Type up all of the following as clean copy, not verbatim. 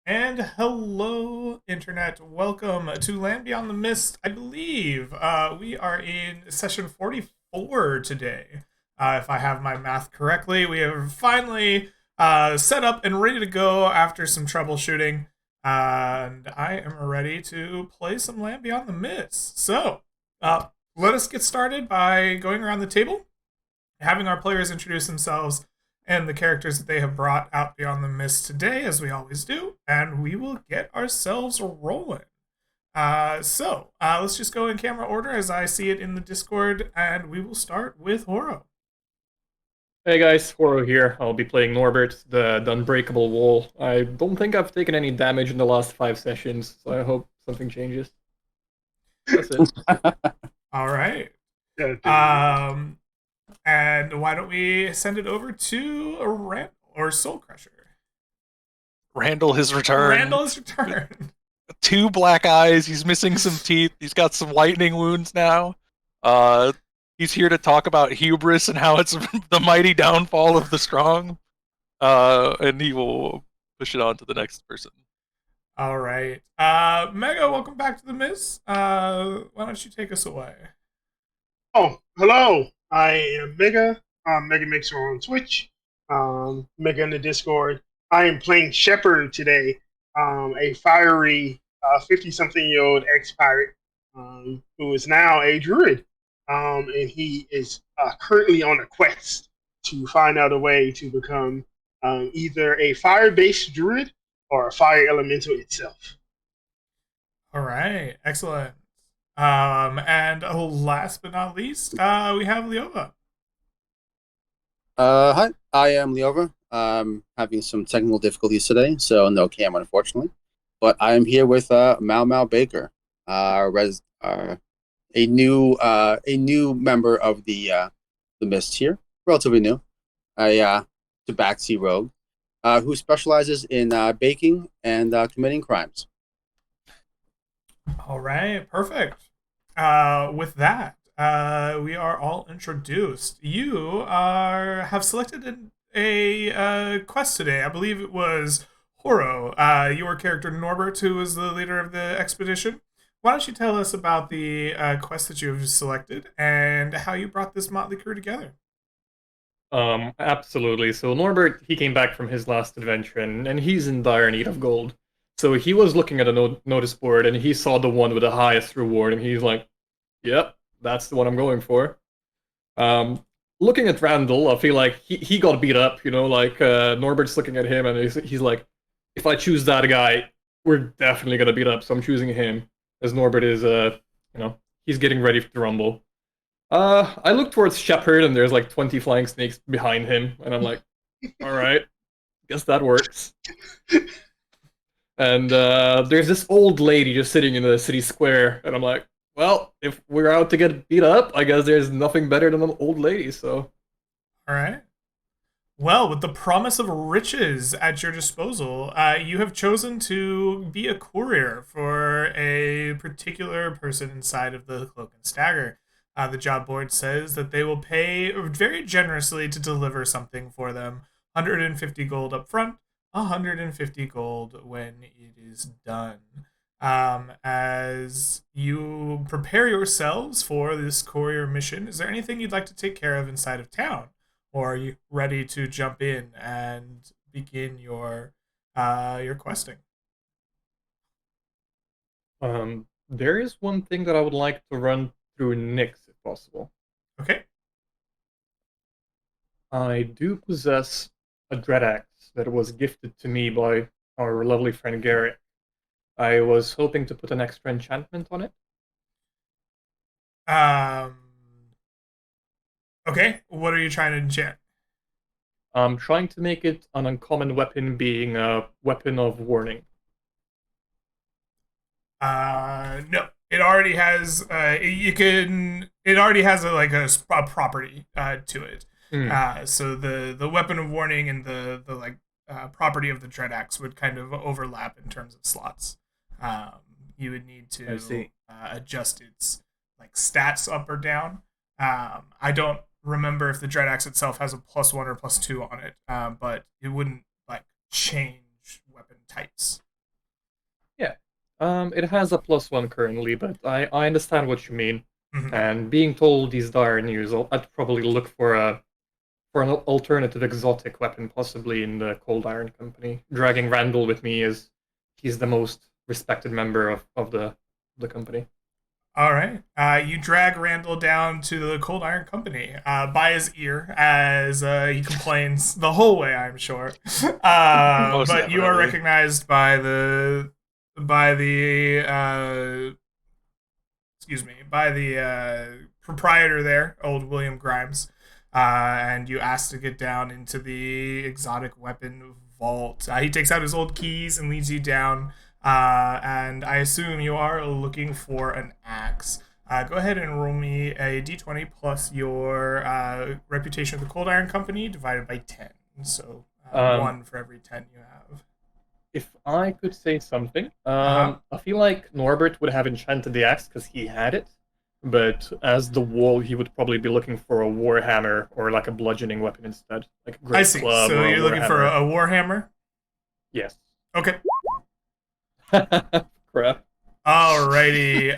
And hello, Internet. Welcome to Land Beyond the Mist. I believe we are in session 44 today. If I have my math correctly, we are finally set up and ready to go after some troubleshooting. And I am ready to play some Land Beyond the Mist. So, let us get started by going around the table, having our players introduce themselves and the characters that they have brought out beyond the mist today, as we always do, and we will get ourselves rolling. Let's just go in camera order as I see it in the Discord, and we will start with Horo. Hey guys, Horo here. I'll be playing Norbert, the Unbreakable Wall. I don't think I've taken any damage in the last 5 sessions, so I hope something changes. That's it. All right. Yeah, Um, and why don't we send it over to Randall or Soul Crusher? Randall has returned. Randall has returned. 2 black eyes. He's missing some teeth. He's got some lightning wounds now. He's here to talk about hubris and how it's the mighty downfall of the strong. And he will push it on to the next person. All right. Mega, welcome back to the Miss. Why don't you take us away? Oh, hello. I am Mega. Mega Mixer on Twitch. Mega in the Discord. I am playing Shepherd today. A fiery 50-something-year-old ex-pirate who is now a druid. And he is currently on a quest to find out a way to become either a fire-based druid or a fire elemental itself. All right. Excellent. And last but not least, we have Leova. Hi, I am Leova. Having some technical difficulties today, so no cam, unfortunately. But I am here with Mau Baker, a new member of the Mist here, relatively new, a Tabaxi rogue, who specializes in baking and committing crimes. All right. Perfect. With that, we are all introduced. You have selected a quest today. I believe it was Horo, your character Norbert, who was the leader of the expedition. Why don't you tell us about the quest that you have selected and how you brought this motley crew together? Absolutely. So Norbert, he came back from his last adventure, and he's in dire need of gold. So he was looking at a notice board, and he saw the one with the highest reward, and he's like, "Yep, that's the one I'm going for." Looking at Randall, I feel like he got beat up. Norbert's looking at him, and he's like, "If I choose that guy, we're definitely gonna beat up." So I'm choosing him, as Norbert is, he's getting ready to rumble. I look towards Shepherd, and there's like 20 flying snakes behind him, and I'm like, all right, guess that works. And there's this old lady just sitting in the city square, and I'm like, well, if we're out to get beat up, I guess there's nothing better than an old lady, so. All right. Well, with the promise of riches at your disposal, you have chosen to be a courier for a particular person inside of the Cloak and Stagger. The job board says that they will pay very generously to deliver something for them. 150 gold up front, 150 gold when it is done. As you prepare yourselves for this courier mission, is there anything you'd like to take care of inside of town? Or are you ready to jump in and begin your questing? There is one thing that I would like to run through Nyx, if possible. Okay. I do possess a dread axe that was gifted to me by our lovely friend Garrett. I was hoping to put an extra enchantment on it. Um. Okay. What are you trying to enchant? I'm trying to make it an uncommon weapon, being a weapon of warning. No. It already has. You can. It already has a property to it. So the weapon of warning and the property of the dread axe would kind of overlap in terms of slots. You would need I to see. adjust its stats up or down. I don't remember if the dread axe itself has a +1 or +2 on it, but it wouldn't change weapon types. It has a +1 currently, but I understand what you mean. Mhm. And being told these dire news, I'd probably look for an alternative exotic weapon, possibly in the Cold Iron Company. Dragging Randall with me is he's the most respected member of the company. All right. You drag Randall down to the Cold Iron Company by his ear as he complains the whole way, I'm sure. Most But you are definitely. recognized by the excuse me, by the proprietor there, old William Grimes, and you ask to get down into the exotic weapon vault. He takes out his old keys and leads you down, and I assume you are looking for an axe. Go ahead and roll me a d20 plus your reputation with the Cold Iron Company divided by 10. So Um, 1 for every 10 you have. if I could say something, Uh-huh. I feel like Norbert would have enchanted the axe because he had it, but as the wall, he would probably be looking for a warhammer or like a bludgeoning weapon instead, like a I great see. club So or a you're looking for warhammer. a Warhammer? Yes. Okay. Crap. Alrighty.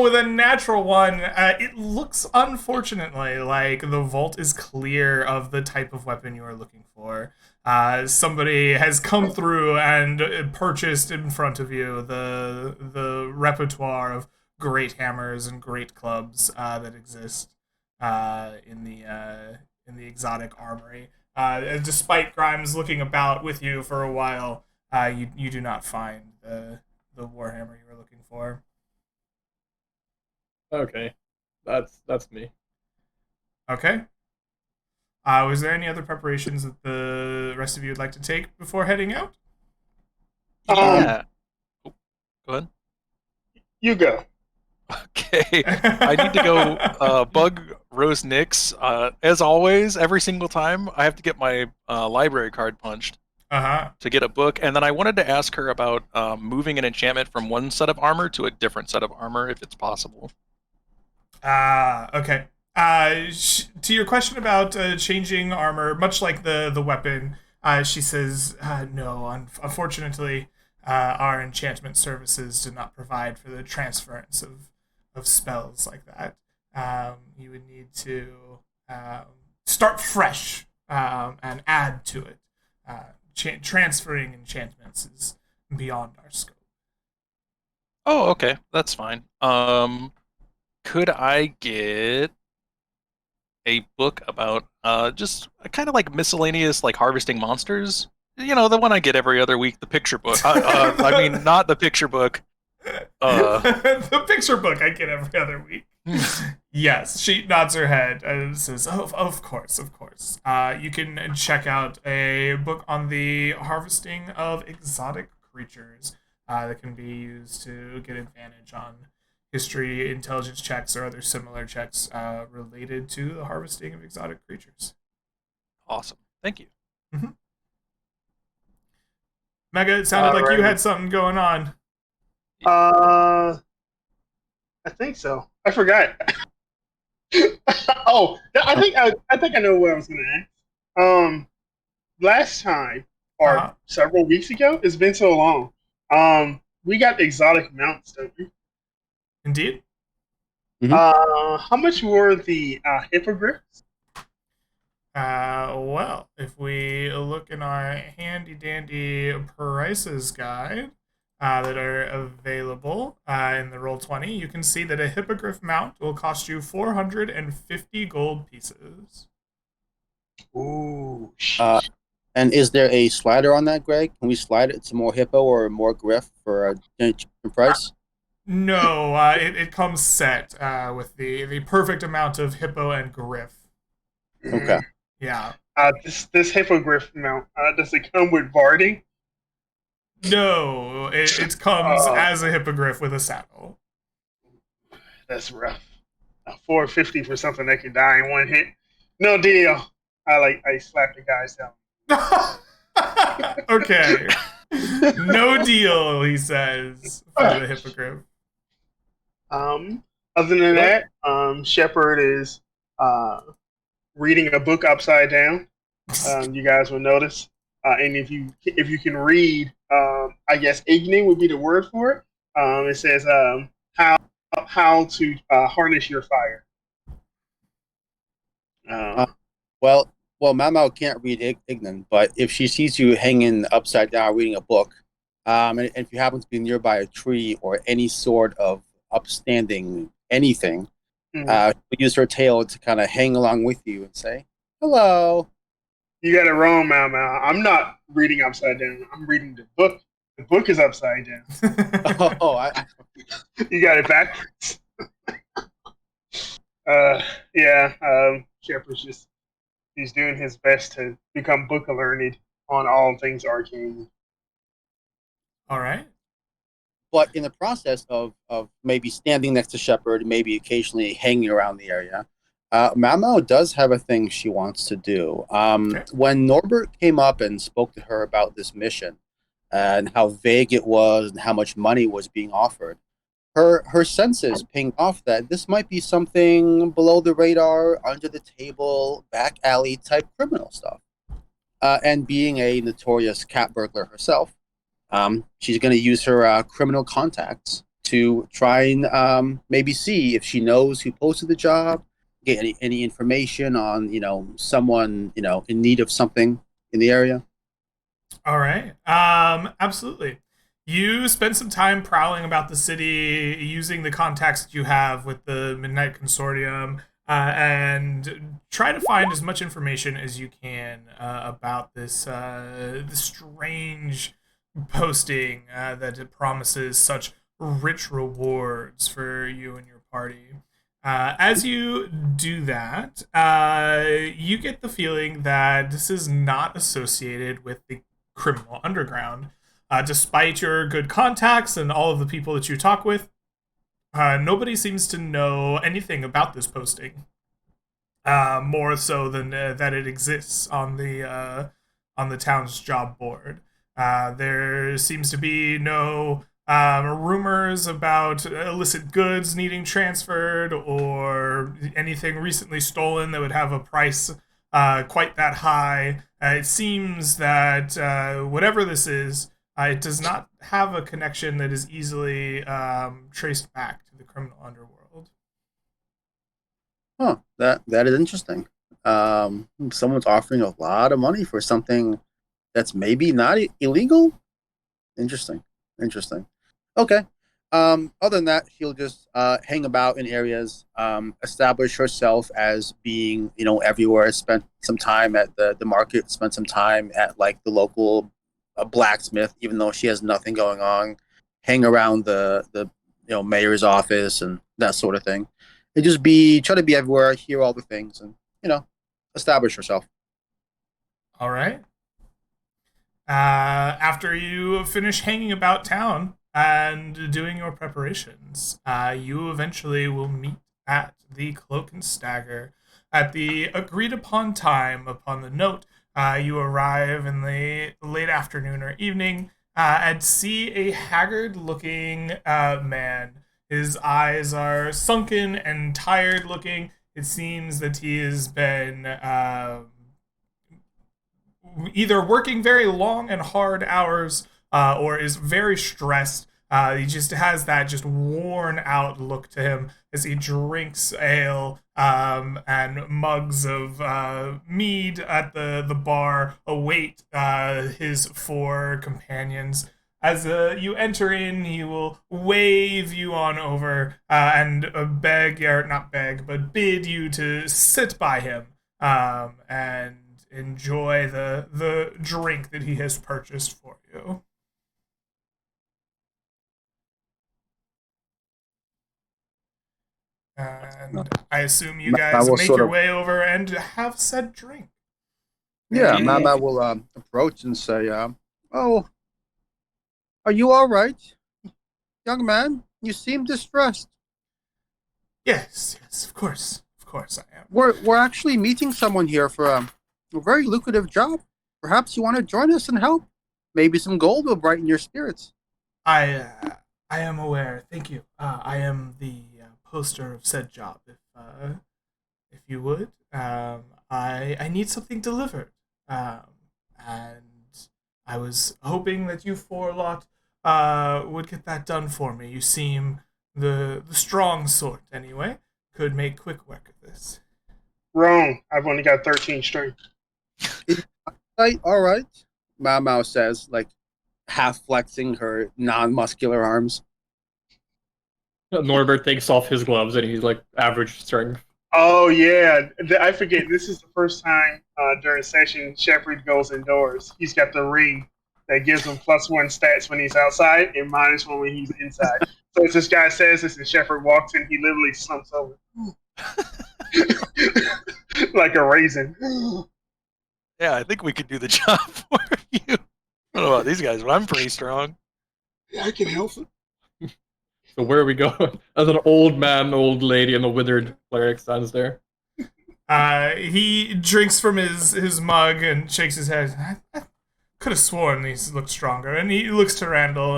With a natural one. It looks unfortunately like the vault is clear of the type of weapon you are looking for. Somebody has come through and purchased in front of you the repertoire of great hammers and great clubs that exist in the exotic armory. Despite Grimes looking about with you for a while, you do not find the Warhammer you were looking for. Okay, that's me. Okay. Was there any other preparations that the rest of you would like to take before heading out? Um, Yeah. Oh, go ahead. you go. Okay. I need to go bug Rose Nix. As always, every single time I have to get my library card punched Uh-huh. to get a book, and then I wanted to ask her about moving an enchantment from one set of armor to a different set of armor, if it's possible. Okay. To your question about changing armor, much like the weapon, she says, no, unfortunately, our enchantment services do not provide for the transference of spells like that. You would need to start fresh and add to it. Transferring enchantments is beyond our scope. Oh, okay, that's fine. Could I get a book about just kind of like miscellaneous, like harvesting monsters? You know, the one I get every other week, the picture book. I mean, not the picture book. Uh, The picture book I get every other week. Yes, she nods her head and says, "Oh, of course, of course. You can check out a book on the harvesting of exotic creatures that can be used to get advantage on history, intelligence checks, or other similar checks related to the harvesting of exotic creatures." awesome. Thank you. Mhm. Mega, it sounded like you Alrighty. had something going on. Uh, I think so. I forgot. Oh, I think I know what I was gonna ask. Um, last time or Uh-huh. several weeks ago, it's been so long. We got exotic mounts, don't we? Indeed. How much were the hippogriffs? Well, if we look in our handy dandy prices guide that are available in the Roll20, you can see that a hippogriff mount will cost you 450 gold pieces. Ooh, Uh, and is there a slider on that, Greg? Can we slide it to more hippo or more griff for a different price? No, it comes set with the perfect amount of hippo and griff. Okay. Yeah. this hippogriff mount does it come with barding? No, it comes Uh, as a hippogriff with a saddle. that's rough. 450 for something that can die in one hit. No deal. I slapped the guys down. Okay. No deal, he says, for the hippogriff. Um, other than What? that, Shepard is uh, reading a book upside down. You guys will notice. and if you can read, I guess igni would be the word for it. It says how to harness your fire. Uh, well, Mamo can't read Ignan, but if she sees you hanging upside down reading a book, and if you happen to be nearby a tree or any sort of upstanding anything, Mhm. she'll use her tail to kind of hang along with you and say, "Hello." You got it wrong, Mal Mal. I'm not reading upside down. I'm reading the book. The book is upside down. Oh, I You got it backwards. Yeah. Shepard's just he's doing his best to become book learned on all things arcane. All right. but in the process of maybe standing next to Shepard, maybe occasionally hanging around the area, Mamo does have a thing she wants to do. Okay. When Norbert came up and spoke to her about this mission and how vague it was and how much money was being offered, her senses pinged off that this might be something below the radar, under the table, back alley type criminal stuff. And being a notorious cat burglar herself, she's going to use her criminal contacts to try and maybe see if she knows who posted the job, get any information on someone in need of something in the area. All right. Absolutely. You spend some time prowling about the city using the contacts that you have with the Midnight Consortium, and try to find as much information as you can about this strange posting that it promises such rich rewards for you and your party. As you do that, you get the feeling that this is not associated with the criminal underground. Despite your good contacts and all of the people that you talk with, nobody seems to know anything about this posting. More so than that it exists on the town's job board. There seems to be no rumors about illicit goods needing transferred or anything recently stolen that would have a price quite that high. It seems that whatever this is, it does not have a connection that is easily traced back to the criminal underworld. Huh, that is interesting. Someone's offering a lot of money for something that's maybe not illegal. Interesting. Interesting. Okay. Other than that, she'll just hang about in areas, establish herself as being, everywhere. Spent some time at the market, spent some time at like the local blacksmith, even though she has nothing going on. Hang around the mayor's office and that sort of thing. And just try to be everywhere, hear all the things, and establish herself. All right. After you finish hanging about town and doing your preparations, you eventually will meet at the Cloak and Stagger at the agreed upon time. Upon the note, you arrive in the late afternoon or evening and see a haggard looking man. His eyes are sunken and tired looking. It seems that he has been either working very long and hard hours or is very stressed. He just has that just worn out look to him as he drinks ale and mugs of mead at the bar await his four companions. As you enter in, he will wave you on over and beg, or not beg, but bid you to sit by him and enjoy the drink that he has purchased for you. And I assume you I guys will make sort your of way over and have said drink. Yeah, And Mama will approach and say, "Oh, are you all right, young man? You seem distressed. yes, yes, of course I am. We're actually meeting someone here for a very lucrative job. Perhaps you want to join us and help. Maybe some gold will brighten your spirits." I uh, I am aware. Thank you. I am the poster of said job. If you would, I need something delivered, and I was hoping that you four lot would get that done for me. You seem the strong sort, anyway. Could make quick work of this. Wrong. I've only got 13 strength. All right. Mao Mao says, like half flexing her non-muscular arms. Norbert takes off his gloves and he's like average strength. Oh yeah, I forget. This is the first time during session Shepard goes indoors. He's got the ring that gives him +1 stats when he's outside and -1 when he's inside. So as this guy says this, and Shepard walks in, he literally slumps over like a raisin. Yeah, I think we could do the job for you. I don't know about these guys, but I'm pretty strong. Yeah, I can help him. So where are we going? As an old man, old lady, and a withered cleric stands there. He drinks from his mug and shakes his head. I could have sworn these looked stronger. And he looks to Randall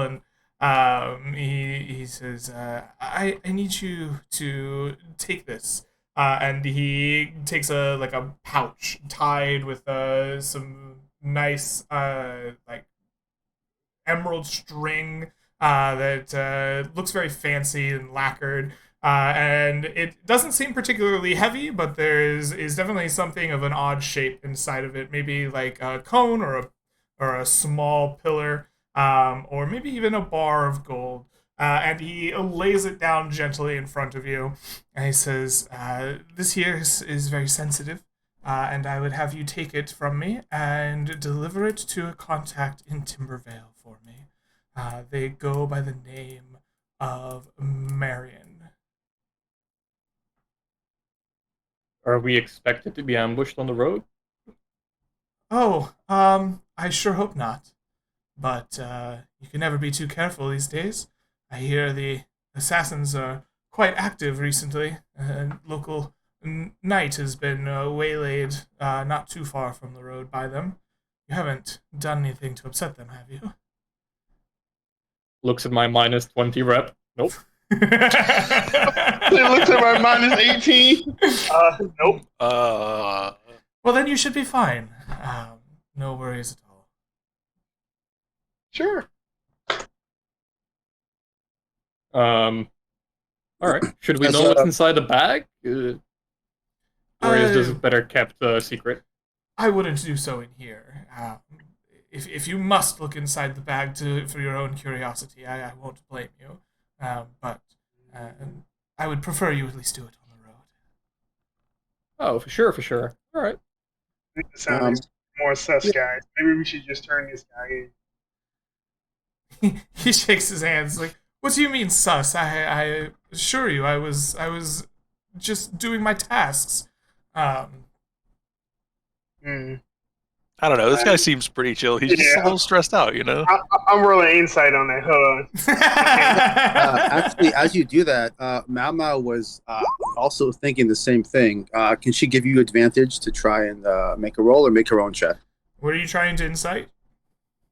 and he says, I need you to take this. And he takes a pouch tied with some nice like emerald string that looks very fancy and lacquered. And it doesn't seem particularly heavy, but there is definitely something of an odd shape inside of it. Maybe like a cone or a small pillar, or maybe even a bar of gold. And he lays it down gently in front of you. And he says, this here is very sensitive. And I would have you take it from me and deliver it to a contact in Timbervale for me. They go by the name of Marion. Are we expected to be ambushed on the road? Oh, I sure hope not. But you can never be too careful these days. I hear the assassins are quite active recently. Local knight has been waylaid not too far from the road by them. You haven't done anything to upset them, have you? Looks at my -20 rep. Nope. He looks at my -18. Nope. Well, then you should be fine. No worries at all. Sure. All right. Should we As know what's inside the bag? Or is this better kept secret? I wouldn't do so in here. If you must look inside the bag for your own curiosity, I won't blame you. But I would prefer you at least do it on the road. Oh, for sure, for sure. All right. I think the sound is more sus, guys. Maybe we should just turn this guy in. He shakes his hands like, "What do you mean, sus? I assure you, I was just doing my tasks." I don't know. This guy seems pretty chill. He's just a little stressed out, you know? I'm rolling insight on that. Hold on. Actually, as you do that, Mao Mao was also thinking the same thing. Can she give you advantage to try and make a roll or make her own check? What are you trying to incite?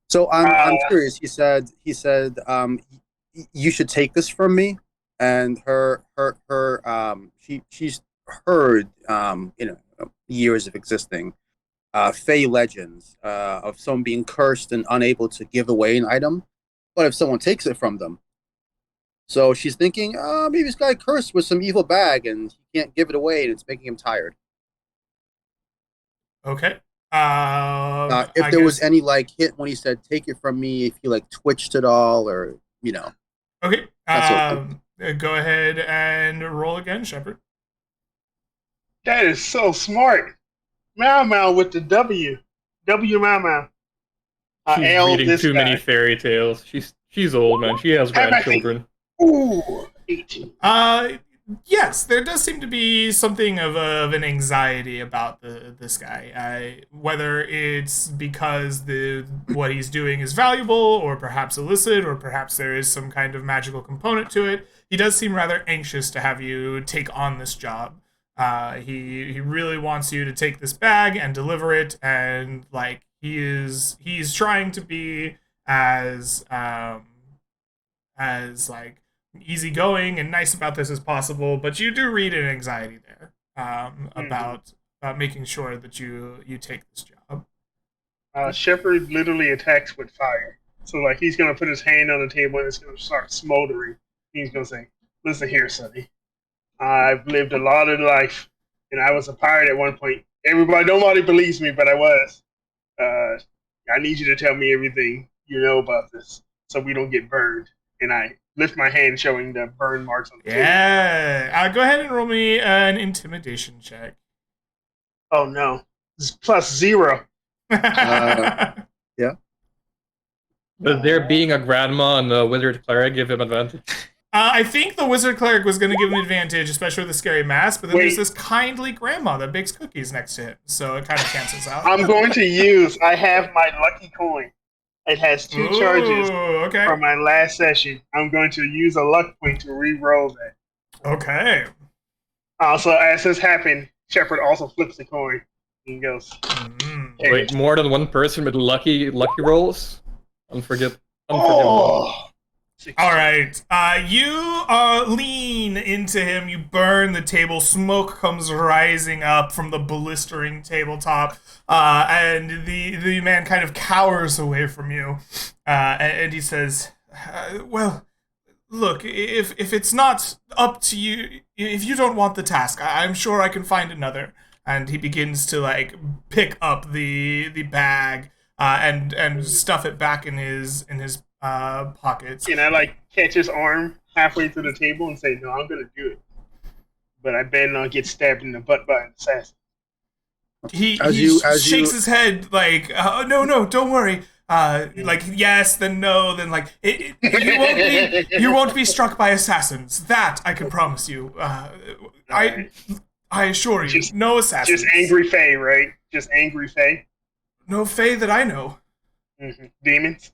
So I'm curious. He said you should take this from me, and she's heard years of existing Fey legends of someone being cursed and unable to give away an item, but if someone takes it from them. So she's thinking, maybe this guy cursed with some evil bag and he can't give it away and it's making him tired. Okay. If there was any like hint when he said take it from me, if he like twitched at all or Okay. Go ahead and roll again, Shepard. That is so smart. Mao Mao with the W. W Mao Mao. She's L reading this too guy. many fairy tales. She's old, man. She has grandchildren. Ooh, 18. Yes, there does seem to be something of an anxiety about this guy. Whether it's because what he's doing is valuable, or perhaps illicit, or perhaps there is some kind of magical component to it. He does seem rather anxious to have you take on this job. He really wants you to take this bag and deliver it, and like he's trying to be as like easygoing and nice about this as possible, but you do read an anxiety there about making sure that you take this job. Shepard literally attacks with fire. So like he's gonna put his hand on the table and it's gonna start smoldering. He's gonna say, "Listen here, Sonny. I've lived a lot of life, and I was a pirate at one point. Nobody believes me, but I was. Uh, I need you to tell me everything you know about this, so we don't get burned." And I lift my hand, showing the burn marks on the table. Yeah. Go ahead and roll me an intimidation check. Oh no, it's +0. Yeah. Does there being a grandma and a wizard cleric give him advantage? I think the wizard cleric was going to give him advantage, especially with the scary mask, but then Wait. there's this kindly grandma that bakes cookies next to him, so it kind of cancels out. I'm going to use. I have my lucky coin. It has 2 charges Okay. from my last session. I'm going to use a luck point to re-roll that. Okay. Also, as this happened, Shepard also flips the coin and goes, "Hey." Wait, more than one person with lucky rolls? Unforgivable. Oh. All right. You lean into him. You burn the table. Smoke comes rising up from the blistering tabletop, and the man kind of cowers away from you, and he says, "Well, look, if it's not up to you, if you don't want the task, I'm sure I can find another." And he begins to like pick up the bag and stuff it back in his pockets. And I like catch his arm halfway through the table and say, "No, I'm gonna do it, but I better not get stabbed in the butt by an assassin." He shakes his head like, no, don't worry. Like yes, then no, then like you won't be struck by assassins. That I can promise you. I assure you, no assassins. Just angry Fae, right? Just angry Fae. No Fae that I know. Mm-hmm. Demons.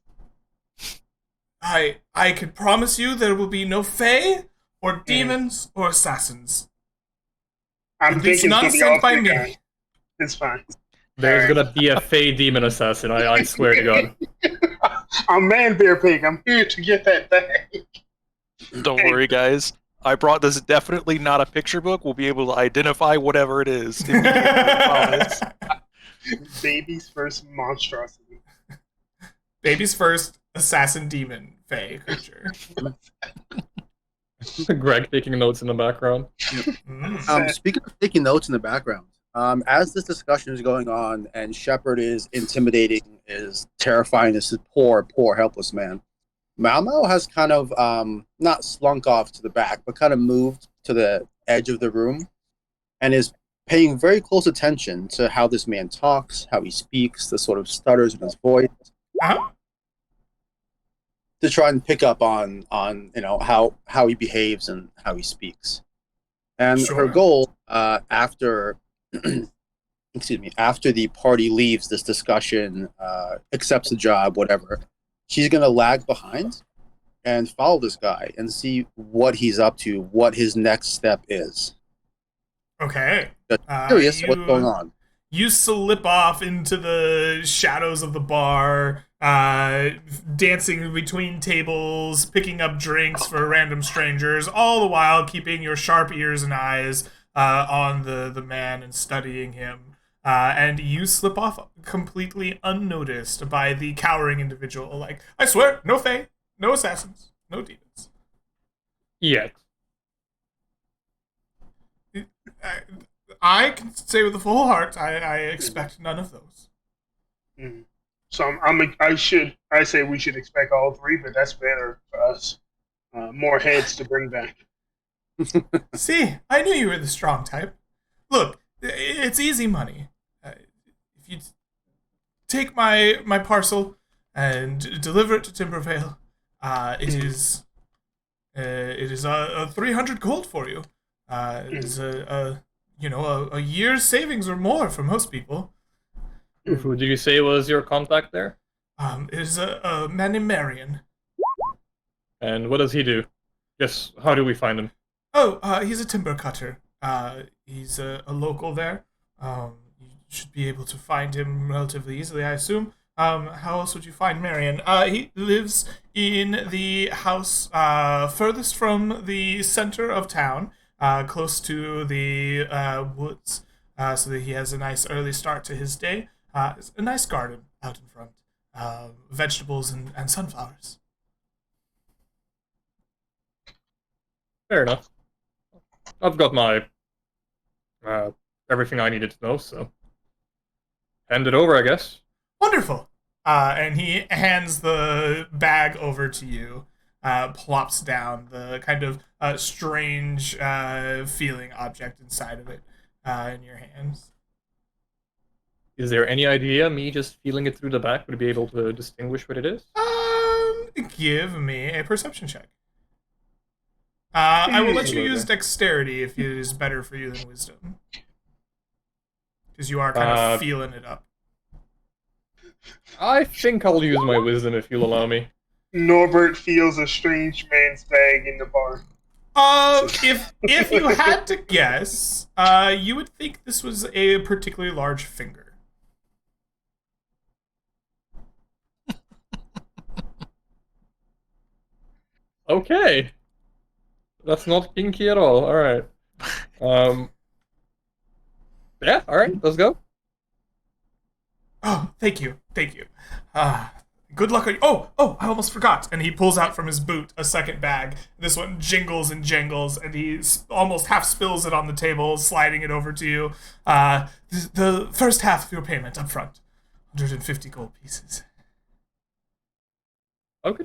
I can promise you there will be no Fae or demons or assassins. I'm thinking it's none gonna be sent all by three me. guys. It's fine. There's gonna be a Fey demon assassin, I swear to God. I'm Man Bear Pig. I'm here to get that bag. Don't worry, guys. I brought this definitely not a picture book. We'll be able to identify whatever it is. Promise. Baby's first monstrosity. Baby's first assassin demon Fae creature. Greg taking notes in the background. Speaking of taking notes in the background, as this discussion is going on and Shepard is intimidating, is terrifying this poor, helpless man, Malmo has kind of not slunk off to the back, but kind of moved to the edge of the room and is paying very close attention to how this man talks, how he speaks, the sort of stutters in his voice, to try and pick up on how he behaves and how he speaks. And her goal after after the party leaves this discussion, accepts the job, whatever, she's going to lag behind and follow this guy and see what he's up to, what his next step is. Okay. Curious what's going on. You slip off into the shadows of the bar, dancing between tables, picking up drinks for random strangers, all the while keeping your sharp ears and eyes on the man and studying him. And you slip off completely unnoticed by the cowering individual. Like, I swear, no Fae, no assassins, no demons. Yet. I can say with a full heart, I expect none of those. Mm. So I say we should expect all three, but that's better for us. More heads to bring back. See, I knew you were the strong type. Look, it's easy money. If you take my parcel and deliver it to Timbervale, it is 300 gold for you. It is a year's savings or more for most people. Who did you say was your contact there? It is a man named Marion. And what does he do? Yes, how do we find him? Oh, he's a timber cutter. He's a local there. You should be able to find him relatively easily, I assume. How else would you find Marion? He lives in the house furthest from the center of town, close to the woods, so that he has a nice early start to his day. It's a nice garden. out in front. Vegetables and sunflowers. Fair enough. I've got my everything I needed to know, so hand it over, I guess. Wonderful. And he hands the bag over to you, plops down the kind of strange feeling object inside of it in your hands. Is there any idea me just feeling it through the back would be able to distinguish what it is? Give me a perception check. I will let you use dexterity if it is better for you than wisdom. Because you are kind of feeling it up. I think I'll use my wisdom if you'll allow me. Norbert feels a strange man's bag in the bar. If you had to guess, you would think this was a particularly large finger. Okay. That's not kinky at all. Alright. Yeah, alright, let's go. Oh, thank you. Good luck on you. Oh, I almost forgot. And he pulls out from his boot a second bag. This one jingles and jangles, and he almost half spills it on the table, sliding it over to you. The first half of your payment up front. 150 gold pieces. Okay.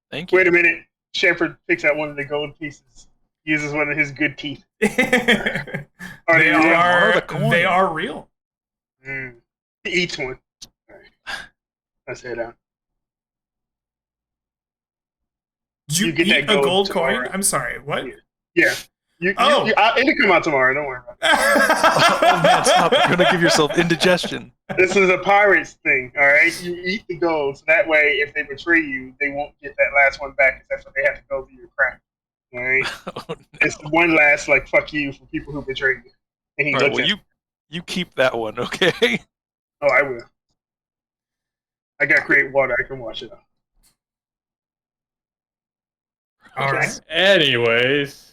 Thank you. Wait a minute. Shepard picks out one of the gold pieces. Uses one of his good teeth. They real? are real. He eats one. All right. Let's head out. Did you get eat that a gold tomorrow. coin? I'm sorry, what? Yeah. It'll come out tomorrow. Don't worry about it. Oh man, stop! You're gonna give yourself indigestion. This is a pirate's thing, all right? You eat the gold, so that way, if they betray you, they won't get that last one back, because that's what they have to go through your crap. All right? Oh, no. It's one last, like, fuck you for people who betray you. And he All right, looks well, at you keep that one, okay? Oh, I will. I got great water. I can wash it off. All right. Anyways.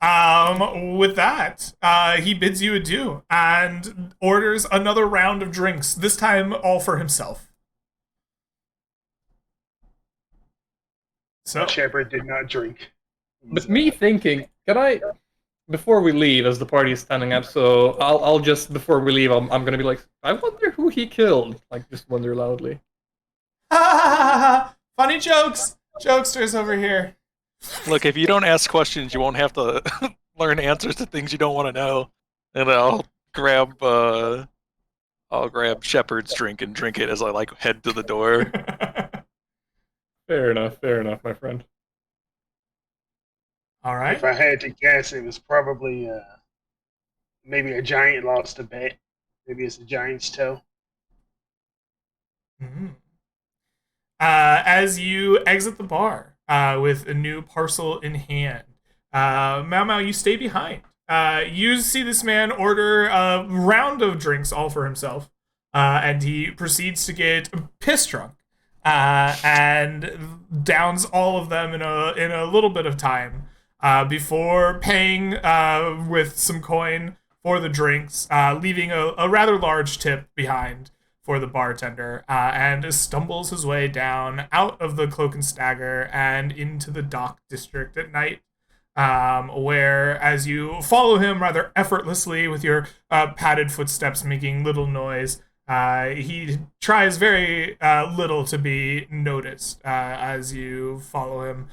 With that, he bids you adieu and orders another round of drinks, this time all for himself. So, Shepard did not drink. With me thinking, can I, before we leave, as the party is standing up, so I'll just, before we leave, I'm gonna be like, I wonder who he killed. Like, just wonder loudly. funny jokes! Jokesters over here. Look, if you don't ask questions, you won't have to learn answers to things you don't want to know. And I'll grab Shepard's drink and drink it as I like head to the door. Fair enough, my friend. All right. If I had to guess, it was probably maybe a giant lost a bet. Maybe it's a giant's toe. Mm-hmm. As you exit the bar with a new parcel in hand, Mau Mau, you stay behind. You see this man order a round of drinks all for himself, and he proceeds to get piss drunk and downs all of them in a little bit of time before paying with some coin for the drinks, leaving a rather large tip behind for the bartender, and stumbles his way down out of the Cloak and Stagger and into the dock district at night, where, as you follow him rather effortlessly with your padded footsteps making little noise, he tries very little to be noticed. As you follow him,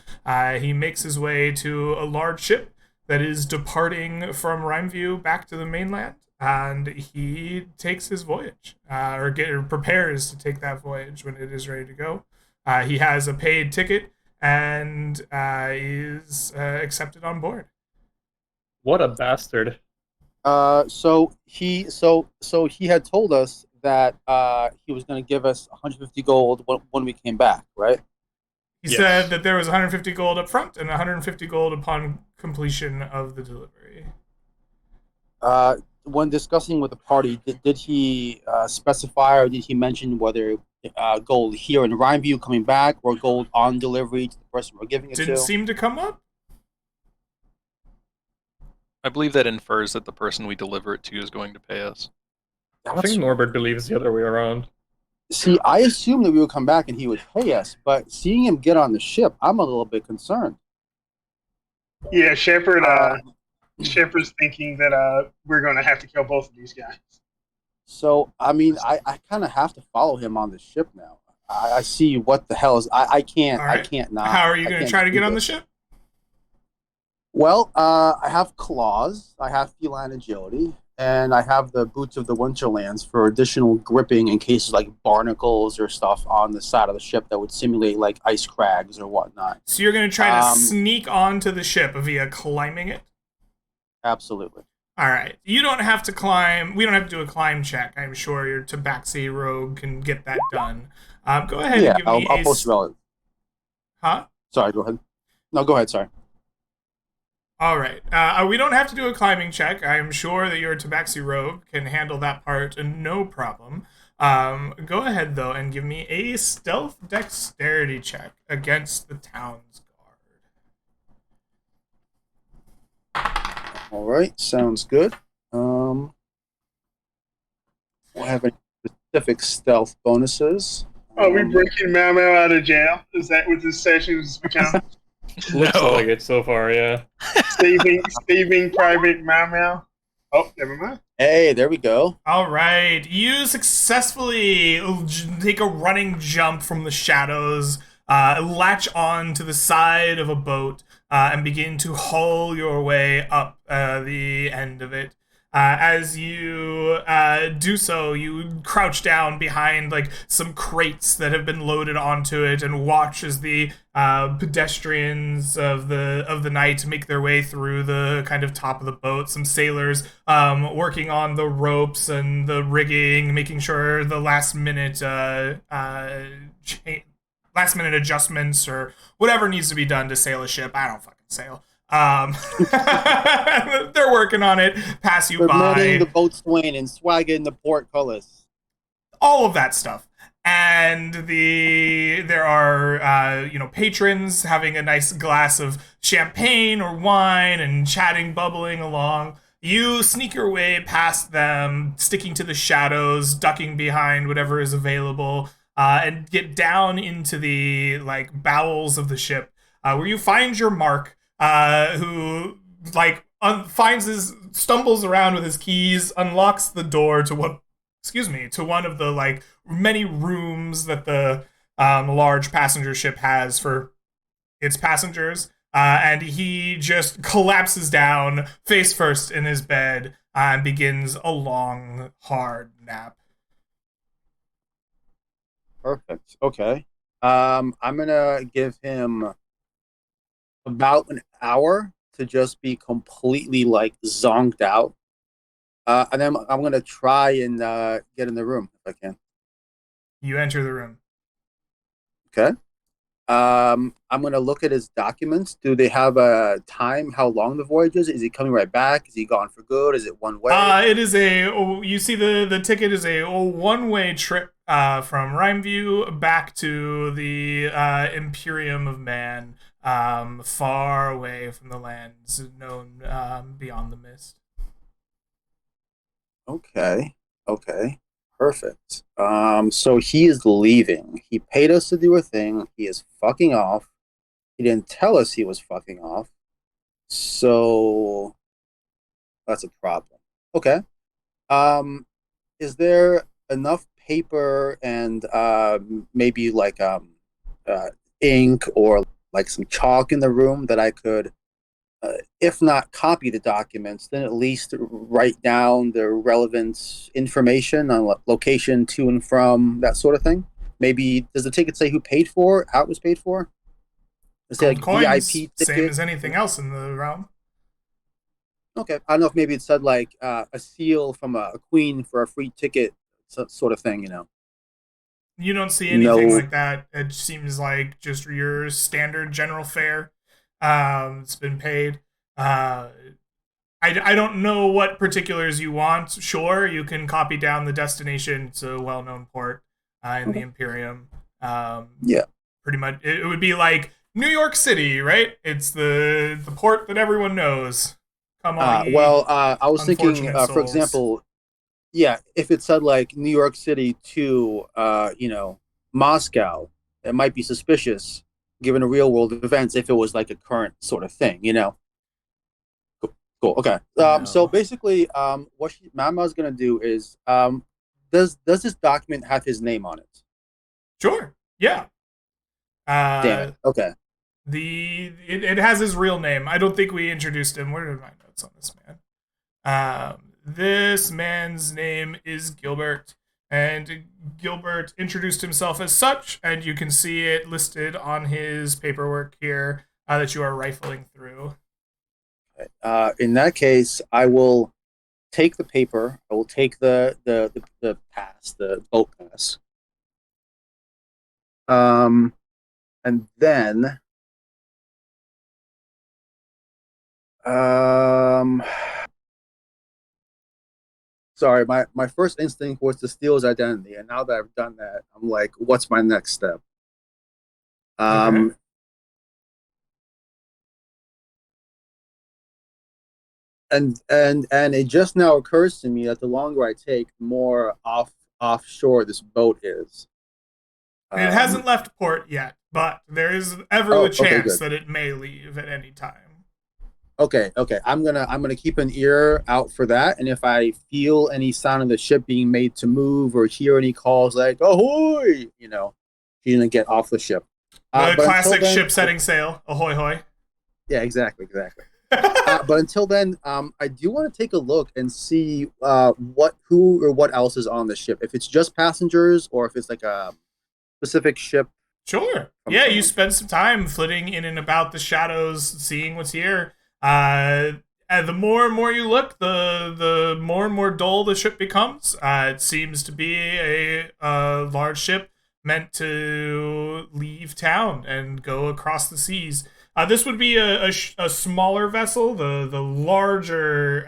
he makes his way to a large ship that is departing from Rhymeview back to the mainland, and he takes his voyage, or prepares to take that voyage when it is ready to go. He has a paid ticket and is accepted on board. What a bastard. So he had told us that he was going to give us 150 gold when we came back, right? He said that there was 150 gold up front and 150 gold upon completion of the delivery. When discussing with the party, did he specify, or did he mention whether gold here in Rhymeview coming back or gold on delivery to the person we're giving it to? Didn't seem to come up. I believe that infers that the person we deliver it to is going to pay us. I think Norbert believes the other way around. See, I assumed that we would come back and he would pay us, but seeing him get on the ship, I'm a little bit concerned. Yeah, Shepard. Uh, Shepard's thinking that we're going to have to kill both of these guys. So, I mean, I kind of have to follow him on the ship now. I see what the hell is. I can't. All right. I can't not. How are you I going to can't try to do get on the this. ship? Well, I have claws. I have feline agility, and I have the boots of the Winterlands for additional gripping in cases like barnacles or stuff on the side of the ship that would simulate like ice crags or whatnot. So you're going to try to sneak onto the ship via climbing it? Absolutely. All right. You don't have to climb. We don't have to do a climb check. I'm sure your Tabaxi rogue can get that done. Go ahead and give me I'll post relative. Huh? Sorry, go ahead. No, go ahead. Sorry. All right. We don't have to do a climbing check. I'm sure that your Tabaxi rogue can handle that part no problem. Go ahead, though, and give me a stealth dexterity check against the town's guard. All right, sounds good. We'll have any specific stealth bonuses. Are we breaking Mau Mau out of jail? Is that what this session has become? Looks like it so far, yeah. saving Private Mau Mau. Oh, never mind. Hey, there we go. All right. You successfully take a running jump from the shadows, latch on to the side of a boat, and begin to haul your way up the end of it. As you do so, you crouch down behind like some crates that have been loaded onto it, and watch as the pedestrians of the night make their way through the kind of top of the boat. Some sailors working on the ropes and the rigging, making sure the last minute adjustments or whatever needs to be done to sail a ship. I don't fucking sail. They're working on it. Pass you by. Promoting the boatswain and swagging the portcullis. All of that stuff. And there are patrons having a nice glass of champagne or wine and chatting, bubbling along. You sneak your way past them, sticking to the shadows, ducking behind whatever is available, and get down into the like bowels of the ship, where you find your Mark, who like stumbles around with his keys, unlocks the door to one of the like many rooms that the large passenger ship has for its passengers, and he just collapses down face first in his bed and begins a long, hard nap. Perfect. Okay. I'm gonna give him about an hour to just be completely like zonked out. And then I'm gonna try and get in the room if I can. You enter the room. Okay. I'm gonna look at his documents. Do they have a time? How long the voyage is? Is he coming right back? Is he gone for good? Is it one way? It is you see the ticket is a one-way trip from Rhymeview back to the Imperium of Man, far away from the lands known beyond the mist. Okay. Perfect. So he is leaving. He paid us to do a thing. He is fucking off. He didn't tell us he was fucking off. So that's a problem. Okay. Is there enough paper and maybe like ink or like some chalk in the room that I could, if not copy the documents, then at least write down the relevant information on location to and from, that sort of thing? Maybe, does the ticket say who paid for, how it was paid for? Does it say like Coins, VIP ticket? same as anything else in the realm. Okay, I don't know if maybe it said like a seal from a queen for a free ticket, sort of thing, You don't see anything like that. It seems like just your standard general fare. It's been paid. I don't know what particulars you want. Sure, you can copy down the destination. It's a well-known port in the Imperium. Yeah. Pretty much, it would be like New York City, right? It's the port that everyone knows. Come on. I was thinking, for example, yeah, if it said like New York City to Moscow, it might be suspicious given the real world events if it was like a current sort of thing. Cool. Cool. Okay. So No. basically, what Mama's gonna do is, does this document have his name on it? Sure. Yeah. Damn Uh, it. Okay. it has his real name. I don't think we introduced him. Where are my notes on this man? This man's name is Gilbert, and Gilbert introduced himself as such, and you can see it listed on his paperwork here that you are rifling through. In that case, I will take the paper. I will take the pass, the boat pass. And then um sorry, my first instinct was to steal his identity, and now that I've done that, I'm like, what's my next step? Okay. Um, and it just now occurs to me that the longer I take, the more offshore this boat is. It Um, hasn't left port yet, but there is ever the oh, okay, chance good. that it may leave at any time. Okay, okay. I'm gonna keep an ear out for that, and if I feel any sign of the ship being made to move or hear any calls like "ahoy," she's gonna get off the ship. The But until classic then, ship setting sail. Ahoy hoy. yeah, exactly. But until then, I do want to take a look and see who or what else is on the ship. If it's just passengers, or if it's like a specific ship Sure. from Yeah, you someone. spend some time flitting in and about the shadows, seeing what's here. And the more and more you look, the more and more dull the ship becomes. It seems to be a large ship meant to leave town and go across the seas. This would be a smaller vessel. The larger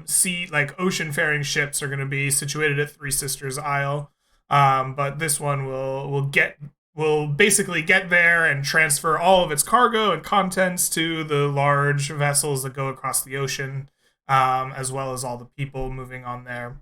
sea like ocean faring ships are going to be situated at Three Sisters Isle. But this one will basically get there and transfer all of its cargo and contents to the large vessels that go across the ocean, as well as all the people moving on there.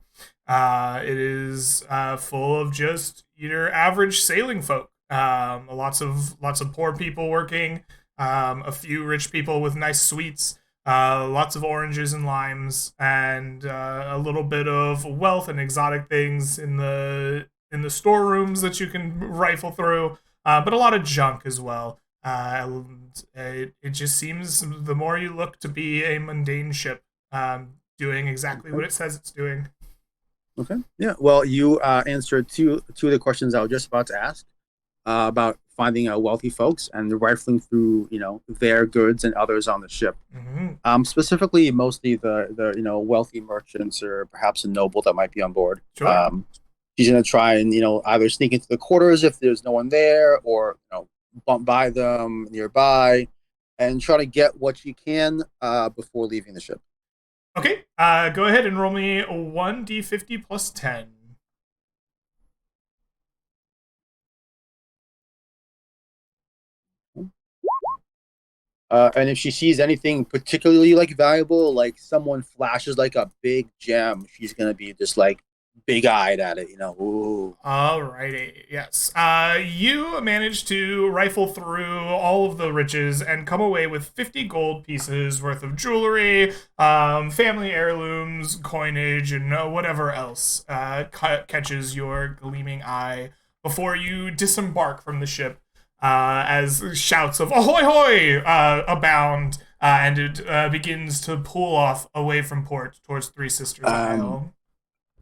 It is full of just your average sailing folk. Lots of poor people working, a few rich people with nice suites, lots of oranges and limes, and a little bit of wealth and exotic things in the storerooms that you can rifle through, but a lot of junk as well. It just seems the more you look to be a mundane ship, doing exactly Okay. what it says it's doing. Okay. Yeah. Well, you answered two of the questions I was just about to ask about finding wealthy folks and rifling through their goods and others on the ship. Mm-hmm. Specifically, mostly the wealthy merchants or perhaps a noble that might be on board. Sure. She's gonna try and either sneak into the quarters if there's no one there, or bump by them nearby, and try to get what she can before leaving the ship. Okay. Go ahead and roll me a 1d50 plus 10. And if she sees anything particularly like valuable, like someone flashes like a big gem, she's gonna be just like big eyed at it. Ooh. Alrighty, yes. You managed to rifle through all of the riches and come away with 50 gold pieces worth of jewelry, family heirlooms, coinage, and whatever else catches your gleaming eye before you disembark from the ship, as shouts of "Ahoy hoy!" Abound, and it begins to pull off away from port towards Three Sisters Um, Isle.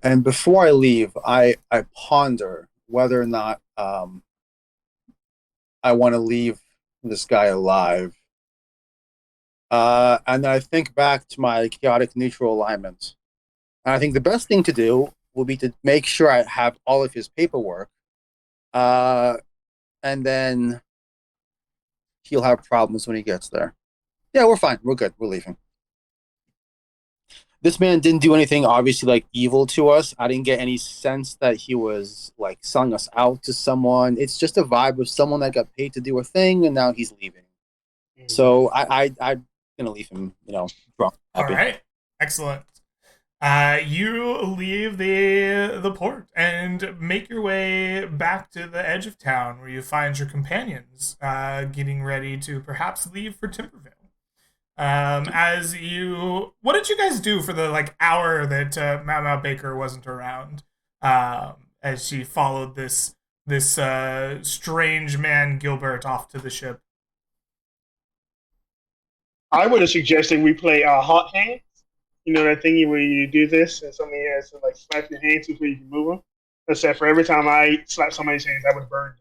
and before I leave, I ponder whether or not I want to leave this guy alive. And then I think back to my chaotic neutral alignment. And I think the best thing to do will be to make sure I have all of his paperwork. Uh, and then he'll have problems when he gets there. Yeah, we're fine. We're good. We're leaving. This man didn't do anything obviously like evil to us. I didn't get any sense that he was like selling us out to someone. It's just a vibe of someone that got paid to do a thing and now he's leaving. So I'm gonna leave him, drunk, All happy. right, excellent. You leave the port and make your way back to the edge of town, where you find your companions getting ready to perhaps leave for Timbervale. What did you guys do for the hour that Mama Baker wasn't around? As she followed this strange man Gilbert off to the ship. I would have suggested we play Hot Hands. You know that thingy where you do this and somebody has to slap your hands before you can move them. Except for every time I slap somebody's hands, I would burn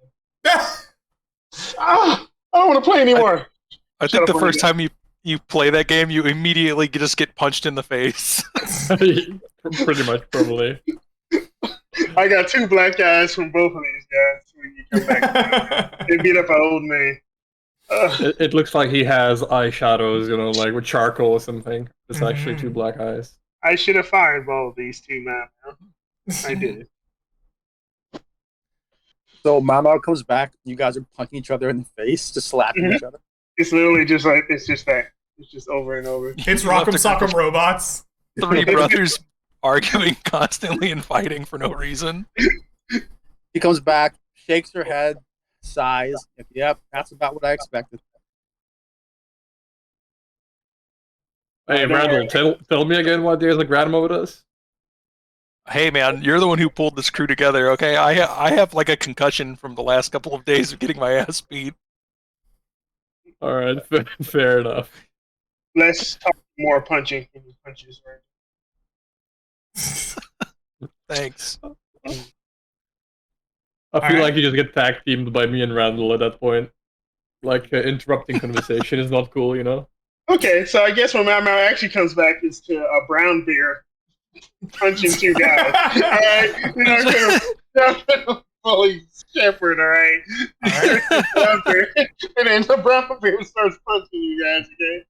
them. I don't want to play anymore. I think the first time you play that game, you immediately just get punched in the face. Pretty much, probably. I got 2 black guys from both of these guys when you come back. They beat up an old man. It looks like he has eyeshadows, like with charcoal or something. It's actually 2 black eyes. I should have fireballed these 2 man. I did. So Mama comes back. You guys are punching each other in the face, just slapping each other. It's literally just that. It's just over and over. It's Rock'em Sock'em Robots. 3 brothers arguing constantly and fighting for no reason. He comes back, shakes her head, sighs. Yep, that's about what I expected. Hey, Randall, tell me again what there's a grandma with us? Hey man, you're the one who pulled this crew together, okay? I have a concussion from the last couple of days of getting my ass beat. Alright, fair enough. Let's talk more punching than punches, right? Thanks. I feel like you just get tag teamed by me and Randall at that point. Interrupting conversation is not cool, Okay, so I guess when Mama actually comes back, it's to a brown bear punching 2 guys. Alright? Fully shepherd, alright? And then the brown bear starts punching you guys, okay?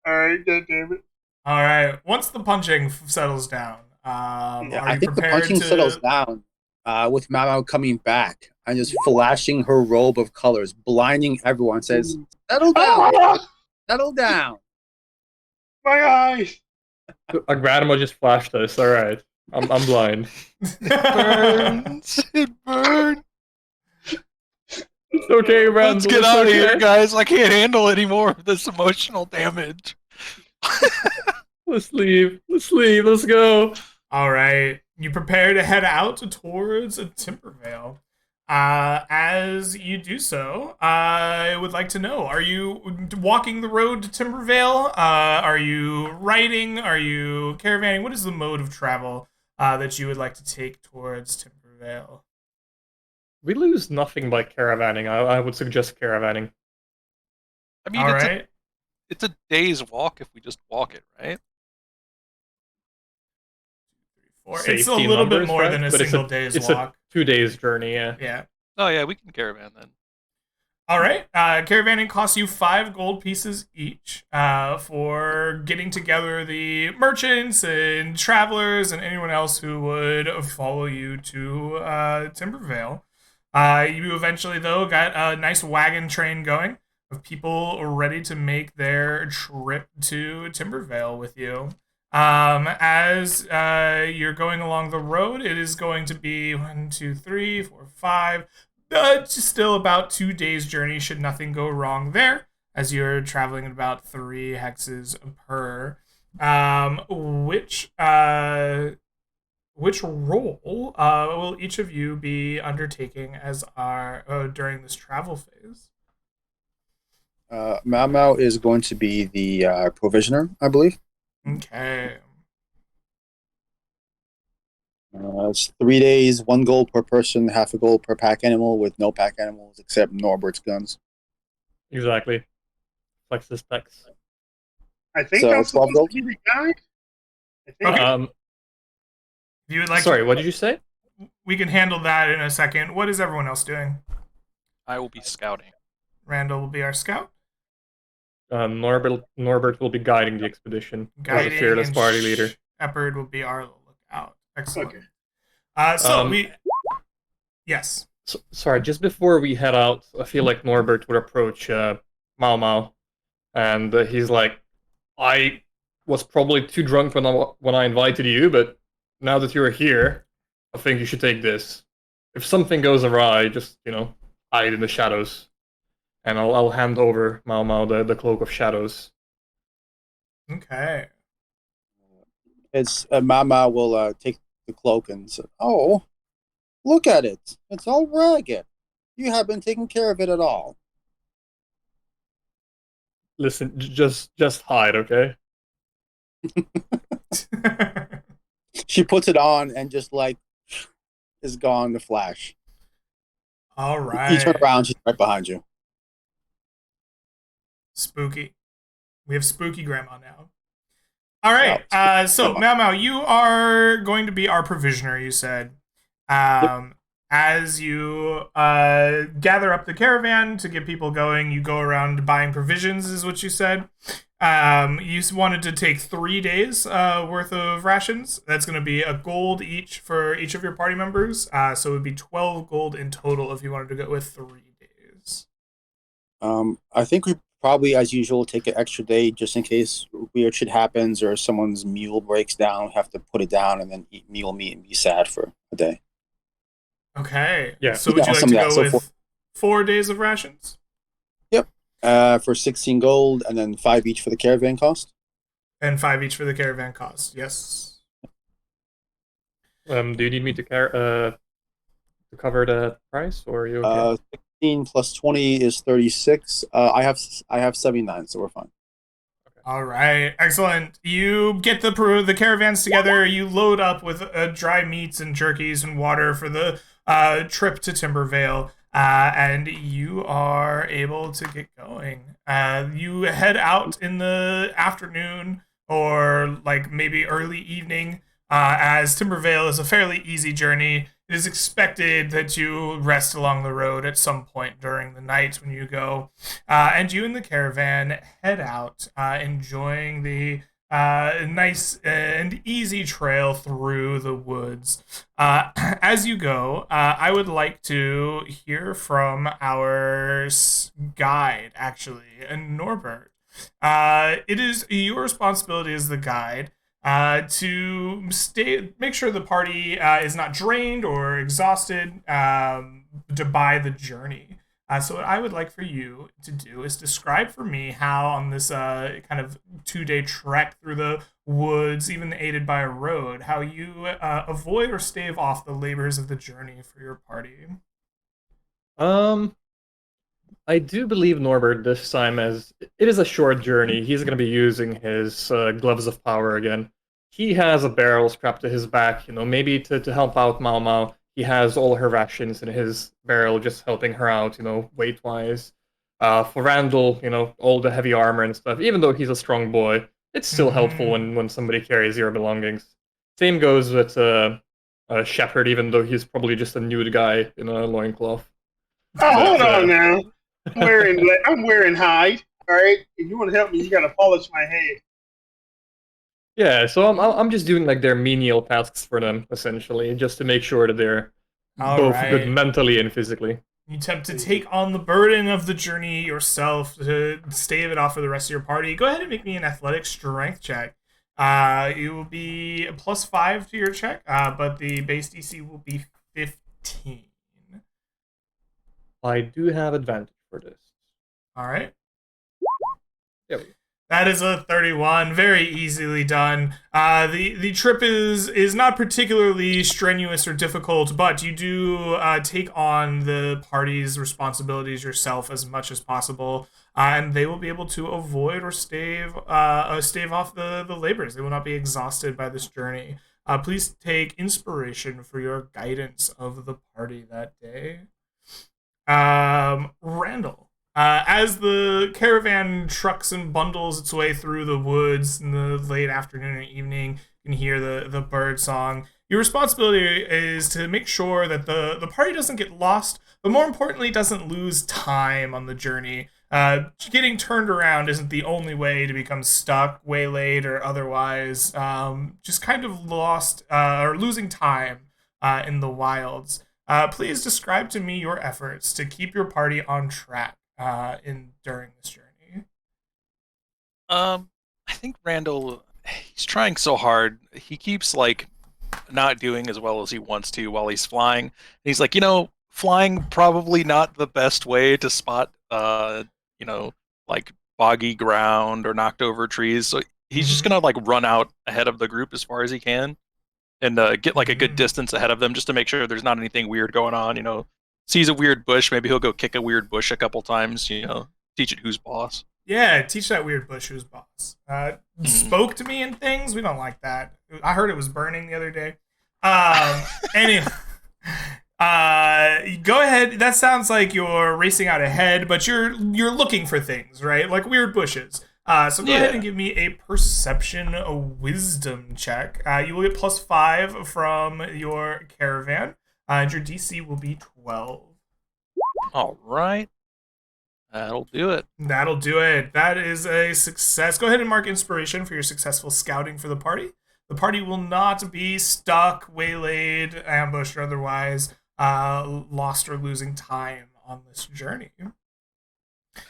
Alright, God damn it. Alright, once the punching settles down, I think the punching settles down with Mama coming back and just flashing her robe of colors, blinding everyone, says, "Settle down! Settle down!" My eyes! A grandma just flashed us, alright. I'm blind. It burns. It's okay, Randall. Let's get out of here, guys. I can't handle any more of this emotional damage. Let's leave. Let's go. Alright, you prepare to head out towards Timbervale. As you do so, I would like to know, are you walking the road to Timbervale? Are you riding? Are you caravanning? What is the mode of travel that you would like to take towards Timbervale? We lose nothing by caravanning. I would suggest caravanning. I mean, it's a day's walk if we just walk it, right? It's a little bit more than a single day's walk. It's a 2 days journey, yeah. Yeah. Oh yeah, we can caravan then. All right. Caravanning costs you 5 gold pieces each for getting together the merchants and travelers and anyone else who would follow you to Timbervale. You eventually, though, got a nice wagon train going of people ready to make their trip to Timbervale with you. As you're going along the road, it is going to be 1, 2, 3, 4, 5. Just still about 2 days' journey. Should nothing go wrong there, as you're traveling at about 3 hexes per. Which role will each of you be undertaking as during this travel phase? Mau is going to be the provisioner, I believe. Okay. It's 3 days, 1 gold per person, half a gold per pack animal, with no pack animals except Norbert's guns. Exactly. Flex the specs. I think So, that's 12 gold? supposed to be the guide. I think. Okay. If you would like Sorry, what did you say? We can handle that in a second. What is everyone else doing? I will be scouting. Randall will be our scout. Norbert will be guiding the expedition as a fearless and party leader. Shepard will be our lookout. Excellent. Okay. Yes. Sorry, just before we head out, I feel like Norbert would approach Mau Mau, and he's like, I was probably too drunk when I invited you, but now that you're here, I think you should take this. If something goes awry, just hide in the shadows, and I'll hand over Mao Mao the cloak of shadows. Okay. It's Mama will take the cloak and say, "Oh, look at it! It's all ragged. You haven't taken care of it at all." Listen, just hide, okay? She puts it on and just like is gone in a flash. All You turn right. around, she's right behind you. Spooky. We have spooky grandma now. All right. Well, So grandma. Mao Mao, you are going to be our provisioner. You said, Yep. as you gather up the caravan to get people going, you go around buying provisions, is what you said. You wanted to take 3 days worth of rations. That's going to be a gold each for each of your party members. So it would be 12 gold in total if you wanted to go with 3 days. I think we probably, as usual, take an extra day just in case weird shit happens or someone's mule breaks down. We have to put it down and then eat mule meat and be sad for a day. Okay. Yeah. So would you like some to of that. go So with 4 days of rations? yep, for 16 gold and then 5 each for the caravan cost. And 5 each for the caravan cost. Yes. Do you need me to cover the price, or are you okay? 16 plus 20 is 36. I have 79, so we're fine. All right, excellent. You get the caravans together. You load up with dry meats and jerkies and water for the trip to Timbervale, and you are able to get going. You head out in the afternoon or like maybe early evening, as Timbervale is a fairly easy journey. It is expected that you rest along the road at some point during the night when you go. And you and the caravan head out, enjoying the nice and easy trail through the woods. As you go, I would like to hear from our guide, actually, and Norbert. It is your responsibility as the guide to make sure the party is not drained or exhausted by the journey. So what I would like for you to do is describe for me how on this kind of 2 day trek through the woods, even aided by a road, how you avoid or stave off the labors of the journey for your party. Um, I do believe Norbert this time, as it is a short journey. He's going to be using his gloves of power again. He has a barrel strapped to his back, maybe to help out Mao Mao. He has all her rations in his barrel, just helping her out, weight wise. For Randall, all the heavy armor and stuff. Even though he's a strong boy, it's still helpful Mm-hmm. when somebody carries your belongings. Same goes with Shepard, even though he's probably just a nude guy in a loincloth. Oh, But hold on now. I'm wearing hide. All right. If you want to help me, you got to polish my head. yeah, so I'm just doing like their menial tasks for them essentially, just to make sure that they're All both good right. mentally and physically. You attempt to take on the burden of the journey yourself to stave it off for the rest of your party. Go ahead and make me an athletic strength check. It will be a +5 to your check, but the base DC will be 15. I do have advantage for this. All right. There we go. That is a 31, very easily done. The trip is not particularly strenuous or difficult, but you do take on the party's responsibilities yourself as much as possible, and they will be able to avoid or stave off the labors. They will not be exhausted by this journey. Please take inspiration for your guidance of the party that day. Randall. As the caravan trucks and bundles its way through the woods in the late afternoon and evening, you can hear the bird song. Your responsibility is to make sure that the party doesn't get lost, but more importantly, doesn't lose time on the journey. Getting turned around isn't the only way to become stuck, waylaid, or otherwise just kind of lost or losing time in the wilds. Please describe to me your efforts to keep your party on track in during this journey. I think Randall he's trying so hard. He keeps like not doing as well as he wants to while he's flying. And he's like, flying probably not the best way to spot you know, like boggy ground or knocked over trees. So he's just Mhm. gonna like run out ahead of the group as far as he can and get like a good Mhm. distance ahead of them just to make sure there's not anything weird going on. Sees a weird bush, maybe he'll go kick a weird bush a couple times. Teach it who's boss. Yeah, teach that weird bush who's boss. Mhm. Spoke to me and things. We don't like that. I heard it was burning the other day. Anyway, go ahead. That sounds like you're racing out ahead, but you're looking for things, right? Like weird bushes. So go ahead and Yeah. give me a perception, a wisdom check. You will get +5 from your caravan, and your DC will be 12. All right. That'll do it. That'll do it. That is a success. Go ahead and mark inspiration for your successful scouting for the party. The party will not be stuck, waylaid, ambushed, or otherwise lost or losing time on this journey.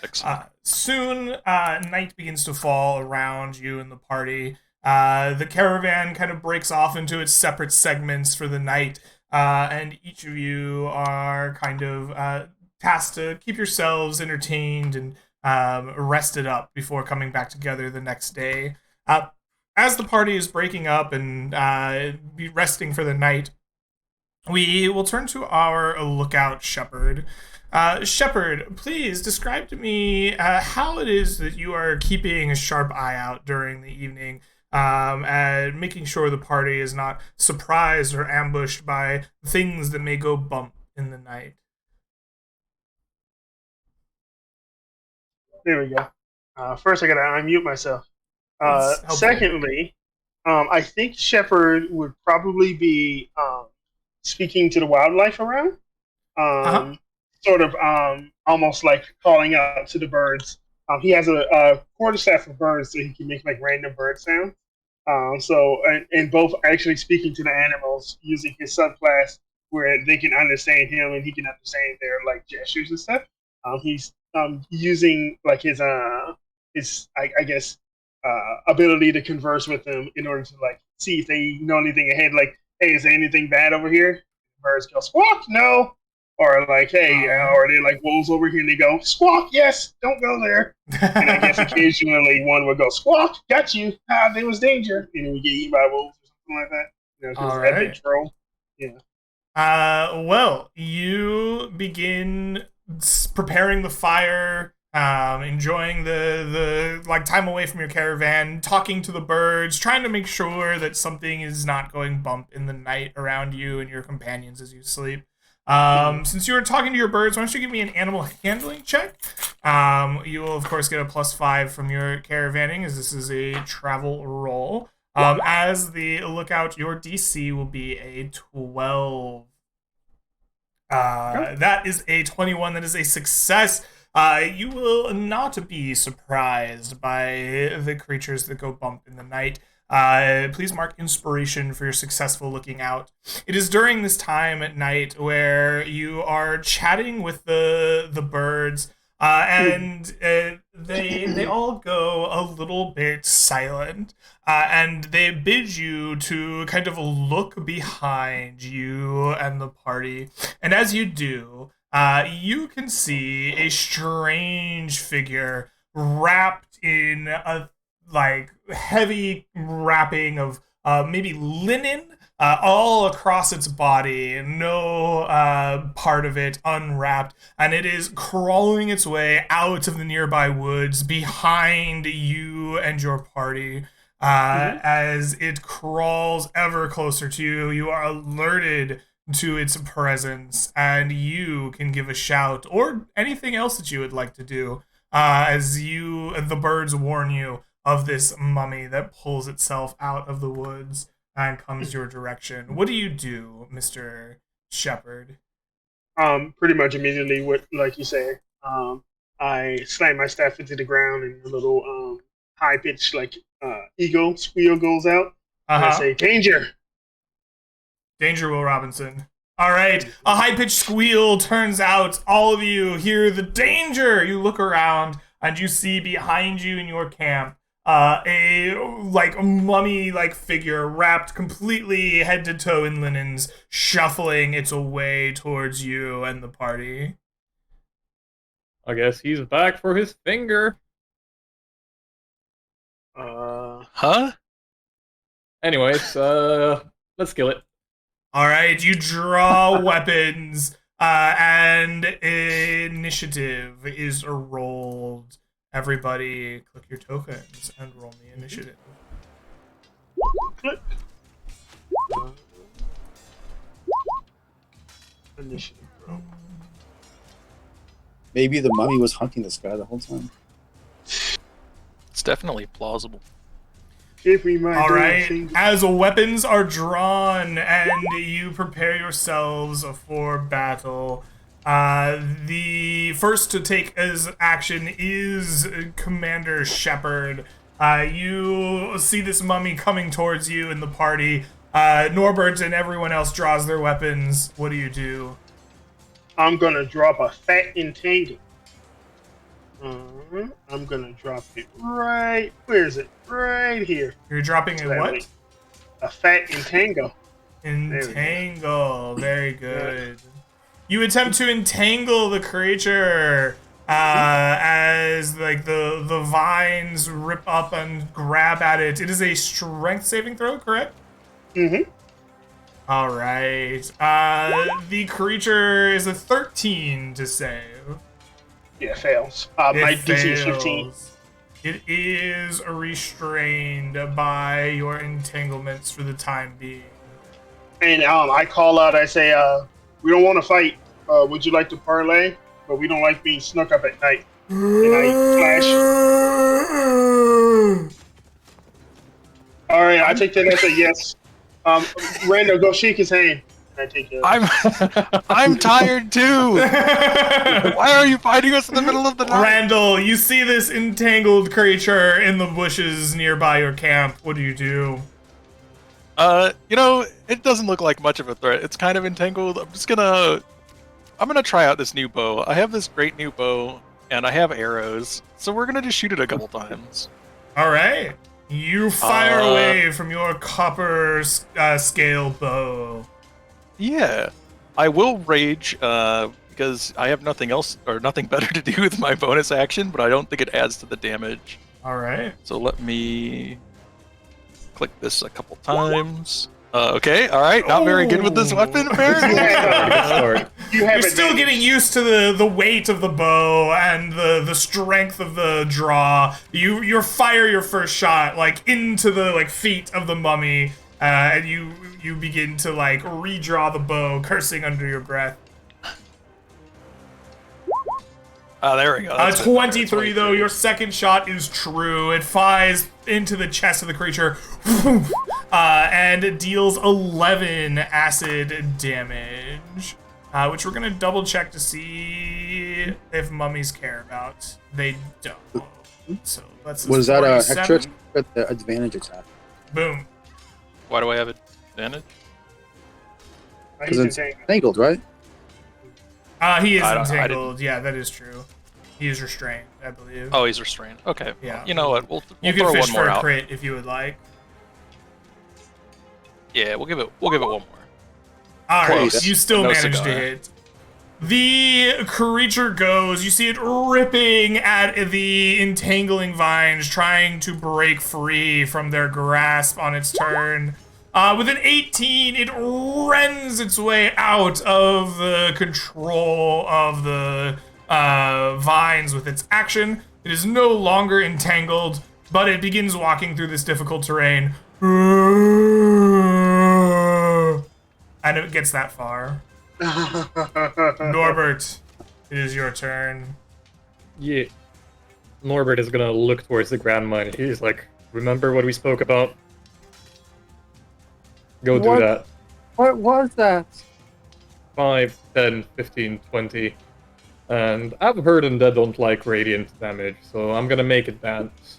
Excellent. Soon, night begins to fall around you and the party. The caravan kind of breaks off into its separate segments for the night, and each of you are kind of tasked to keep yourselves entertained and rested up before coming back together the next day. As the party is breaking up and be resting for the night, we will turn to our lookout shepherd. Shepherd, please describe to me how it is that you are keeping a sharp eye out during the evening, and making sure the party is not surprised or ambushed by things that may go bump in the night. There we go. First, I gotta unmute myself. It's helpful. Secondly, I think Shepard would probably be speaking to the wildlife around, Uh huh. um, sort of almost like calling out to the birds. He has a quarterstaff of birds, so he can make like random bird sounds. And both actually speaking to the animals using his subclass where they can understand him and he can understand their like gestures and stuff. He's using like his I guess ability to converse with them in order to like see if they know anything ahead. Like, hey, is there anything bad over here? Birds go squawk, no. Or like, hey, All right. or they like wolves over here and they go squawk, yes, don't go there. And I guess occasionally one would go squawk, got you. Ah, there was danger, and we get eaten by wolves or something like that. His All epic right. troll. Yeah. Well, you begin preparing the fire, enjoying the like time away from your caravan, talking to the birds, trying to make sure that something is not going bump in the night around you and your companions as you sleep. Mhm. Since you were talking to your birds, why don't you give me an animal handling check? You will of course get a +5 from your caravanning, as this is a travel roll. As the lookout, your DC will be a 12. Okay. That is a 21. That is a success. You will not be surprised by the creatures that go bump in the night. Please mark inspiration for your successful looking out. It is during this time at night where you are chatting with the birds, and they all go a little bit silent, and they bid you to kind of look behind you and the party. And as you do, you can see a strange figure wrapped in a like heavy wrapping of maybe linen, all across its body, no part of it unwrapped, and it is crawling its way out of the nearby woods behind you and your party. Mhm. As it crawls ever closer to you, you are alerted to its presence, and you can give a shout or anything else that you would like to do, as the birds warn you of this mummy that pulls itself out of the woods and comes your direction. What do you do, Mr. Shepherd? Pretty much immediately, what like you said, I slam my staff into the ground, and a little high pitched like eagle squeal goes out, Uh and I huh. say, "Danger!" Danger, Will Robinson. All right, a high pitched squeal turns out. All of you hear the danger. You look around and you see behind you in your camp a like mummy-like figure wrapped completely head to toe in linens, shuffling its way towards you and the party. I guess he's back for his finger. Huh? Anyways, let's kill it. All right, you draw weapons, and initiative is rolled. Everybody, click your tokens and roll me initiative. Click. Initiative, bro. Maybe the mummy was hunting this guy the whole time. It's definitely plausible. Give me my All right, finger. as weapons are drawn and you prepare yourselves for battle, the first to take as action is Commander Shepard. You see this mummy coming towards you in the party. Norbert and everyone else draws their weapons. What do you do? I'm gonna drop a fat entangle. I'm gonna drop it right. Where is it? Right here. You're dropping a what? A fat entangle. Entangle. Very good. You attempt to entangle the creature as like the vines rip up and grab at it. It is a strength saving throw, correct? Mm-hmm. All right. The creature is a 13 to save. Yeah, fails. My It DC is 15. fails. It is restrained by your entanglements for the time being. And I call out. I say, "We don't want to fight. Would you like to parlay? But we don't like being snuck up at night." And I flash. All right, I take that as a yes. Randall, go shake his hand. I take it. I'm tired too. Why are you fighting us in the middle of the night? Randall, you see this entangled creature in the bushes nearby your camp. What do you do? It doesn't look like much of a threat. It's kind of entangled. I'm gonna try out this new bow. I have this great new bow, and I have arrows, so we're gonna just shoot it a couple times. All right. You fire away from your copper scale bow. Yeah, I will rage because I have nothing else or nothing better to do with my bonus action, but I don't think it adds to the damage. All right. So let me click this a couple times. Okay, all right. Not very good with this weapon, apparently. You're still getting used to the weight of the bow and the strength of the draw. You fire your first shot like into the like feet of the mummy, and you begin to like redraw the bow, cursing under your breath. There we go. That's 23 though, your second shot is true. It flies into the chest of the creature, and it deals 11 acid damage, which we're gonna double check to see if mummies care about. They don't. So that's Was that an 47. extra attack or the advantage attack? Boom. Why do I have advantage? Because it's entangled, right? He is I entangled. Yeah, that is true. He is restrained, I believe. Oh, he's restrained. Okay. Yeah. Well, you know what? We'll You throw can fish one more for a out. crit if you would like. Yeah, we'll give it one more. All right, Close. you still No managed cigar. to hit. The creature goes. You see it ripping at the entangling vines, trying to break free from their grasp on its turn. With an 18, it rends its way out of the control of the vines with its action. It is no longer entangled, but it begins walking through this difficult terrain. And it gets that far. Norbert, it is your turn. Yeah. Norbert is gonna look towards the grandma and he's like, remember what we spoke about? Go do What? that. What was that? 5, 10, 15, 20. And I've heard they don't like radiant damage, so I'm gonna make it dance.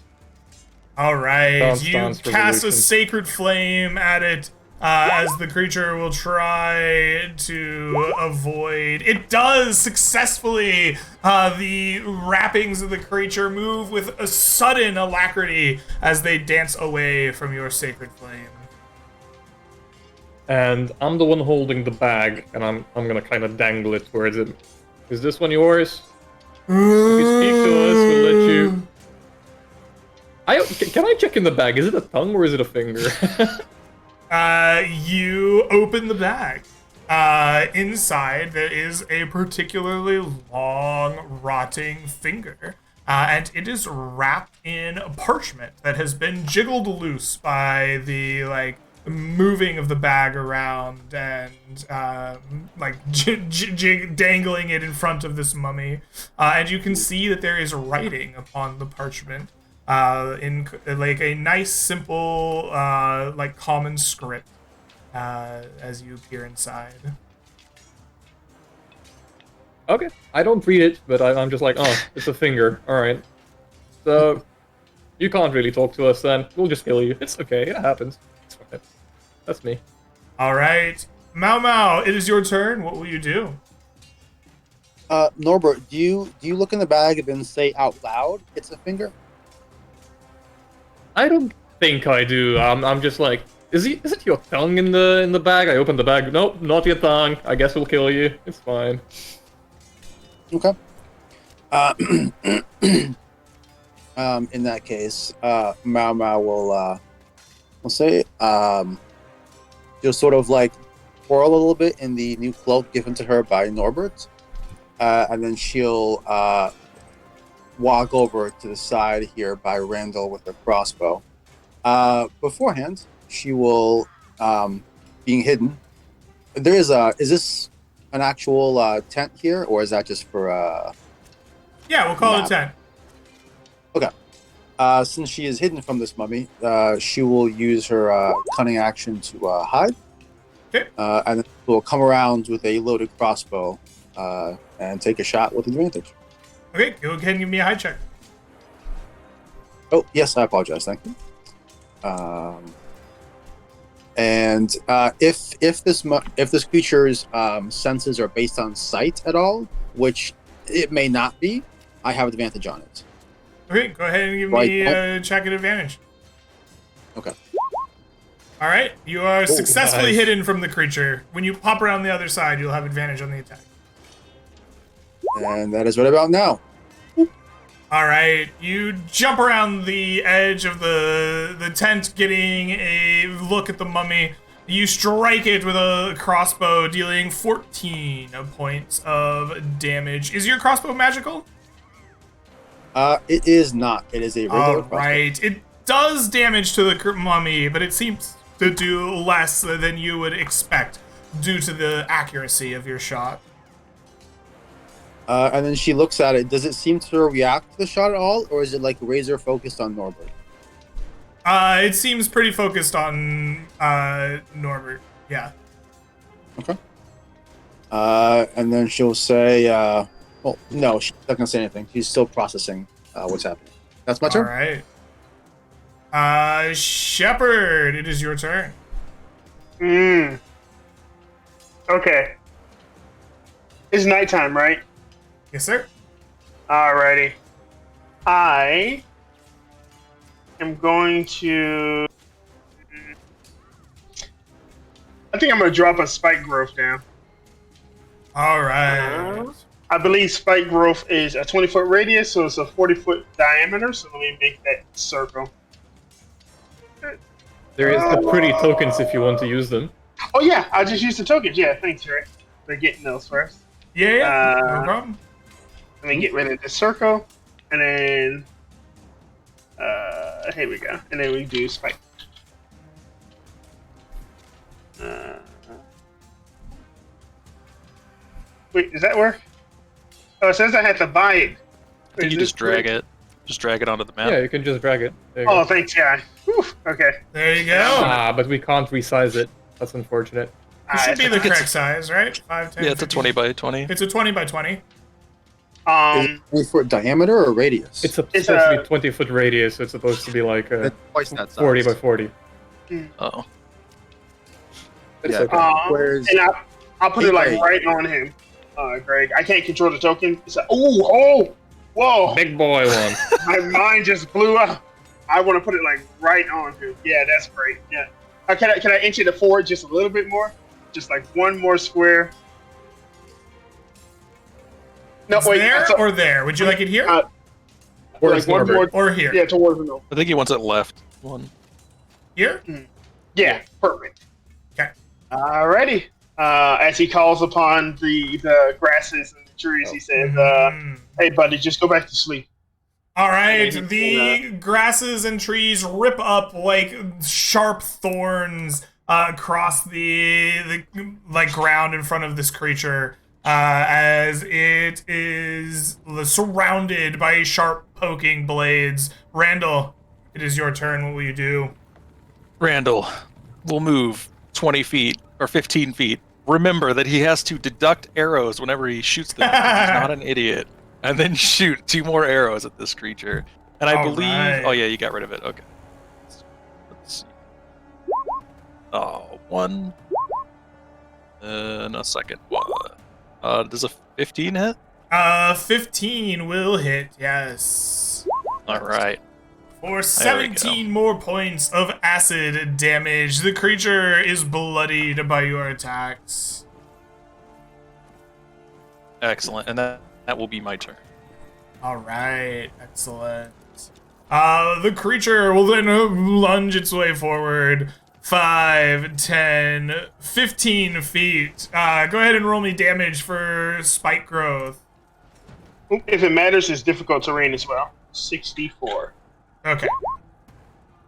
All right, Dance, you dance, cast a revolution. sacred flame at it. as the creature will try to avoid. It does successfully. The wrappings of the creature move with a sudden alacrity as they dance away from your sacred flame. And I'm the one holding the bag, and I'm gonna kind of dangle it towards it. Is this one yours? If you speak to us, we'll let you. Can I check in the bag? Is it a tongue or is it a finger? You open the bag. Inside, there is a particularly long, rotting finger. And it is wrapped in parchment that has been jiggled loose by the, moving of the bag around and, dangling it in front of this mummy. And you can see that there is writing upon the parchment. In a nice, simple, common script, as you peer inside. Okay, I don't read it, but I'm just like, oh, it's a finger. All right. So you can't really talk to us then. We'll just kill you. It's okay. It happens. It's fine. That's me. All right, Mau Mau, it is your turn. What will you do? Norbert, do you look in the bag and then say out loud, "It's a finger"? I don't think I do. I'm just like, is it your tongue in the bag? I opened the bag. Nope, not your tongue. I guess we'll kill you. It's fine. Okay. In that case, Mau Mau will say, she'll sort of twirl a little bit in the new cloak given to her by Norbert, and then she'll walk over to the side here by Randall with her crossbow. Beforehand, she will, being hidden. Is this an actual tent here, or is that just for? Yeah, we'll call it 10. Okay. Since she is hidden from this mummy, she will use her cunning action to hide. Okay. And then we'll come around with a loaded crossbow and take a shot with advantage. Okay, go ahead and give me a hide check. Oh, yes, I apologize. Thank you. And if this creature's senses are based on sight at all, which it may not be, I have advantage on it. Okay, go ahead and give me a check at advantage. Okay. All right, you are successfully nice. hidden from the creature. When you pop around the other side, you'll have advantage on the attack. And that is right about now. All right, you jump around the edge of the tent, getting a look at the mummy. You strike it with a crossbow, dealing 14 points of damage. Is your crossbow magical? It is not. It is a regular All crossbow. right, it does damage to the mummy, but it seems to do less than you would expect due to the accuracy of your shot. And then she looks at it. Does it seem to react to the shot at all, or is it razor focused on Norbert? It seems pretty focused on Norbert. Yeah. Okay. And then she'll say, well, no, she's not gonna say anything. She's still processing what's happening. That's my turn. All right. Shepard, it is your turn. Okay. It's nighttime, right? Yes, sir. Alrighty. I am going to. I think I'm going to drop a spike growth down. All right. I believe spike growth is a 20-foot radius, so it's a 40-foot diameter. So let me make that circle. There is the pretty tokens if you want to use them. Oh yeah, I'll just use the tokens. Yeah, thanks, Rick. They're getting those first. Yeah, no problem. Let me get rid of the circle, and then here we go. And then we do spike. Wait, does that work? Oh, it says I have to buy it. I think you just drag it. Just drag it onto the map. Yeah, you can just drag it. There you Oh, go. thanks, guy. Whew, okay. There you go. But we can't resize it. That's unfortunate. It should be the it's- correct size, right? 5, 10, Yeah, it's a 15. 20 by 20. It's a 20 by 20. Is it 20-foot diameter or radius? It's It's supposed to a- be 20-foot radius, so it's supposed to be like That's twice that size. 40 by 40. Oh. It's Yeah. okay. Whereas And I'll put it like Hey. right on him, Greg. I can't control the token. It's like, oh, whoa! Big boy one. My mind just blew up. I want to put it like right on him. Yeah, that's great. Yeah. Can I inch it forward just a little bit more? Just like one more square. No, It's wait. there so- or there? Would you like it here Or like one Norbert. more. or here? Yeah, towards the middle. I think he wants it left. One. Here? Yeah, perfect. Okay. Alrighty. As he calls upon the grasses and the trees, he says, Mhm. "Hey, buddy, just go back to sleep." All right, And the grasses and trees rip up like sharp thorns across the like ground in front of this creature as it is surrounded by sharp poking blades. Randall, it is your turn. What will you do? Randall will move 20 feet or 15 feet. Remember that he has to deduct arrows whenever he shoots them. Because he's not an idiot. And then shoot 2 more arrows at this creature. And I All believe. right. Oh, yeah, you got rid of it. Okay. Let's see. Oh, 1. And a second one. Does a 15 hit? 15 will hit, yes. Alright. For There we 17 more points of acid damage, the creature is bloodied by your attacks. Excellent. And that will be my turn. Alright, excellent. The creature will then lunge its way forward 5, 10, 15 feet. Go ahead and roll me damage for spike growth. If it matters, it's difficult terrain as well. 64. Okay.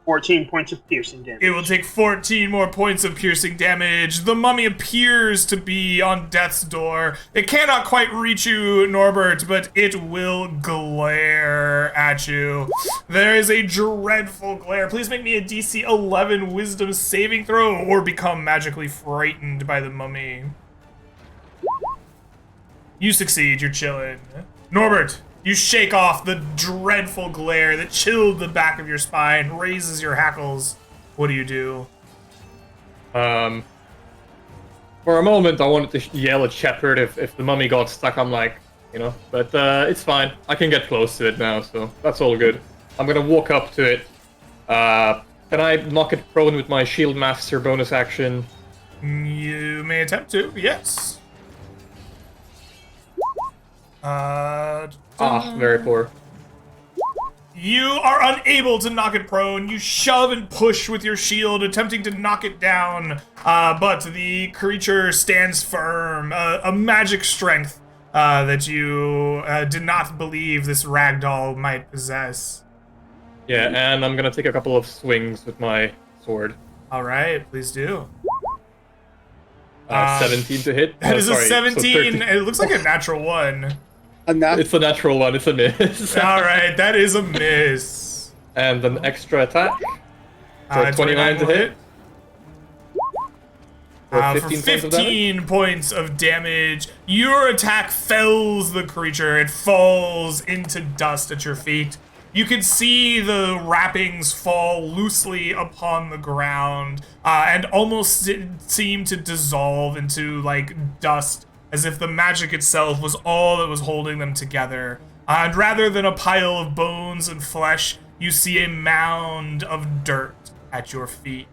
14 points of piercing damage. It will take 14 more points of piercing damage. The mummy appears to be on death's door. It cannot quite reach you, Norbert, but it will glare at you. There is a dreadful glare. Please make me a DC 11 wisdom saving throw or become magically frightened by the mummy. You succeed, you're chilling. Norbert, you shake off the dreadful glare that chilled the back of your spine, raises your hackles. What do you do? For a moment, I wanted to yell at Shepard if the mummy got stuck. I'm like, but it's fine. I can get close to it now, so that's all good. I'm gonna walk up to it. Can I knock it prone with my Shield Master bonus action? You may attempt to, yes. Very poor. You are unable to knock it prone. You shove and push with your shield, attempting to knock it down, but the creature stands firm. A magic strength that you did not believe this ragdoll might possess. Yeah, and I'm gonna take a couple of swings with my sword. All right, please do. 17 to hit. That is Sorry, a so 17. 13. It looks like a natural one. It's a natural one. It's a miss. All right, that is a miss. And an extra attack. So 29 to hit. For 15 points of damage? 15 points of damage, your attack fells the creature. It falls into dust at your feet. You can see the wrappings fall loosely upon the ground and almost seem to dissolve into like dust, as if the magic itself was all that was holding them together. And rather than a pile of bones and flesh, you see a mound of dirt at your feet.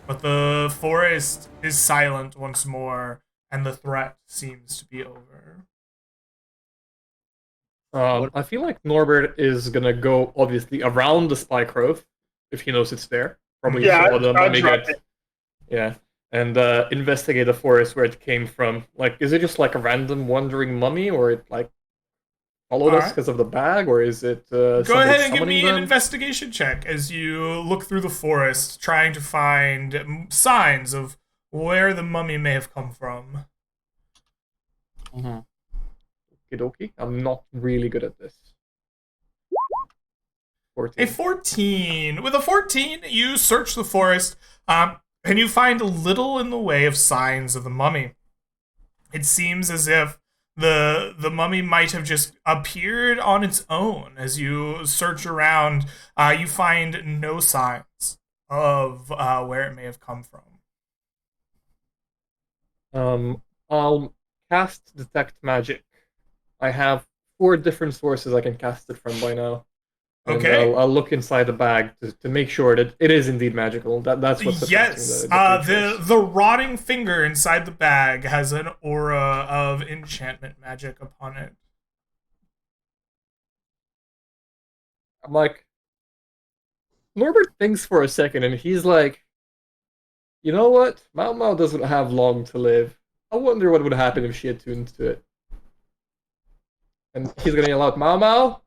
But the forest is silent once more, and the threat seems to be over. I feel like Norbert is gonna go obviously around the spike growth if he knows it's there. Probably Yeah, follow them I'll and drop it. yeah, and investigate the forest where it came from. Like, is it just like a random wandering mummy, or it like followed us Alright. because of the bag, or is it? Go somebody ahead and give summoning me an them? investigation check as you look through the forest, trying to find signs of where the mummy may have come from. Okie. I'm not really good at this. 14. A 14. With a 14, you search the forest, and you find little in the way of signs of the mummy. It seems as if the mummy might have just appeared on its own. As you search around, you find no signs of where it may have come from. I'll cast Detect Magic. I have 4 different sources I can cast it from by now. And Okay. I'll look inside the bag to make sure that it is indeed magical. That's what's affecting Yes. the creatures. The rotting finger inside the bag has an aura of enchantment magic upon it. I'm like, Norbert thinks for a second and he's like, you know what? Mao Mao doesn't have long to live. I wonder what would happen if she had tuned to it. And he's gonna yell out, Mao Mao?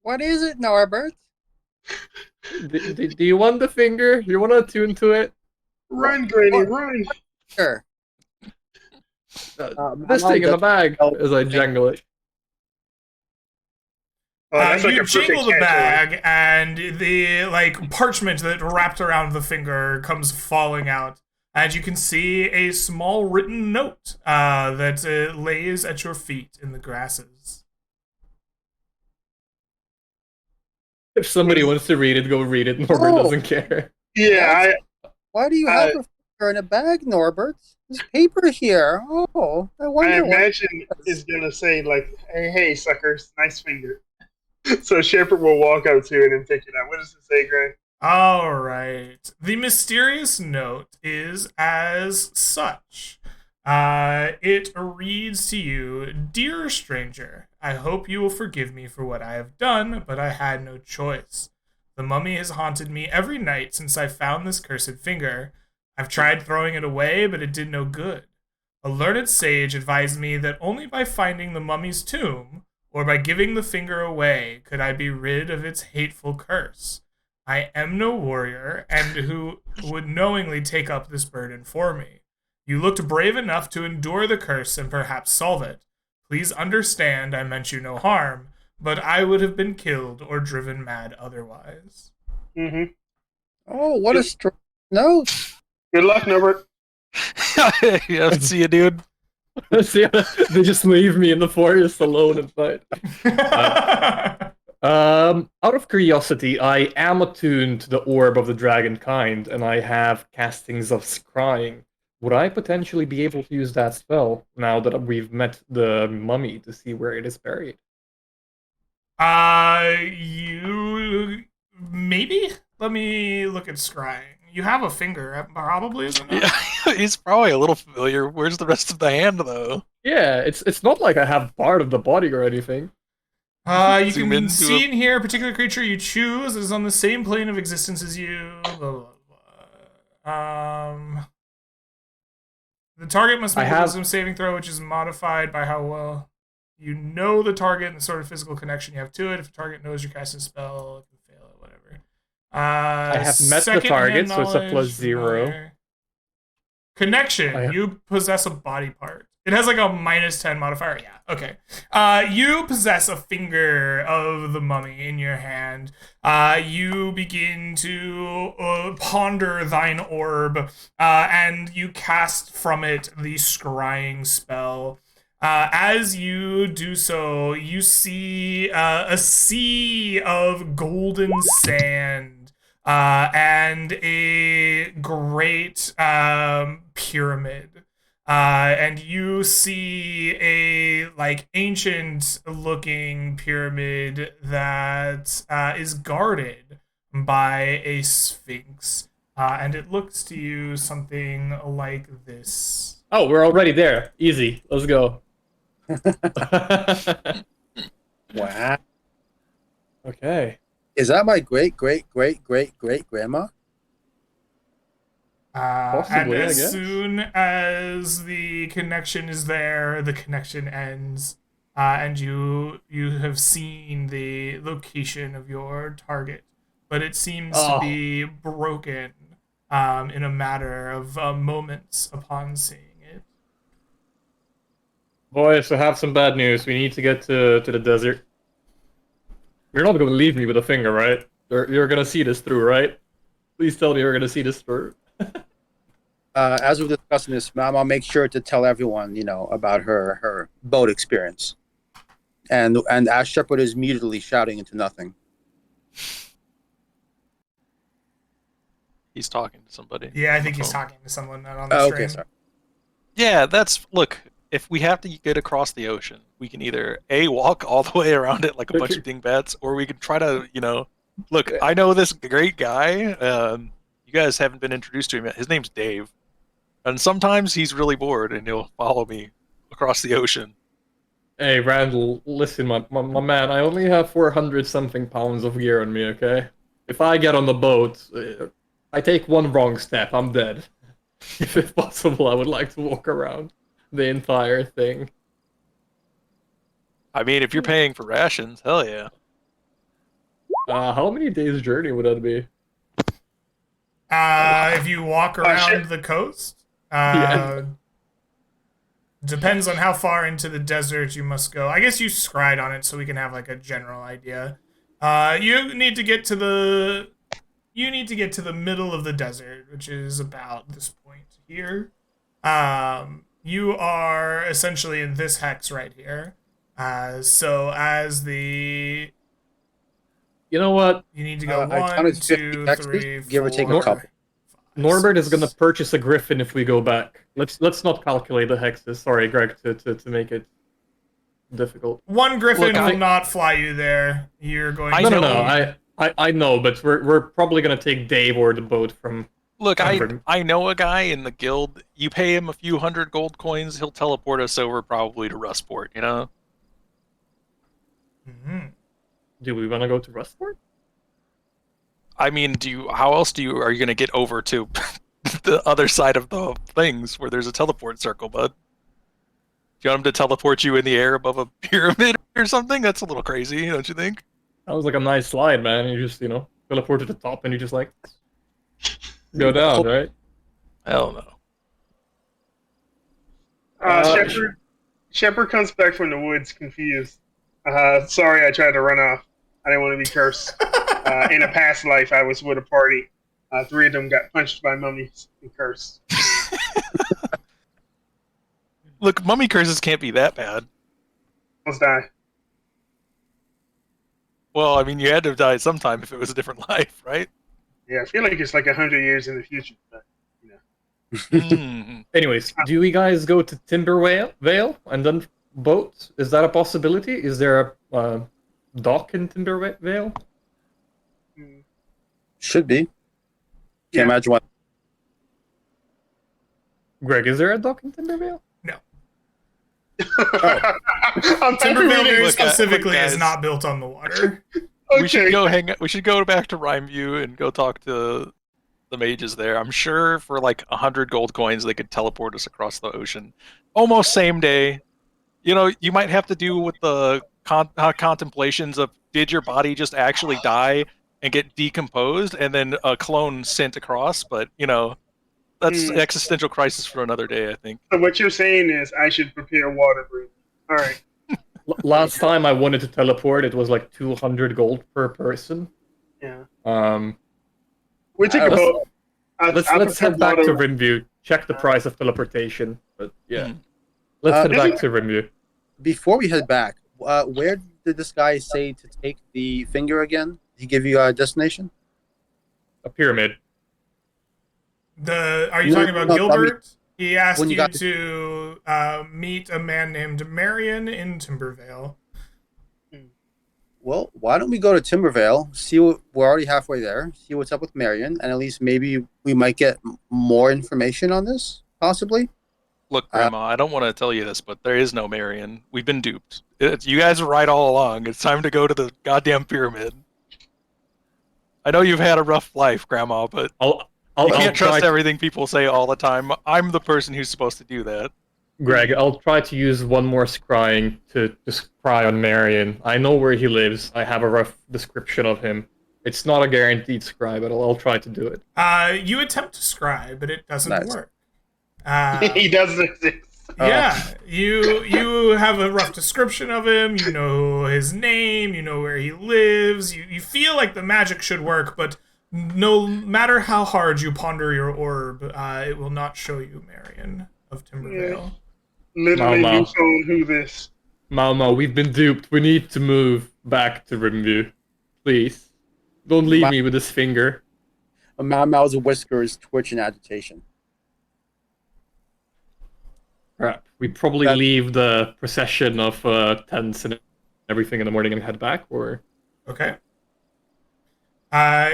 What is it, Norbert? Do you want the finger? You want to tune to it? Run, Granny, run! Sure. This thing in the bag help. as I jangle it. Oh, that's like You a perfect jingle the catch, bag, and the parchment that wrapped around the finger comes falling out, and you can see a small written note that lays at your feet in the grasses. If somebody wants to read it, go read it. Norbert doesn't care. Yeah, Why do you have a finger in a bag, Norbert? There's paper here. Oh, I I wonder what. imagine it's gonna say like, "Hey, suckers, nice finger." So Shepard will walk up to it and pick it up. What does it say, Grant? All right. The mysterious note is as such. It reads to you, Dear stranger, I hope you will forgive me for what I have done, but I had no choice. The mummy has haunted me every night since I found this cursed finger. I've tried throwing it away, but it did no good. A learned sage advised me that only by finding the mummy's tomb, or by giving the finger away, could I be rid of its hateful curse. I am no warrior, and who would knowingly take up this burden for me. You looked brave enough to endure the curse and perhaps solve it. Please understand I meant you no harm, but I would have been killed or driven mad otherwise. Mm-hmm. Oh, what a strange note. Good luck, Norbert. Yeah, see you, dude. See, they just leave me in the forest alone at night. Out of curiosity, I am attuned to the orb of the dragon kind, and I have castings of scrying. Would I potentially be able to use that spell now that we've met the mummy to see where it is buried? You maybe? Let me look at scrying. You have a finger, probably, isn't it? Yeah, he's probably a little familiar. Where's the rest of the hand, though? Yeah, it's not like I have part of the body or anything. You Zoom can into see a- in here a particular creature you choose is on the same plane of existence as you. Blah, blah, blah. The target must make a wisdom saving throw, which is modified by how well you know the target and the sort of physical connection you have to it. If the target knows you're casting a spell, it can fail it, whatever. I have met the target, so it's a +0. Connection. You possess a body part. It has like a -10 modifier. Yeah. Okay. You possess a finger of the mummy in your hand. You begin to ponder thine orb, and you cast from it the scrying spell. As you do so, you see a sea of golden sand and a great pyramid. And you see a ancient looking pyramid that is guarded by a sphinx. And it looks to you something like this. Oh, we're already there. Easy. Let's go. Wow. Okay. Is that my great grandma? Possibly, And I as guess. soon as the connection is there, the connection ends, and you have seen the location of your target, but it seems to be broken in a matter of moments upon seeing it. Boys, I have some bad news. We need to get to the desert. You're not going to leave me with a finger, right? You're going to see this through, right? Please tell me you're going to see this through. As we're discussing this, I'll make sure to tell everyone, about her boat experience. And as Shepard is mutely shouting into nothing. he's talking to somebody. Yeah, I on think the he's phone. talking to someone not on the Oh, stream. okay, sorry. Yeah, look. If we have to get across the ocean, we can either walk all the way around it like a bunch of dingbats, or we can try to, look. I know this great guy. You guys haven't been introduced to him yet. His name's Dave, and sometimes he's really bored and he'll follow me across the ocean. Hey, Randall, listen, my man, I only have 400 something pounds of gear on me, okay? If I get on the boat, I take one wrong step, I'm dead. If it's possible, I would like to walk around the entire thing. I mean, if you're paying for rations, hell yeah. How many days journey would that be? If you walk around the coast, Yeah. depends on how far into the desert you must go. I guess you scried on it so we can have like a general idea. You need to get to the middle of the desert, which is about this point here. You are essentially in this hex right here. So as the You know what? you need to go I 1, counted 50 2, hexes, 3, give or take a 4, couple. 5, Norbert is 6. gonna purchase a griffin if we go back. Let's not calculate the hexes. Sorry, Greg, to make it difficult. One griffin Look, will not fly you there. You're going I to No. I know, but we're probably gonna take Dave or the boat from. Look, Denver. I know a guy in the guild. You pay him a few hundred gold coins, he'll teleport us over probably to Rustport. You know. Mhm. Do we want to go to Rustport? I mean, how else are you gonna get over to the other side of the things where there's a teleport circle, bud? Do you want him to teleport you in the air above a pyramid or something? That's a little crazy, don't you think? That was like a nice slide, man. You just teleport to the top and you just like go down, right? Hell no. Shepard comes back from the woods confused. Sorry, I tried to run off. I didn't want to be cursed. In a past life, I was with a party. 3 of them got punched by mummies and cursed. Look, mummy curses can't be that bad. Almost die. Well, I mean, you had to have died sometime if it was a different life, right? Yeah, I feel like it's like 100 years in the future. But, Mm. Anyways, do we guys go to Timbervale and then boat? Is that a possibility? Is there a dock in Timbervale? Should be. Can't Yeah. imagine why. Greg, is there a dock in Timbervale? Timbervale very Look, specifically guys. is not built on the water. Okay. We should go We should go back to Rhymeview and go talk to the mages there. I'm sure for like 100 gold coins they could teleport us across the ocean, almost same day. You might have to do with the contemplations of did your body just actually die and get decomposed, and then a clone sent across. But that's existential crisis for another day, I think. So what you're saying is I should prepare water breathing. All right. Last time I wanted to teleport, it was like 200 gold per person. Yeah. We take a boat. Let's head back to Rimview. Check the price of teleportation. But yeah, let's head back to Rimview. Before we head back, where did this guy say to take the finger again? Did he give you a destination? A pyramid. Are you No, talking about no, Gilbert? He asked when you you got to meet a man named Marion in Timbervale. Well, why don't we go to Timbervale? We're already halfway there. See what's up with Marion, and at least maybe we might get more information on this, possibly. Look, Grandma, I don't want to tell you this, but there is no Marion. We've been duped. You guys are right all along. It's time to go to the goddamn pyramid. I know you've had a rough life, Grandma, but you can't trust everything people say all the time. I'm the person who's supposed to do that. Greg, I'll try to use one more scrying to scry on Marion. I know where he lives. I have a rough description of him. It's not a guaranteed scry, but I'll try to do it. You attempt to scry, but it doesn't Nice. work. He doesn't exist. Yeah, you have a rough description of him. You know his name. You know where he lives. You feel like the magic should work, but no matter how hard you ponder your orb, it will not show you Marion of Timbervale. Literally, Mau. you showing who this. Mama, we've been duped. We need to move back to Rimview. Please. Don't leave me with this finger. Mau Mau's whiskers twitch in agitation. Crap. We probably That- leave the procession of tents and everything in the morning and head back, or Okay.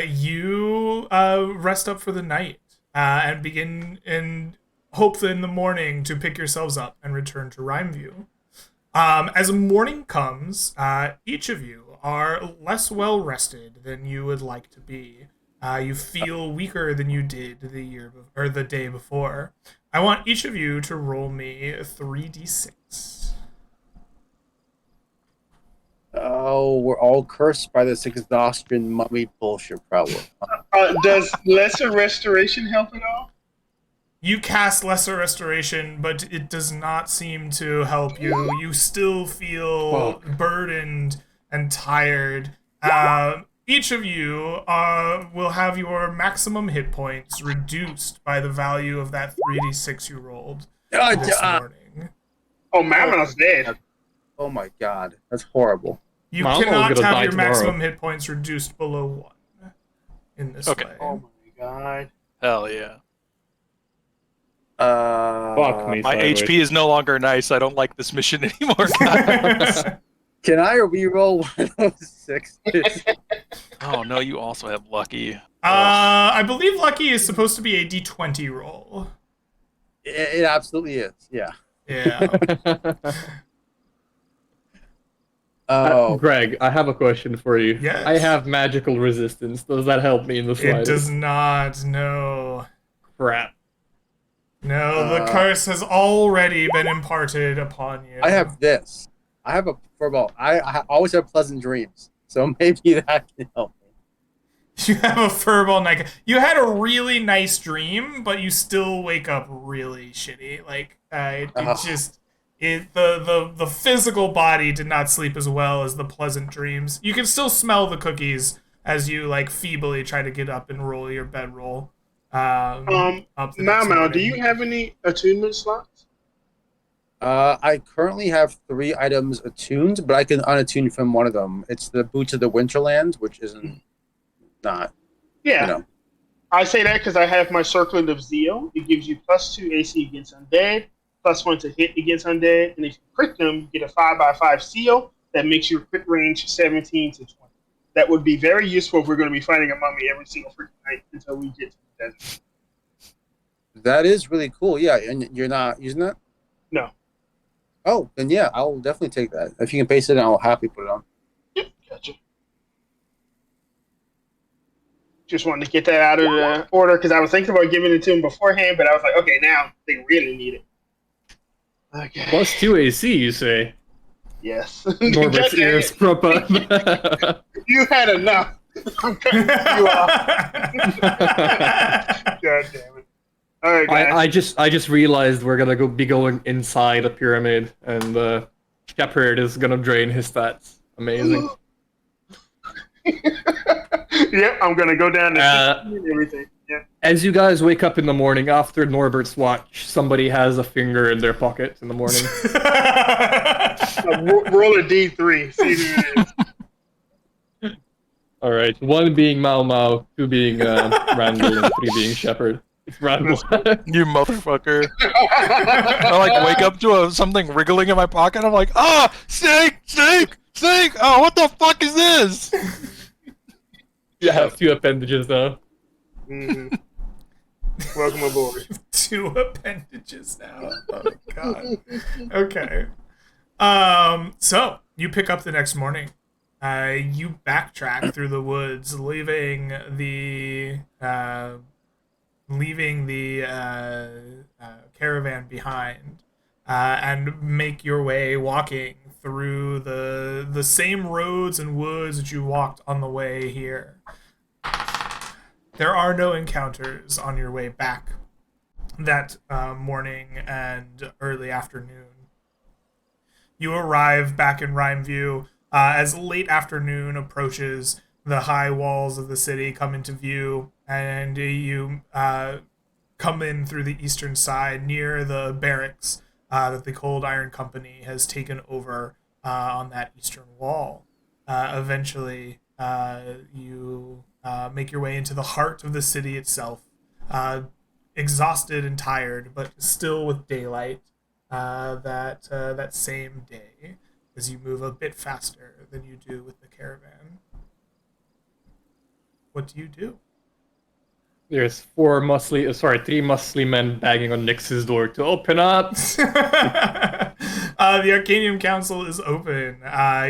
You rest up for the night and begin and hope that in the morning to pick yourselves up and return to Rhymeview. As morning comes, each of you are less well rested than you would like to be. You feel weaker than you did or the day before. I want each of you to roll me 3d6. Oh, we're all cursed by this exhaustion mummy bullshit problem. Does lesser restoration help at all? You cast Lesser Restoration, but it does not seem to help you. You still feel Fuck. burdened and tired. Each of you will have your maximum hit points reduced by the value of that 3d6 you rolled this morning. Oh, Mammoth's dead. Oh my god, that's horrible. You Mama's cannot gonna have die your tomorrow. maximum hit points reduced below 1 in this Okay. way. Oh my god. Hell yeah. fuck me My sideways. HP is no longer nice. I don't like this mission anymore, guys. Can I reroll one of those sixes? Oh no, you also have lucky. I believe Lucky is supposed to be a d20 roll. It absolutely is. Yeah. Yeah. Oh, Greg, I have a question for you. Yes. I have magical resistance. Does that help me in the It slightest? does not, no. Crap. No, the curse has already been imparted upon you. I have this. I have a furball. I always have pleasant dreams, so maybe that can help me. You have a furball night. You had a really nice dream, but you still wake up really shitty. Like, the physical body did not sleep as well as the pleasant dreams. You can still smell the cookies as you like feebly try to get up and roll your bedroll. Up the next Mau, do morning. you have any attunement slots? I currently have 3 items attuned, but I can unattune from one of them. It's the Boots of the Winterland, which isn't not. Yeah. You know. I say that because I have my Circlet of Zeal. It gives you +2 AC against undead, +1 to hit against undead, and if you crit them, you get a 5/5 seal that makes your crit range 17 to 20. That would be very useful if we're going to be fighting a mummy every single freaking night until we get to the desert. That is really cool. Yeah, and you're not using that? No. Oh, then yeah, I'll definitely take that. If you can paste it, I'll happily put it on. Yep, gotcha. Just wanted to get that out of the order because I was thinking about giving it to him beforehand, but I was like, okay, now they really need it. Okay. +2 AC, you say? Yes. Norbert's God damn ears it. prop up. You had enough. I'm cutting you off. God damn it. All right, guys. I just realized we're gonna be going inside a pyramid, and Shepherd is gonna drain his stats. Amazing. Yep, I'm gonna go down to 16 and everything. Yeah. As you guys wake up in the morning after Norbert's watch, somebody has a finger in their pocket in the morning. Roll a D3. See who it is. All right, 1 being Mau Mau, 2 being Randall, and 3 being Shepherd. It's Randall. You motherfucker. I like wake up to something wriggling in my pocket. I'm like, snake, snake, snake. Oh, what the fuck is this? You have 2 appendages now. Mm-hmm. Welcome aboard. 2 appendages now. Oh god. Okay. So you pick up the next morning. You backtrack through the woods, leaving the caravan behind, and make your way walking through the same roads and woods that you walked on the way here. There are no encounters on your way back that morning and early afternoon. You arrive back in Rhymeview as late afternoon approaches. The high walls of the city come into view, and you come in through the eastern side near the barracks that the Cold Iron Company has taken over on that eastern wall. Eventually, you make your way into the heart of the city itself, exhausted and tired, but still with daylight. That same day, as you move a bit faster than you do with the caravan. What do you do? There's three muscly men banging on Nyx's door to open up. The Arcanium Council is open.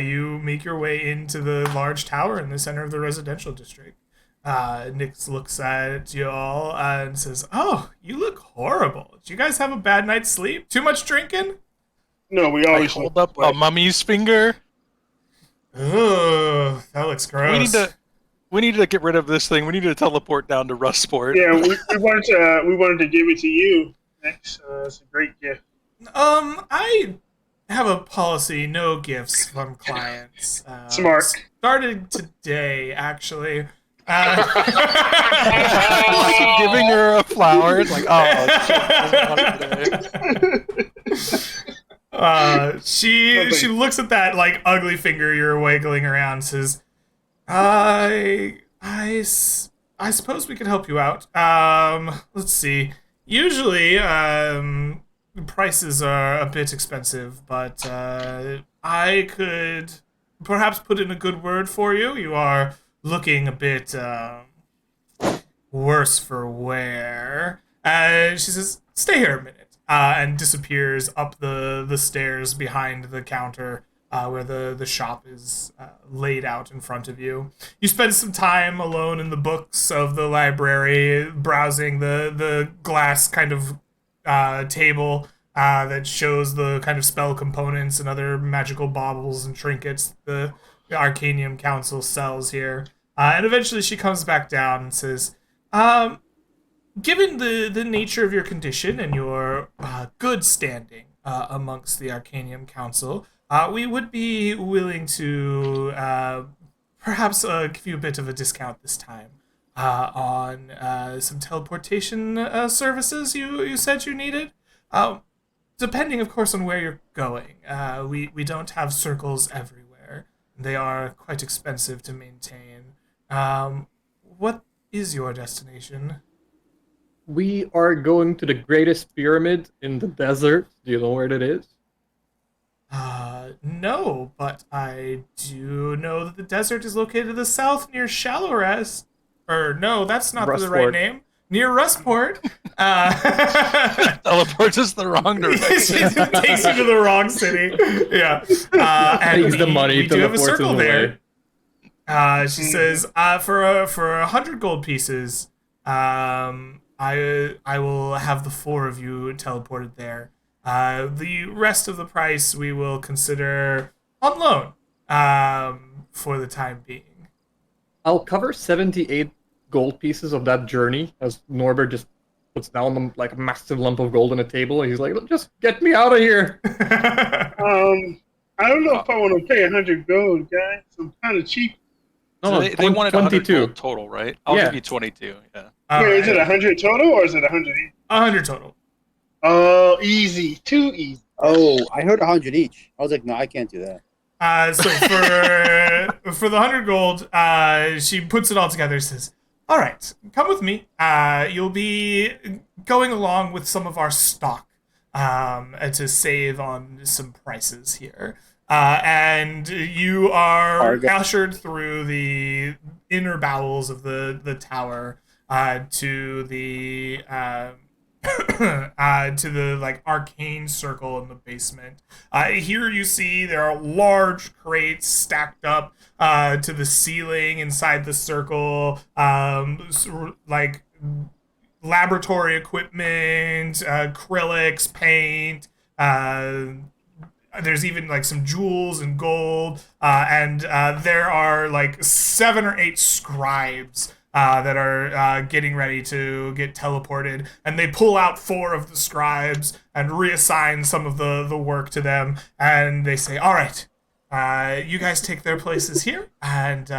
You make your way into the large tower in the center of the residential district. Nyx looks at you all and says, "Oh, you look horrible. Did you guys have a bad night's sleep? Too much drinking?" No, we I always hold up a mummy's finger. Ugh, that looks gross. We need to get rid of this thing. We need to teleport down to Rustport. Yeah, we wanted to give it to you. Next, it's a great gift. I have a policy: no gifts from clients. Smart. Started today, actually. Giving her a flower. It's like, oh, shit, she looks at that like ugly finger you're wiggling around and says, I suppose we could help you out. Let's see. Usually, prices are a bit expensive, but I could perhaps put in a good word for you. You are looking a bit worse for wear. And she says, "Stay here a minute," and disappears up the stairs behind the counter where the shop is laid out in front of you. You spend some time alone in the books of the library, browsing the glass kind of table that shows the kind of spell components and other magical baubles and trinkets the Arcanium Council sells here. And eventually she comes back down and says, given the nature of your condition and your good standing amongst the Arcanium Council, we would be willing to perhaps give you a bit of a discount this time on some teleportation services you said you needed. Depending, of course, on where you're going. We don't have circles everywhere. They are quite expensive to maintain. What is your destination? We are going to the greatest pyramid in the desert. Do you know where it is? No, but I do know that the desert is located to the south near Shallow Rest. Or, no, that's not the right Rustport. name. Near Rustport. Teleports us the wrong direction. It takes you to the wrong city. Yeah. And Takes the money, we do have a teleports circle us there. away. She says, for 100 gold pieces, I will have the four of you teleported there. The rest of the price we will consider on loan for the time being. I'll cover 78 gold pieces of that journey as Norbert just puts down like a massive lump of gold on a table. And he's like, "Just get me out of here." I don't know if I want to pay 100 gold, guys. I'm kind of cheap. So they wanted 100 22 gold total, right? I'll Yeah. give you 22. Yeah. Wait, is it 100 total or is it 100 each? 100 total. Oh, easy. Too easy. Oh, I heard 100 each. I was like, no, I can't do that. So for the 100 gold, she puts it all together and says, "All right, come with me. You'll be going along with some of our stock to save on some prices here. And you are Argo. ushered through the inner bowels of the tower to the to the like arcane circle in the basement. Here you see there are large crates stacked up to the ceiling inside the circle, like laboratory equipment, acrylics, paint. There's even like some jewels and gold, and there are like 7 or 8 scribes that are getting ready to get teleported, and they pull out 4 of the scribes and reassign some of the work to them, and they say, "All right, you guys take their places here, and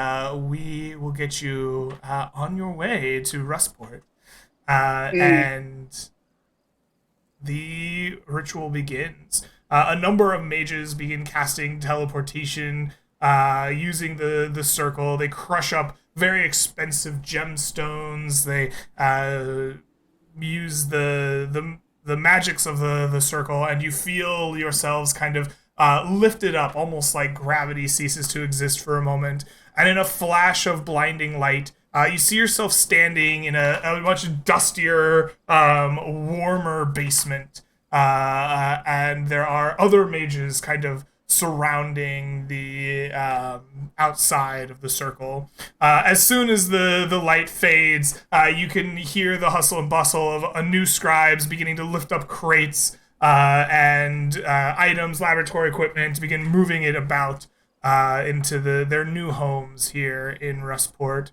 we will get you on your way to Rustport." And the ritual begins. A number of mages begin casting teleportation using the circle. They crush up very expensive gemstones. They use the magics of the circle, and you feel yourselves kind of lifted up, almost like gravity ceases to exist for a moment. And in a flash of blinding light, you see yourself standing in a much dustier, warmer basement. And there are other mages kind of surrounding the outside of the circle. As soon as the light fades, you can hear the hustle and bustle of a new scribes beginning to lift up crates and items, laboratory equipment, to begin moving it about into their new homes here in Rustport.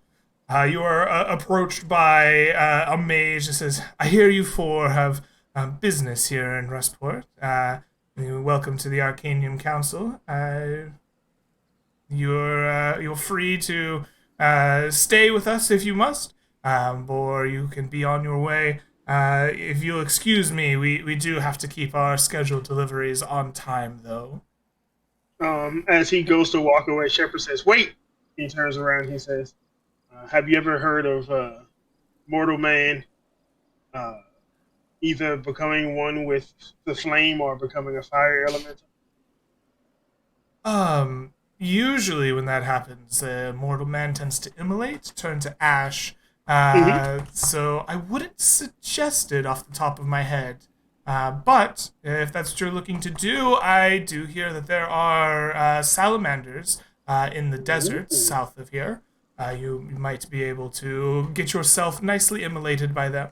You are approached by a mage that says, "I hear you four have business here in Rustport. Welcome to the Arcanium Council. You're free to stay with us if you must, or you can be on your way. If you'll excuse me, we do have to keep our scheduled deliveries on time, though." As he goes to walk away, Shepard says, "Wait!" He turns around. He says, "Have you ever heard of mortal man either becoming one with the flame or becoming a fire elemental?" Usually when that happens, mortal man tends to immolate, turn to ash. So I wouldn't suggest it off the top of my head. But if that's what you're looking to do, I do hear that there are salamanders in the deserts south of here. You might be able to get yourself nicely immolated by them.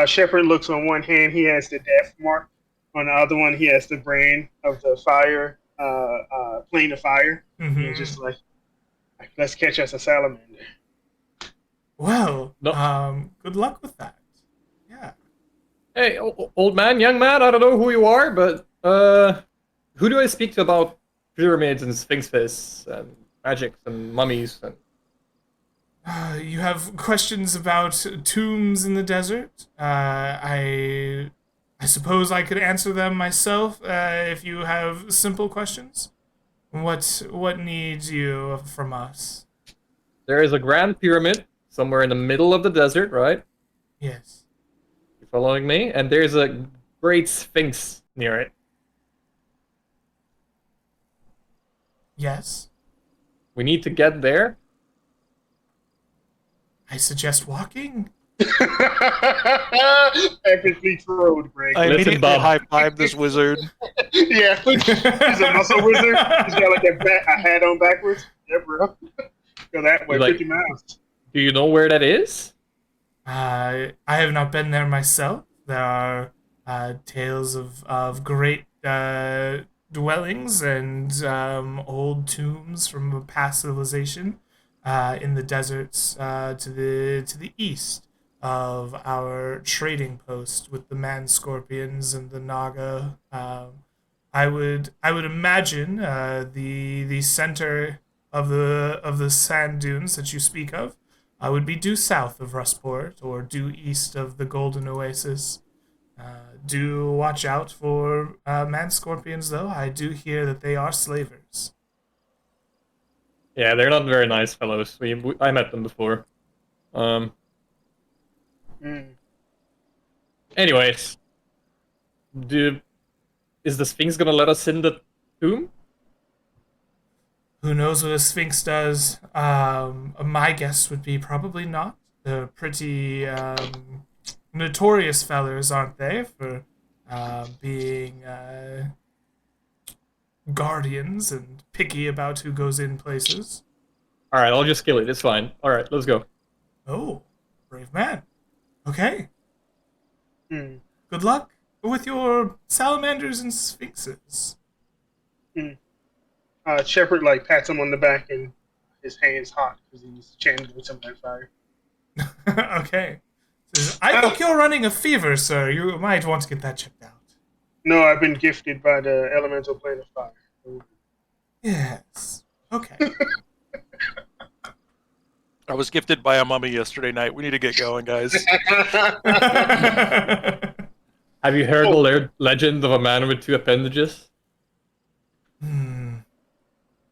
Shepard looks. On one hand, he has the death mark. On the other one, he has the brand of the fire, plane of fire. Mm-hmm. He's just like, let's catch us a salamander. Well, No. good luck with that. Yeah. Hey, old man, young man, I don't know who you are, but who do I speak to about pyramids and sphinx fists and magics and mummies and... You have questions about tombs in the desert? I suppose I could answer them myself if you have simple questions. What needs you from us? There is a grand pyramid somewhere in the middle of the desert, right? Yes. You following me? And there's a great sphinx near it. Yes. We need to get there. I suggest walking. Epically throwed, Greg. I Listen, immediately Bob. high-fived this wizard. Yeah, he's a muscle wizard. He's got like a hat on backwards. Yeah, bro. Go that way, Like- 50 miles. Do you know where that is? I have not been there myself. There are tales of great dwellings and old tombs from a past civilization in the deserts to the east of our trading post with the man scorpions and the naga. I would imagine the center of the sand dunes that you speak of would be due south of Rustport or due east of the Golden Oasis. Do watch out for man scorpions, though. I do hear that they are slavers. Yeah, they're not very nice fellows. I met them before. Anyways, is the Sphinx gonna let us in the tomb? Who knows what a sphinx does? My guess would be probably not. They're pretty notorious fellers, aren't they, for being guardians and picky about who goes in places. Alright, I'll just kill it. It's fine. Alright, let's go. Oh, brave man. Okay, Hmm. good luck with your salamanders and sphinxes. Shepard like pats him on the back and his hand's hot because he's channeling some of that fire. Okay. Says, I think you're running a fever, sir. You might want to get that checked out. No, I've been gifted by the elemental plane of fire. Yes. Okay. I was gifted by a mummy yesterday night. We need to get going, guys. Have you heard the legend of a man with two appendages?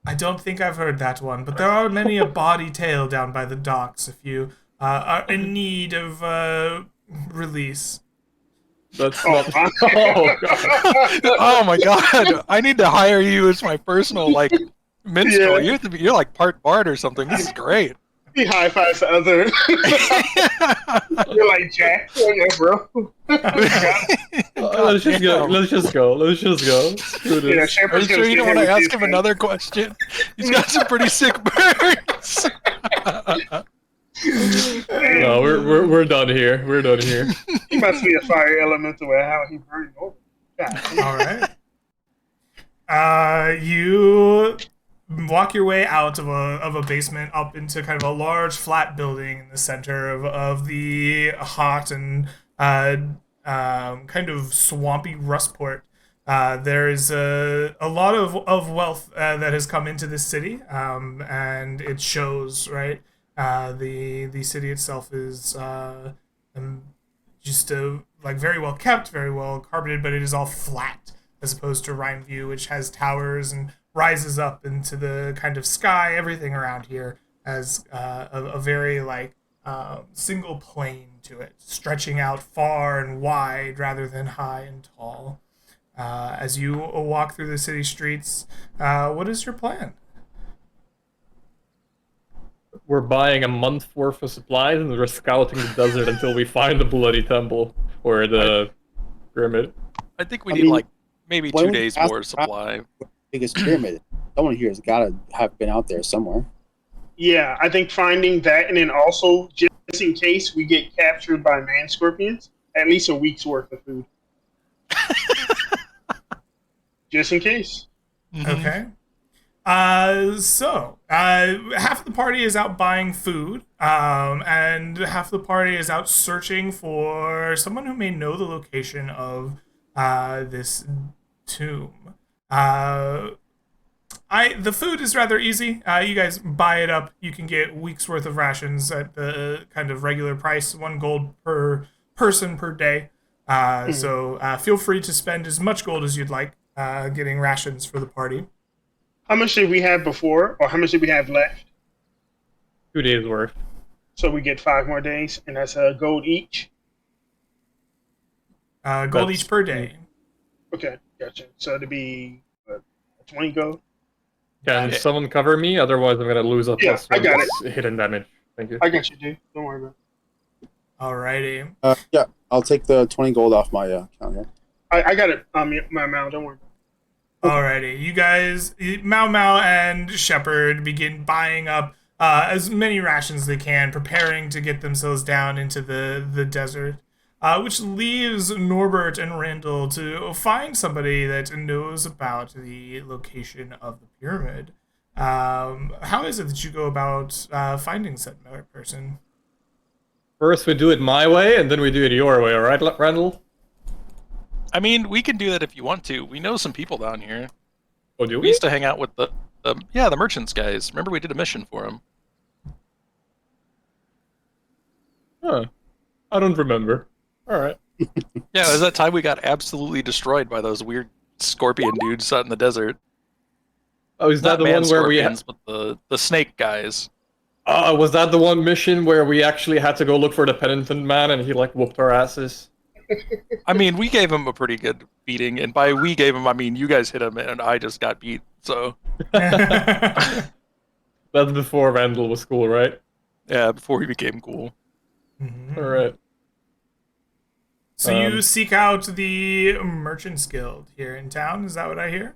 I I don't think I've heard that one, but there are many a bawdy tale down by the docks if you are in need of release. That's Oh, not. Oh god. Oh my god! I need to hire you as my personal like minstrel. Yeah. You're like part bard or something. This is great. He high fives the other. You're like Jack. Oh, yeah, bro. Let's just go. Let's just go. Let's just go. Screw Yeah, this. Are you Shepard's sure gonna you sit don't here want to with ask his him man. another question? He's got some pretty sick burns. No, we're done here. We're done here. He must be a fire elemental with how he burned over. God. All right. You walk your way out of a basement up into kind of a large flat building in the center of the hot and kind of swampy Rustport. There is a lot of wealth that has come into this city, and it shows, right? The city itself is just like very well kept, very well carpeted, but it is all flat as opposed to Rhymeview, which has towers and rises up into the kind of sky. Everything around here has a very like single plane to it, stretching out far and wide rather than high and tall. As you walk through the city streets, what is your plan? We're buying a month worth of supplies and we're scouting the desert until we find the bloody temple or the pyramid. I think we I need mean, like maybe why 2 don't we days ask more the supply. Biggest pyramid. Someone here has got to have been out there somewhere. Yeah, I think finding that, and then also just in case we get captured by man scorpions, at least a week's worth of food. Just in case. Mhm. Okay. So half the party is out buying food, and half the party is out searching for someone who may know the location of this tomb. The food is rather easy. You guys buy it up. You can get weeks worth of rations at the kind of regular price, 1 gold per person per day. So feel free to spend as much gold as you'd like getting rations for the party. How much did we have before, or how much did we have left? 2 days worth. So we get 5 more days, and that's a gold each. Gold That's- each per day. Okay, gotcha. So it'd be 20 gold. Can Yeah. someone cover me? Otherwise, I'm gonna lose a Yeah, plus I got one hidden damage. Thank you. I got you, dude. Don't worry about it. Alrighty. Yeah, I'll take the 20 gold off my account here. I got it. My mouth. Don't worry. Alrighty. You guys, Mau Mau and Shepard begin buying up as many rations as they can, preparing to get themselves down into the desert. Which leaves Norbert and Randall to find somebody that knows about the location of the pyramid. How is it that you go about finding said person? First, we do it my way, and then we do it your way. All right, Randall? I mean, we can do that if you want to. We know some people down here. Oh, do We we? used to hang out with the merchants guys. Remember we did a mission for them. Huh. I don't remember. All right. Yeah, it was that time we got absolutely destroyed by those weird scorpion dudes out in the desert. Oh, is that Not the man one where we? scorpions, but the snake guys. Was that the one mission where we actually had to go look for the penitent man and he like whooped our asses? I mean, we gave him a pretty good beating, and by we gave him, I mean you guys hit him, and I just got beat. So That's before Randall was cool, right? yeah, before he became cool. Mhm. All right. So you seek out the Merchants Guild here in town. Is that what I hear?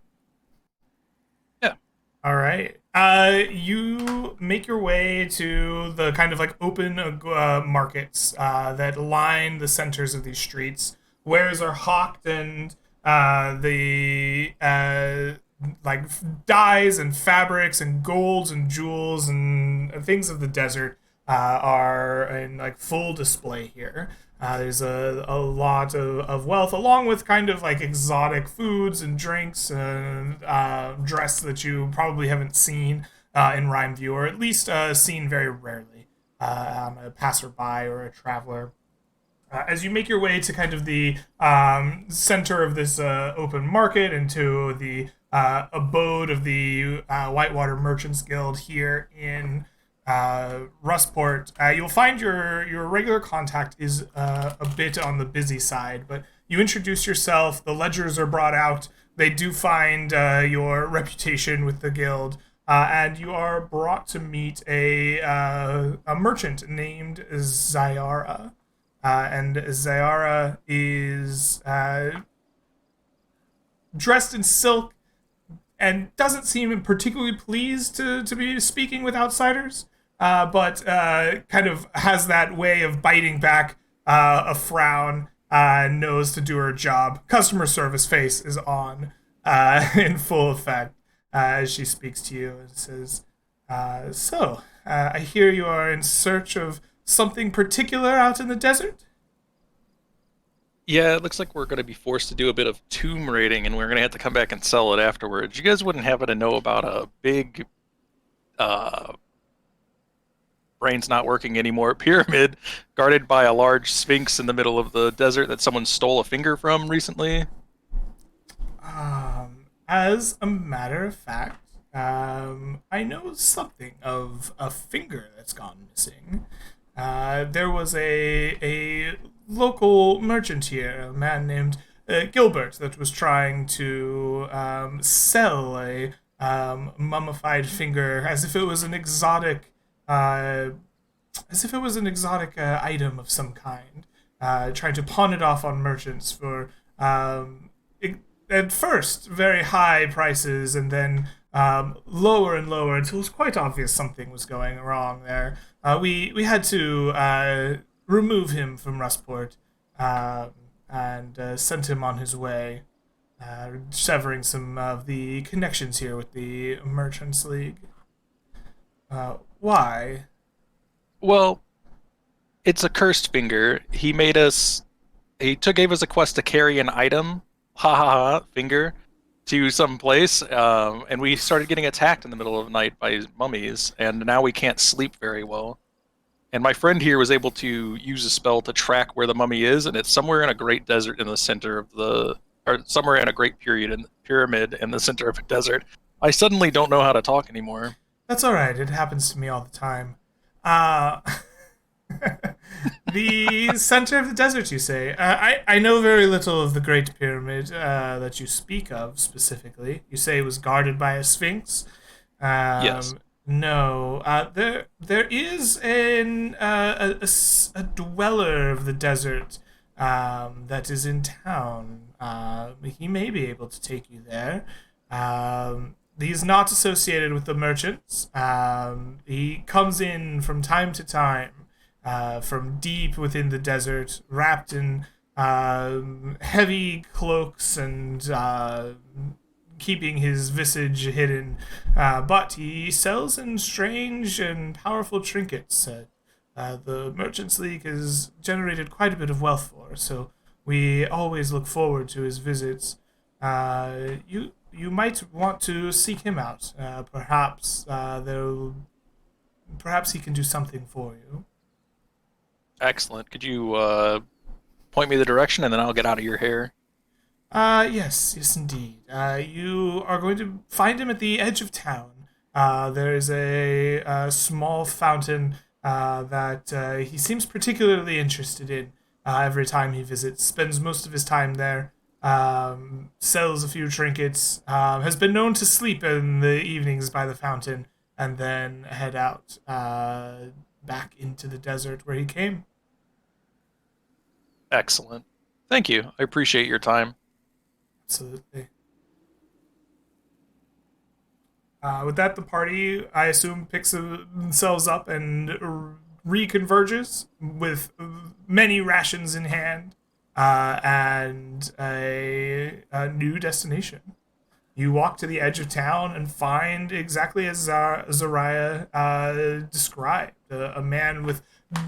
Yeah. All right. You make your way to the kind of like open markets that line the centers of these streets. Wares are hawked, and the like dyes and fabrics and golds and jewels and things of the desert are in like full display here. There's a lot of wealth, along with kind of like exotic foods and drinks and dress that you probably haven't seen in Rhymeview, or at least seen very rarely on a passerby or a traveler. As you make your way to kind of the center of this open market and to the abode of the Whitewater Merchants Guild here in Rustport. You'll find your regular contact is a bit on the busy side, but you introduce yourself. The ledgers are brought out. They do find your reputation with the guild, and you are brought to meet a merchant named Zyara. And Zyara is dressed in silk and doesn't seem particularly pleased to be speaking with outsiders, but kind of has that way of biting back a frown, knows to do her job. Customer service face is on in full effect as she speaks to you and says, I hear you are in search of something particular out in the desert? Yeah, it looks like we're going to be forced to do a bit of tomb raiding, and we're going to have to come back and sell it afterwards. You guys wouldn't happen to know about a big, uh, brain's not working anymore, pyramid guarded by a large sphinx in the middle of the desert that someone stole a finger from recently? As a matter of fact, I know something of a finger that's gone missing. There was a local merchant here, a man named Gilbert, that was trying to sell a mummified finger as if it was an exotic, uh, item of some kind. Trying to pawn it off on merchants for at first very high prices, and then lower and lower until it was quite obvious something was going wrong there. We had to remove him from Rustport and sent him on his way, severing some of the connections here with the Merchants League. Why? Well, it's a cursed finger. Gave us a quest to carry an item, ha ha ha, finger, to some place, and we started getting attacked in the middle of the night by mummies, and now we can't sleep very well. And my friend here was able to use a spell to track where the mummy is, and it's somewhere in a great desert in the center of or somewhere in a great pyramid in the center of a desert. I suddenly don't know how to talk anymore. That's all right. It happens to me all the time. Uh, the center of the desert, you say? I know very little of the Great Pyramid that you speak of specifically. You say it was guarded by a sphinx. Yes. No. There is a dweller of the desert that is in town. He may be able to take you there. He's not associated with the merchants. He comes in from time to time, from deep within the desert, wrapped in heavy cloaks and keeping his visage hidden. But he sells in strange and powerful trinkets. The Merchants League has generated quite a bit of wealth for, so we always look forward to his visits. You might want to seek him out. Perhaps he can do something for you. Excellent. Could you point me the direction, and then I'll get out of your hair? Yes, indeed. You are going to find him at the edge of town. There is a small fountain that he seems particularly interested in. Every time he visits, spends most of his time there. Sells a few trinkets. Has been known to sleep in the evenings by the fountain, and then head out back into the desert where he came. Excellent. Thank you. I appreciate your time. Absolutely. With that, the party, I assume, picks themselves up and reconverges with many rations in hand and a new destination. You walk to the edge of town and find exactly as Zariah described a man with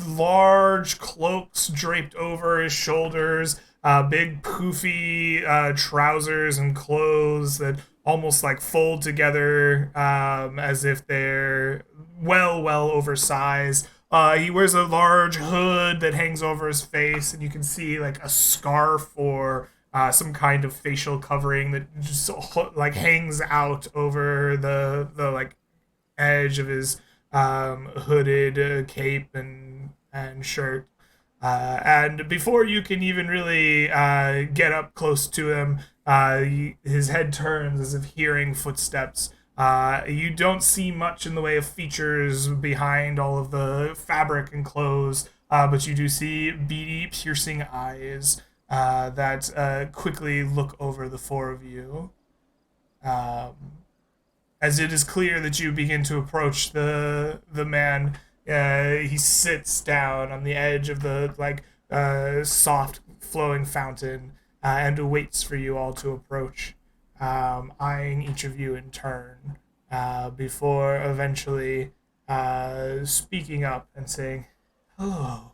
large cloaks draped over his shoulders, big poofy trousers and clothes that almost like fold together as if they're well oversized. He wears a large hood that hangs over his face, and you can see like a scarf or some kind of facial covering that just like hangs out over the like edge of his hooded cape and shirt. And before you can even really get up close to him, his head turns as if hearing footsteps. You don't see much in the way of features behind all of the fabric and clothes, but you do see beady, piercing eyes that quickly look over the four of you. Um, as it is clear that you begin to approach the man, he sits down on the edge of the like soft flowing fountain and waits for you all to approach, eyeing each of you in turn before eventually speaking up and saying, "Hello,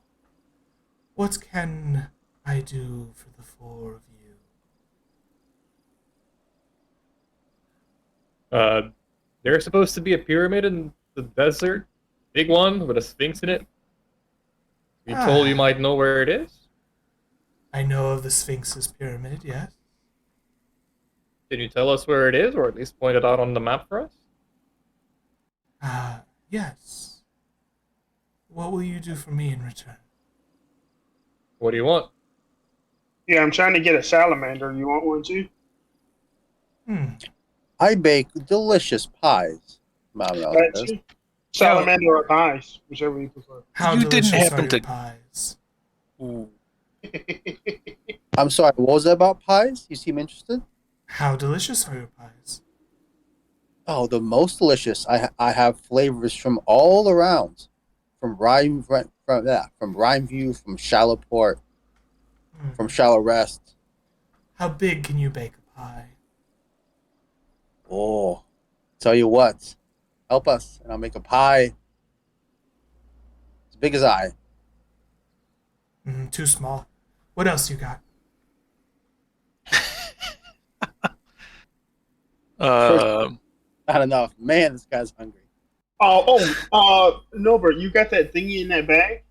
what can I do for the four of you?" There's supposed to be a pyramid in the desert, big one with a sphinx in it. You told you might know where it is. I know of the Sphinx's pyramid, yes. Can you tell us where it is, or at least point it out on the map for us? Yes. What will you do for me in return? What do you want? Yeah, I'm trying to get a salamander. You want one too? I bake delicious pies. Mom always That says. too. Salamander or pies, whichever you prefer. How You didn't delicious happen are to- your pies? Ooh. I'm sorry, what was it about pies? You seem interested? How delicious are your pies? Oh, the most delicious. I have flavors from all around, from Rhymeview, from Shallowport, from Shallow Rest. How big can you bake a pie? Oh, tell you what, help us, and I'll make a pie as big as I. Too small. What else you got? Not enough. Man, this guy's hungry. Norbert, you got that thingy in that bag?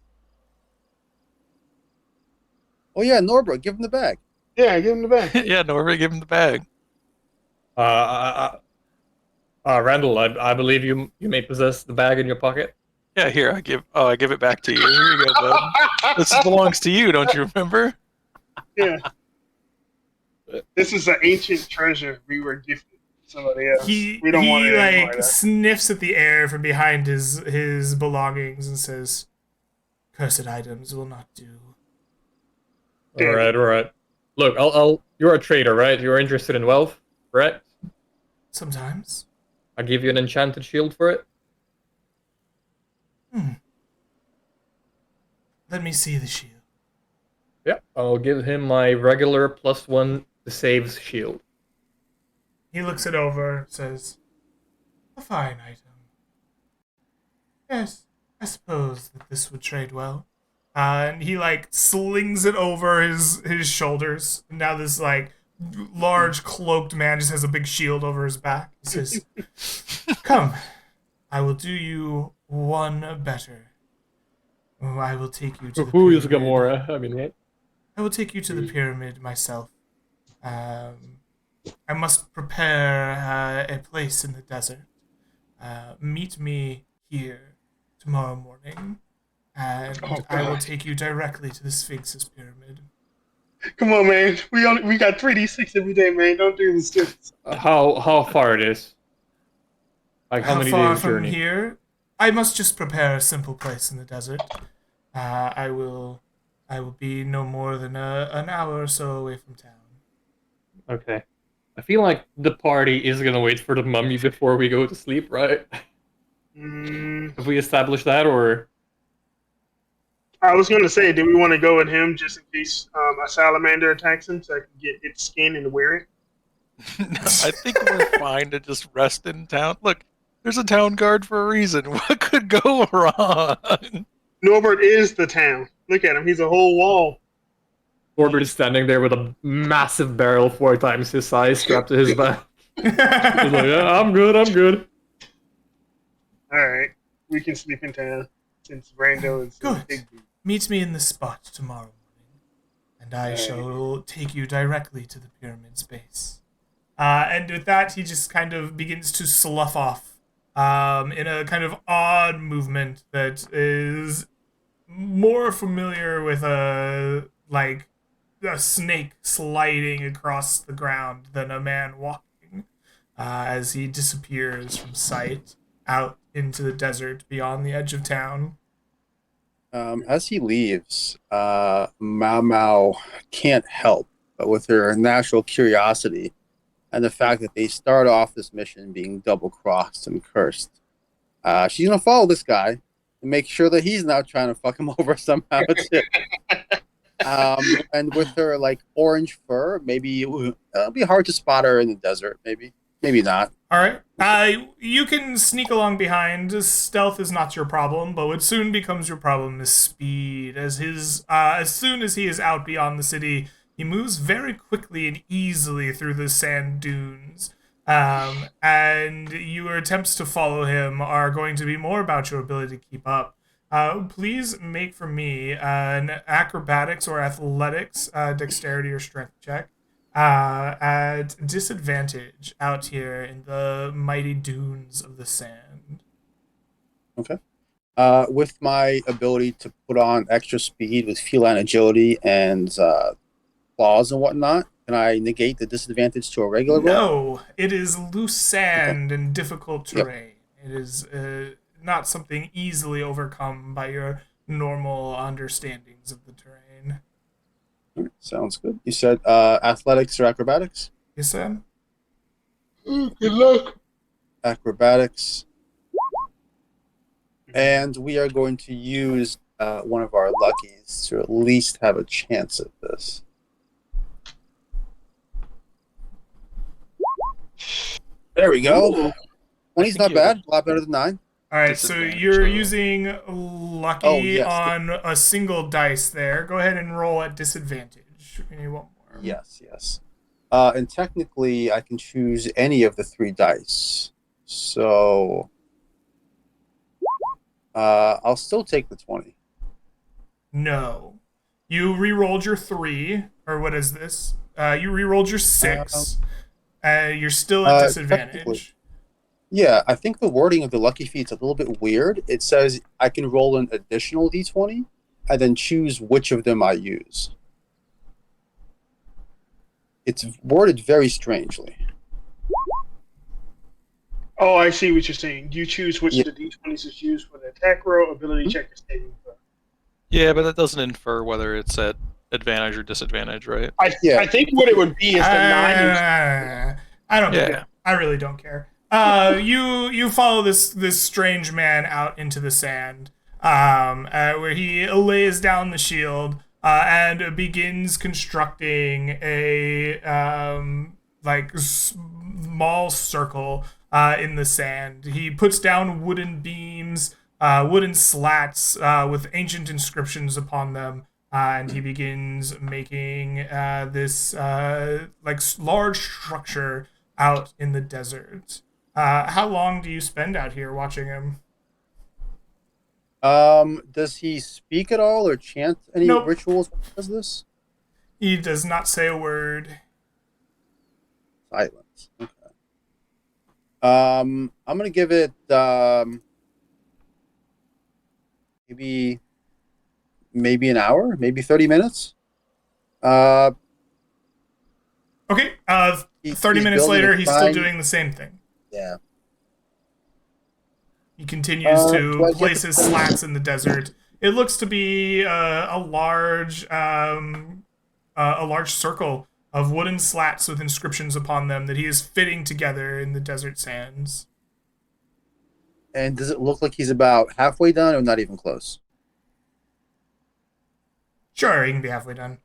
Oh yeah, Norbert, give him the bag. Yeah, give him the bag. Yeah, Norbert, give him the bag. Randall, I believe you may possess the bag in your pocket. Yeah, here I give it back to you. Here you go, bud. This belongs to you, don't you remember? Yeah. This is an ancient treasure we were gifted to somebody else. He We don't want it anymore, like though. sniffs at the air from behind his belongings and says, "Cursed items will not do." Yeah. All right. Look, I'll. You're a trader, right? You're interested in wealth, correct? Sometimes. I'll give you an enchanted shield for it. Let me see the shield. Yeah, I'll give him my regular +1 to saves shield. He looks it over, says, "A fine item. Yes, I suppose that this would trade well." And he like slings it over his shoulders. And now this like large cloaked man just has a big shield over his back. He says, "Come, I will do you one better. I will take you to the Who is pyramid. Gamora? I mean, right? I will take you to the pyramid myself. I must prepare a place in the desert. Meet me here tomorrow morning, and I will take you directly to the Sphinx's pyramid." Come on, man. We got 3d6 every day, man. Don't do this to us. How far it is? Like how many far days from journey? here? I must just prepare a simple place in the desert. I will be no more than an hour or so away from town. Okay. I feel like the party is gonna wait for the mummy before we go to sleep, right? Have we established that, or? I was going to say, do we want to go with him just in case a salamander attacks him so I can get its skin and wear it? No, I think we're fine to just rest in town. Look, there's a town guard for a reason. What could go wrong? Norbert is the town. Look at him. He's a whole wall. Norbert is standing there with a massive barrel 4 times his size strapped to his back. He's like, yeah, I'm good. All right. We can sleep in town since Rando is Good. big. Meet me in the spot tomorrow morning. and I shall take you directly to the pyramid's base. And with that, he just kind of begins to slough off in a kind of odd movement that is more familiar with a snake sliding across the ground than a man walking, as he disappears from sight out into the desert beyond the edge of town. As he leaves, Mao Mao can't help but with her natural curiosity and the fact that they start off this mission being double crossed and cursed. She's gonna follow this guy and make sure that he's not trying to fuck him over somehow too. And with her like orange fur, maybe it'll be hard to spot her in the desert. Maybe not. All right. You can sneak along behind. Stealth is not your problem, but what soon becomes your problem is speed. As soon as he is out beyond the city, he moves very quickly and easily through the sand dunes. And your attempts to follow him are going to be more about your ability to keep up. Please make for me an acrobatics or athletics, dexterity or strength check. At disadvantage out here in the mighty dunes of the sand. Okay. With my ability to put on extra speed with feline agility and claws and whatnot, can I negate the disadvantage to a regular roll? No, it is loose sand and difficult terrain. It is not something easily overcome by your normal understandings of the terrain. All right, sounds good. You said athletics or acrobatics? Yes, Sam? Good luck. Acrobatics. And we are going to use one of our luckies to at least have a chance at this. There we go. 20's not bad. A lot better than 9. All right, so you're using lucky on a single dice there. Go ahead and roll at disadvantage. We need one more. Yes. And technically, I can choose any of the 3 dice. So I'll still take the 20. No. You re-rolled your 3, or what is this? You re-rolled your 6. You're still at disadvantage. Yeah, I think the wording of the lucky feat's a little bit weird. It says I can roll an additional d20 and then choose which of them I use. It's worded very strangely. Oh, I see what you're saying. You choose which of the d20s is used for the attack roll, ability check, or saving throw. Yeah, but that doesn't infer whether it's at advantage or disadvantage, right? I think what it would be is the 9. I don't care. I really don't care. You follow this strange man out into the sand, where he lays down the shield and begins constructing a small circle in the sand. He puts down wooden beams, wooden slats with ancient inscriptions upon them. And he begins making this large structure out in the desert. How long do you spend out here watching him? Does he speak at all or chant any rituals when he does this? He does not say a word. Silence. Okay. I'm gonna give it maybe an hour, maybe 30 minutes. Okay. 30 minutes later, he's still doing the same thing. Yeah. He continues to place his slats in the desert. It looks to be a large circle of wooden slats with inscriptions upon them that he is fitting together in the desert sands. And does it look like he's about halfway done or not even close? Sure, he can be halfway done.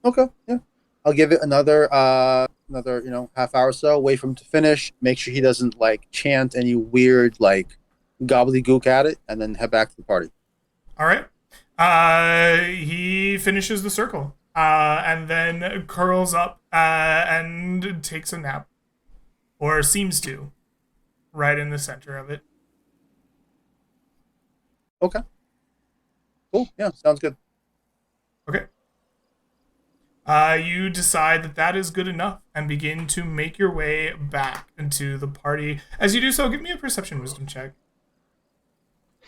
Okay, yeah. I'll give it another half hour or so, wait for him to finish, make sure he doesn't chant any weird gobbledygook at it, and then head back to the party. All right. He finishes the circle and then curls up and takes a nap, or seems to, right in the center of it. Okay. Cool. Yeah, sounds good. Okay. you decide that that is good enough and begin to make your way back into the party. As you do so, give me a perception wisdom check.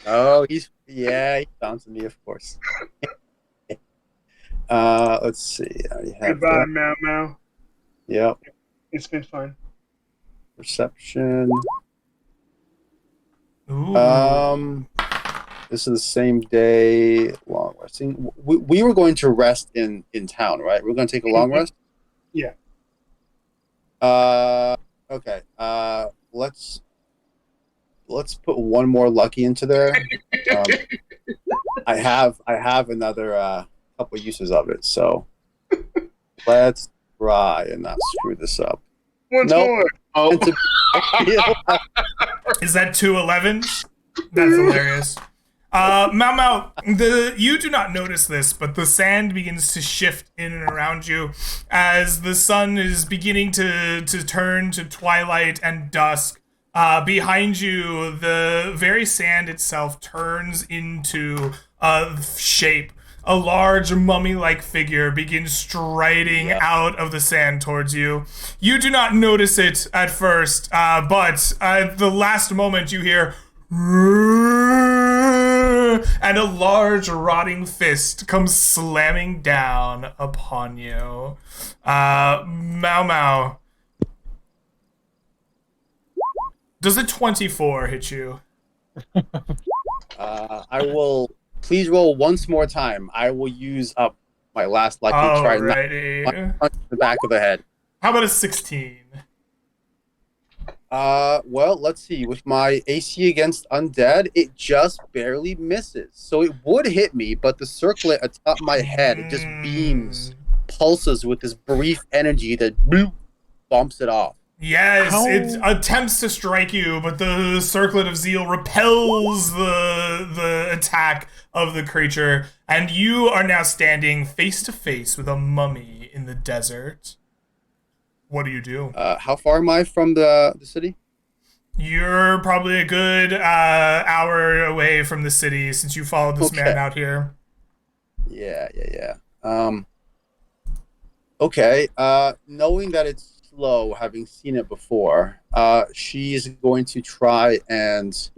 Oh, he bounced me, of course. Let's see. I already have Goodbye, that. Mau Mau. Yep. It's been fun. Perception. Ooh. This is the same day. Long resting. We were going to rest in town, right? We're going to take a long rest. Yeah. Okay. Let's put one more lucky into there. I have another couple uses of it, so let's try and not screw this up. Once more. Oh. Is that 2 11s? That's hilarious. Mau Mau, you do not notice this, but the sand begins to shift in and around you as the sun is beginning to turn to twilight and dusk. Behind you, the very sand itself turns into a shape. A large mummy-like figure begins striding out of the sand towards you. You do not notice it at first, but at the last moment you hear and a large rotting fist comes slamming down upon you. Mau Mau. Does a 24 hit you? I will. Please roll once more time. I will use up my last lucky try. Alrighty. Punch the back of the head. How about a 16? Well, let's see. With my AC against undead, it just barely misses. So it would hit me, but the circlet atop my head, it just beams, pulses with this brief energy that bloop, bumps it off. Yes, it attempts to strike you, but the circlet of zeal repels the attack of the creature, and you are now standing face to face with a mummy in the desert. What do you do? How far am I from the city? You're probably a good hour away from the city since you followed this man out here. Yeah. Okay. Knowing that it's slow, having seen it before, she's going to try and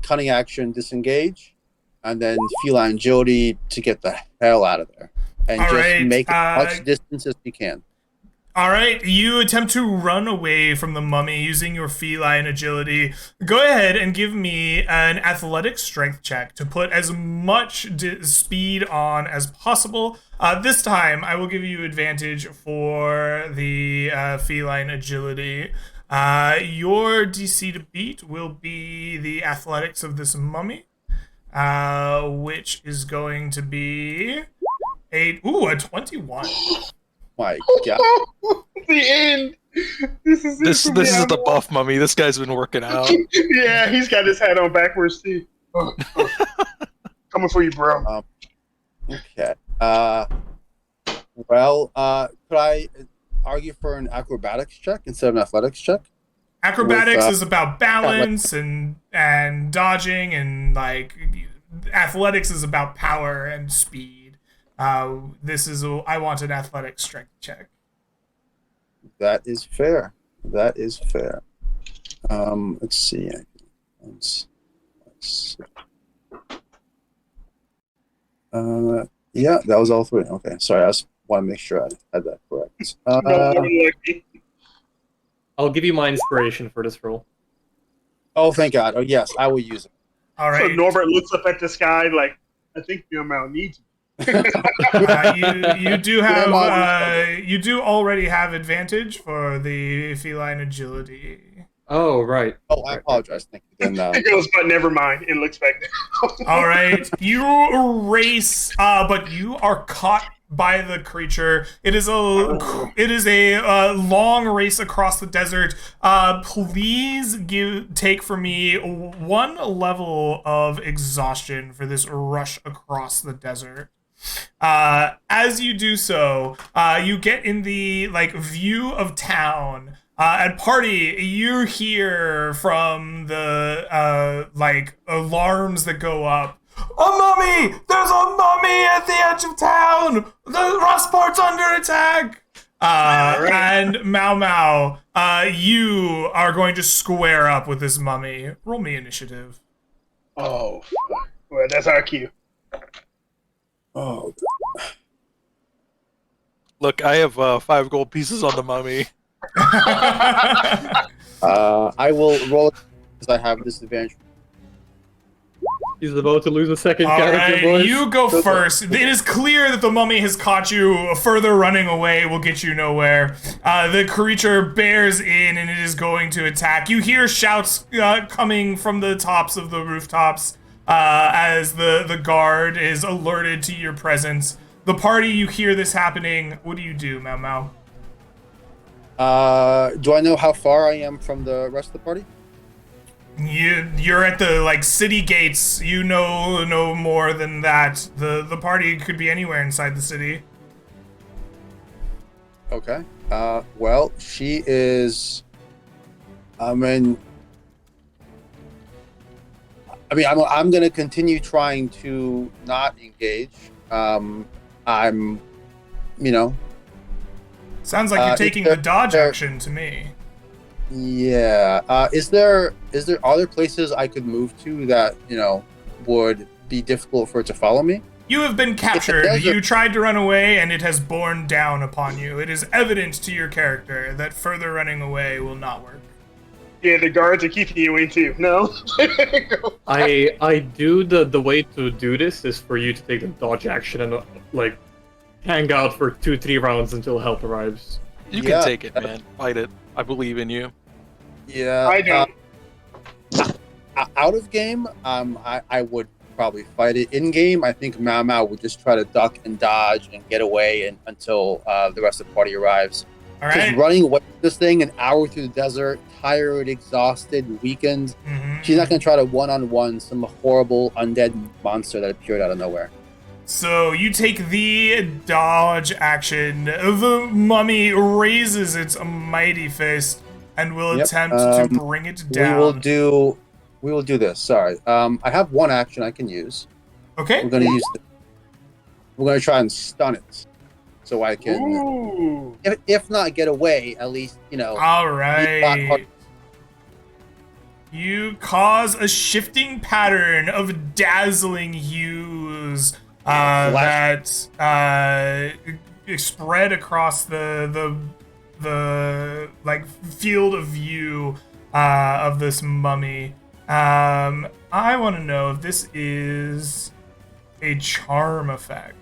cunning action disengage, and then feline agility to get the hell out of there, and make as much distance as you can. All right, you attempt to run away from the mummy using your feline agility. Go ahead and give me an athletic strength check to put as much speed on as possible. This time, I will give you advantage for the feline agility. Your DC to beat will be the athletics of this mummy, which is going to be a 21. My God. The end. This is the buff mummy. This guy's been working out. Yeah, he's got his hat on backwards too. Coming for you, bro. Okay. Well, could I argue for an acrobatics check instead of an athletics check? Acrobatics is about balance and dodging, and like athletics is about power and speed. I want an athletic strength check. That is fair. Let's see. Yeah, that was all three. Okay, sorry. I just want to make sure I had that correct. I'll give you my inspiration for this roll. Oh, thank God. Oh, yes, I will use it. All right. So Norbert looks up at the sky like, I think the amount needs me. You do have you do already have advantage for the feline agility. Oh, right. Oh, I apologize. Thank you. Then, He goes, but never mind, and looks back down. All right, you race, but you are caught by the creature. It is a long race across the desert. Please take for me 1 level of exhaustion for this rush across the desert. As you do so, you get in the view of town. At party, you hear from the alarms that go up. A mummy! There's a mummy at the edge of town! The Rossport's under attack! And Mau Mau, you are going to square up with this mummy. Roll me initiative. Oh, fuck. Well, that's our cue. Oh, Look, I have 5 gold pieces on the mummy. I will roll because I have disadvantage. He's about to lose a second All character, right, boys. you go first. It is clear that the mummy has caught you. Further running away will get you nowhere. The creature bears in and it is going to attack. You hear shouts coming from the tops of the rooftops as the guard is alerted to your presence. The party, you hear this happening. What do you do, Mau Mau? Do I know how far I am from the rest of the party? You're at the city gates. You know no more than that. The party could be anywhere inside the city. Okay. Well, she is. I'm gonna continue trying to not engage. I'm, Sounds like you're taking the dodge action to me. Yeah. Is there other places I could move to that would be difficult for it to follow me? You have been captured. You tried to run away, and it has borne down upon you. It is evident to your character that further running away will not work. Yeah, the guards are keeping you in too. No. I do the way to do this is for you to take the dodge action and hang out for 2-3 rounds until help arrives. You can take it, man. Fight it. I believe in you. Yeah. I don't. Out of game, I would probably fight it. In game, I think Mau Mau would just try to duck and dodge and get away until the rest of the party arrives. All Just right. running away from this thing an hour through the desert, tired, exhausted, weakened. Mhm. She's not going to try to one-on-one some horrible undead monster that appeared out of nowhere. So you take the dodge action. The mummy raises its mighty fist and will Yep, attempt to bring it down. We will do this. Sorry. I have one action I can use. Okay. We're going to use we're going to try and stun it. So I can, Ooh. if not get away, at least, All right. You cause a shifting pattern of dazzling hues that spread across the field of view of this mummy. I want to know if this is a charm effect.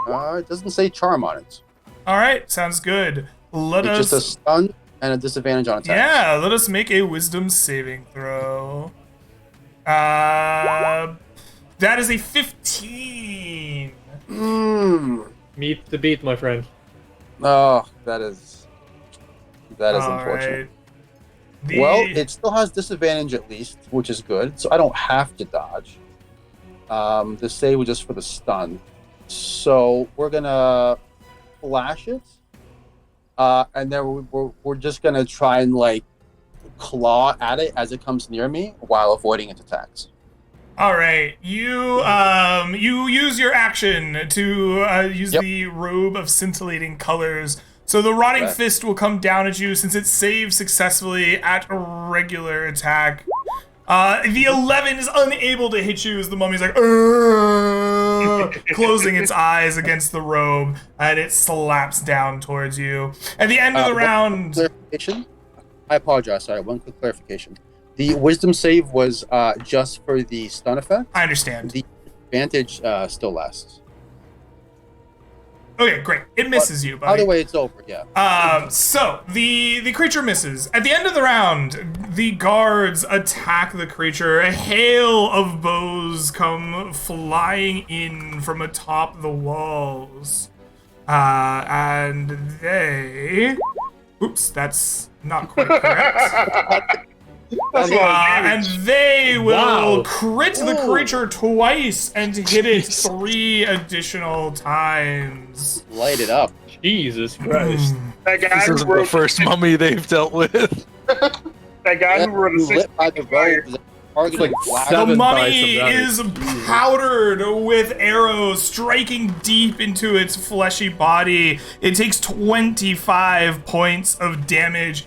It doesn't say charm on it. All right, sounds good. It's just a stun and a disadvantage on attacks. Yeah, let us make a wisdom saving throw. That is a 15. Meet the beat, my friend. Oh, that is All unfortunate. right. Well, it still has disadvantage at least, which is good. So I don't have to dodge. The save was just for the stun. So we're gonna flash it, and then we're just gonna try and claw at it as it comes near me while avoiding its attacks. All right, you use your action to use the robe of scintillating colors. So the rotting fist will come down at you since it saved successfully at a regular attack. The 11 is unable to hit you as the mummy's closing its eyes against the robe, and it slaps down towards you. At the end of the round... Clarification? I apologize, sorry, one quick clarification. The wisdom save was just for the stun effect. I understand. The advantage still lasts. Okay, great. It misses you, buddy. Either way, it's over, yeah. So the creature misses. At the end of the round, the guards attack the creature. A hail of bows come flying in from atop the walls. And they... Oops, that's not quite correct. And they will crit the creature twice and hit it 3 additional times. Light it up. Jesus Christ. That guy This who isn't the wrote first mummy they've dealt with. that guy who wrote a Lit by the robes. Target like black. The 7 mummy dice is of damage. powdered with arrows striking deep into its fleshy body. It takes 25 points of damage.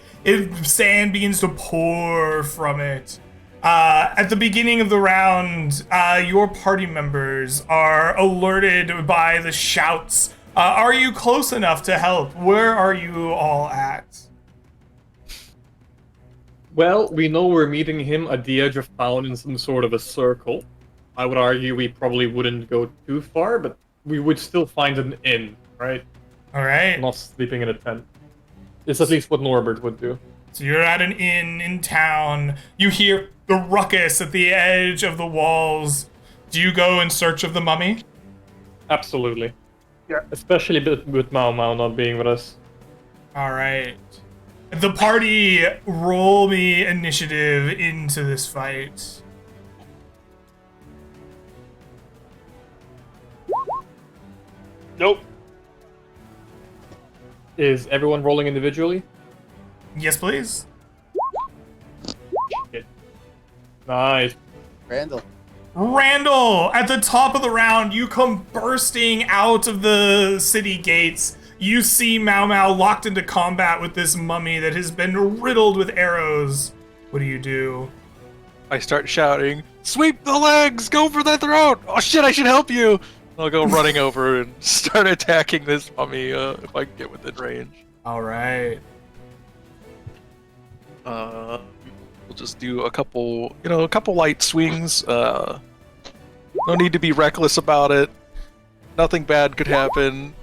Sand begins to pour from it. At the beginning of the round, your party members are alerted by the shouts. Are you close enough to help? Where are you all at? Well, we know we're meeting him at the edge of town in some sort of a circle. I would argue we probably wouldn't go too far, but we would still find an inn, right? All right. Not sleeping in a tent. It's at least what Norbert would do. So you're at an inn in town. You hear the ruckus at the edge of the walls. Do you go in search of the mummy? Absolutely. Yeah. Especially with Mao Mao not being with us. All right. The party roll me initiative into this fight. Nope. Is everyone rolling individually? Yes, please. Shit. Nice. Randall. Randall, at the top of the round, you come bursting out of the city gates. You see Mau Mau locked into combat with this mummy that has been riddled with arrows. What do you do? I start shouting, "Sweep the legs! Go for the throat! Oh shit, I should help you!" I'll go running over and start attacking this mummy if I can get within range. All right. We'll just do a couple light swings. No need to be reckless about it. Nothing bad could happen.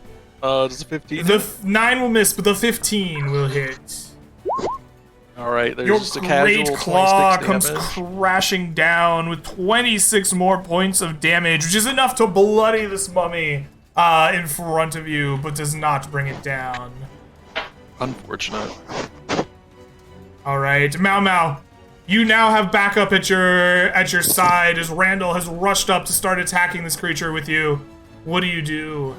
Does a 15? The 9 will miss, but the 15 will hit. All right, there's Your just a great casual claw 26 comes damage. crashing down with 26 more points of damage, which is enough to bloody this mummy in front of you, but does not bring it down. Unfortunate. All right, Mau Mau, you now have backup at your side as Randall has rushed up to start attacking this creature with you. What do you do?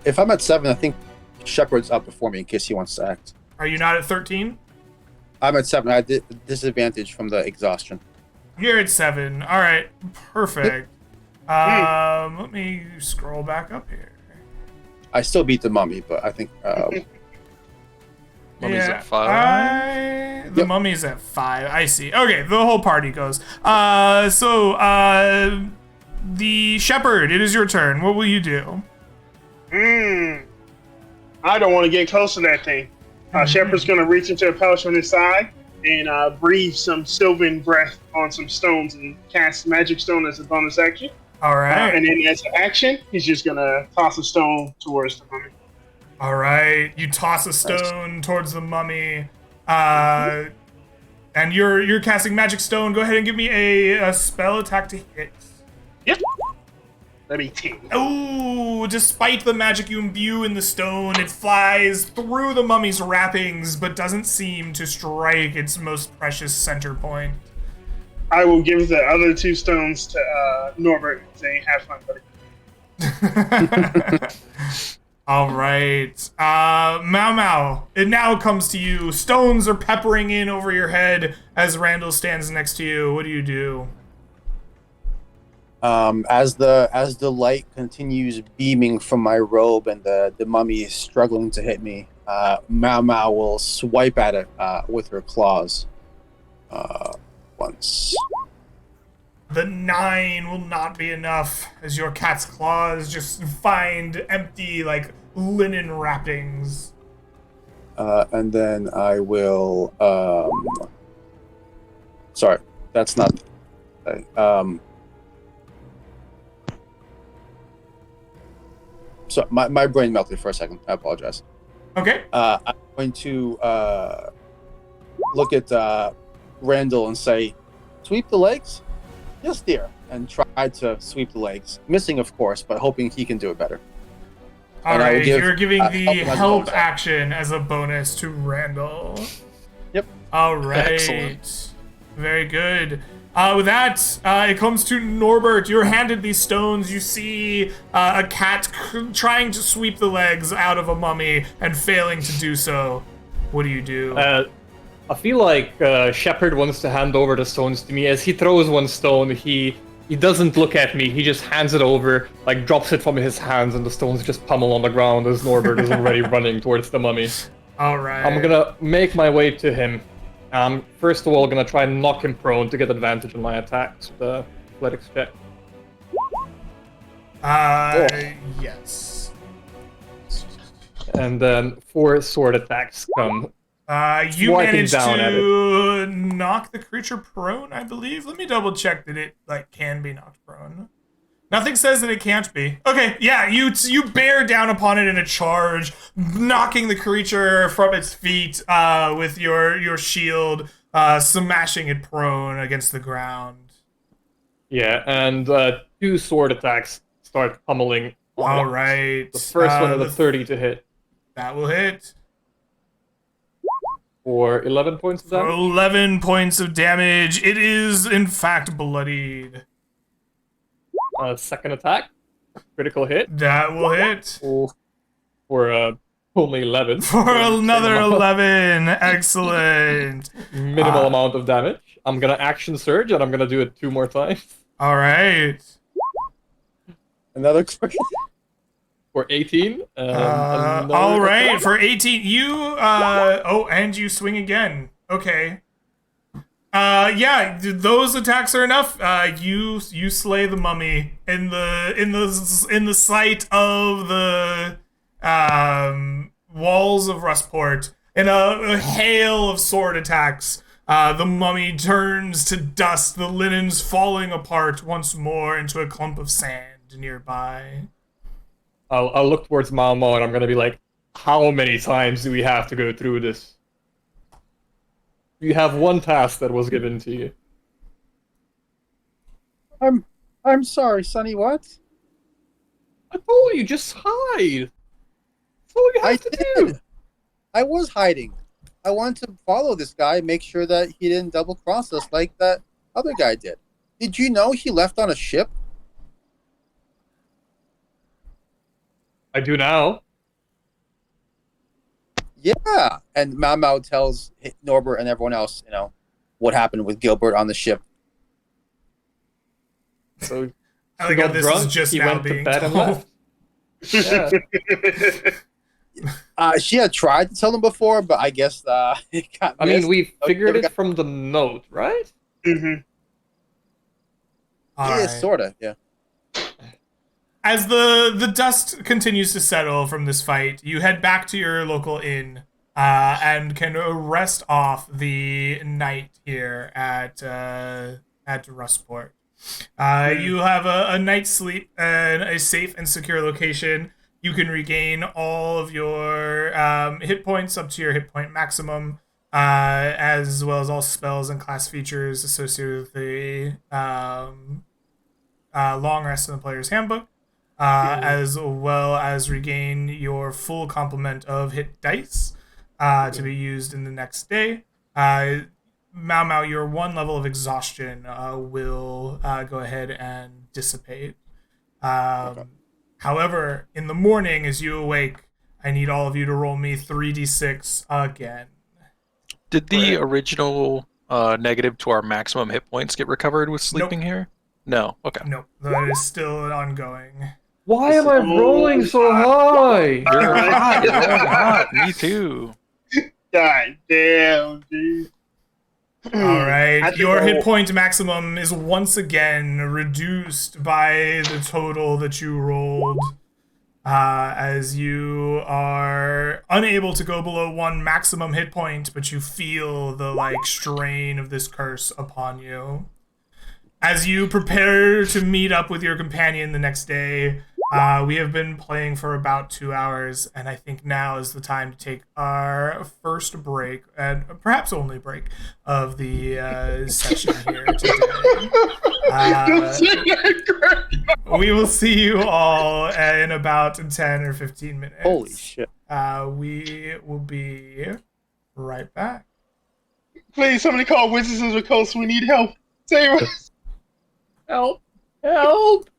If I'm at 7, I think Shepard's up before me in case he wants to act. Are you not at 13? I'm at 7. I did disadvantage from the exhaustion. You're at 7. All right, perfect. Let me scroll back up here. I still beat the mummy, but I think Mummy's at 5. The mummy's at 5. I see. Okay, the whole party goes. The shepherd, it is your turn. What will you do? I don't want to get close to that thing. Shepard's going to reach into a pouch on his side and breathe some sylvan breath on some stones and cast magic stone as a bonus action. All right. And then as an action, he's just going to toss a stone towards the mummy. All right. You toss a stone towards the mummy. And you're casting magic stone. Go ahead and give me a spell attack to hit. Yep. That'd be 10. Oh, despite the magic you imbue in the stone, it flies through the mummy's wrappings, but doesn't seem to strike its most precious center point. I will give the other 2 stones to Norbert and say, have fun, buddy. All right. Mau Mau, it now comes to you. Stones are peppering in over your head as Randall stands next to you. What do you do? As the light continues beaming from my robe and the mummy is struggling to hit me, Mau Mau will swipe at it with her claws once. The 9 will not be enough as your cat's claws just find empty, like, linen wrappings. And then I will. Sorry, that's not. So my brain melted for a second. I apologize. Okay. I'm going to look at Randall and say, "Sweep the legs." Yes, dear. And try to sweep the legs. Missing, of course, but hoping he can do it better. All And I will right, give, you're giving the help as a help bonus action as a bonus to Randall. Yep. All right. Excellent. Very good. With that, it comes to Norbert. You're handed these stones. You see a cat trying to sweep the legs out of a mummy and failing to do so. What do you do? I feel like Shepard wants to hand over the stones to me. As he throws one stone, he doesn't look at me. He just hands it over, like drops it from his hands, and the stones just pummel on the ground as Norbert is already running towards the mummy. All right. I'm gonna make my way to him. First of all, gonna try and knock him prone to get advantage on my attacks. The athletics check. Yes. And then 4 sword attacks come. You Swiping managed down at to knock the creature prone, I believe. Let me double check that it can be knocked prone. Nothing says that it can't be. Okay, yeah, you bear down upon it in a charge, knocking the creature from its feet with your shield, smashing it prone against the ground. Yeah, and 2 sword attacks start pummeling. All right. The first one is a 30 to hit. That will hit. For 11 points of For damage. 11 points of damage. It is, in fact, bloodied. Second attack. Critical hit. That will hit. For only 11. For another 11. Excellent. Minimal amount of damage. I'm gonna action surge, and I'm gonna do it 2 more times. All right. Another question. For 18. All right. For 18, you and you swing again. Okay. Yeah, those attacks are enough. You slay the mummy in the sight of the walls of Rustport. In a hail of sword attacks, the mummy turns to dust, the linens falling apart once more into a clump of sand nearby. I'll look towards Mao Mao, and I'm gonna be like, how many times do we have to go through this? You have one task that was given to you. I'm sorry, Sonny. What? I told you, just hide. That's all you have to do. I was hiding. I wanted to follow this guy, make sure that he didn't double cross us like that other guy did. Did you know he left on a ship? I do now. Yeah. And Mao Mao tells Norbert and everyone else, what happened with Gilbert on the ship. So I he like how got this drunk, is just he now went to being bed and told. left. Yeah. She had tried to tell them before, but I guess it got I mean, missed. we figured Okay. it from the note, right? Mm-hmm. All Yeah, right. sort of, yeah. As the dust continues to settle from this fight, you head back to your local inn and can rest off the night here at Rustport. You have a night's sleep and a safe and secure location. You can regain all of your hit points up to your hit point maximum, as well as all spells and class features associated with the long rest in the player's handbook. As well as regain your full complement of hit dice to be used in the next day. Mao Mao, your 1 level of exhaustion will go ahead and dissipate. However, in the morning, as you awake, I need all of you to roll me 3d6 again. Did the original negative to our maximum hit points get recovered with sleeping Nope. here? No. Okay. Nope, that is still ongoing. Why am I rolling so high? You're hot. You're rolling hot. Me too. God damn, dude. All right, I think your hit I'll- point maximum is once again reduced by the total that you rolled, as you are unable to go below 1 maximum hit point, but you feel the strain of this curse upon you. As you prepare to meet up with your companion the next day, we have been playing for about 2 hours, and I think now is the time to take our first break, and perhaps only break, of the session here today. We will see you all in about 10 or 15 minutes. Holy shit. We will be right back. Please, somebody call Wizards of the Coast. We need help. Save us. Help! Help!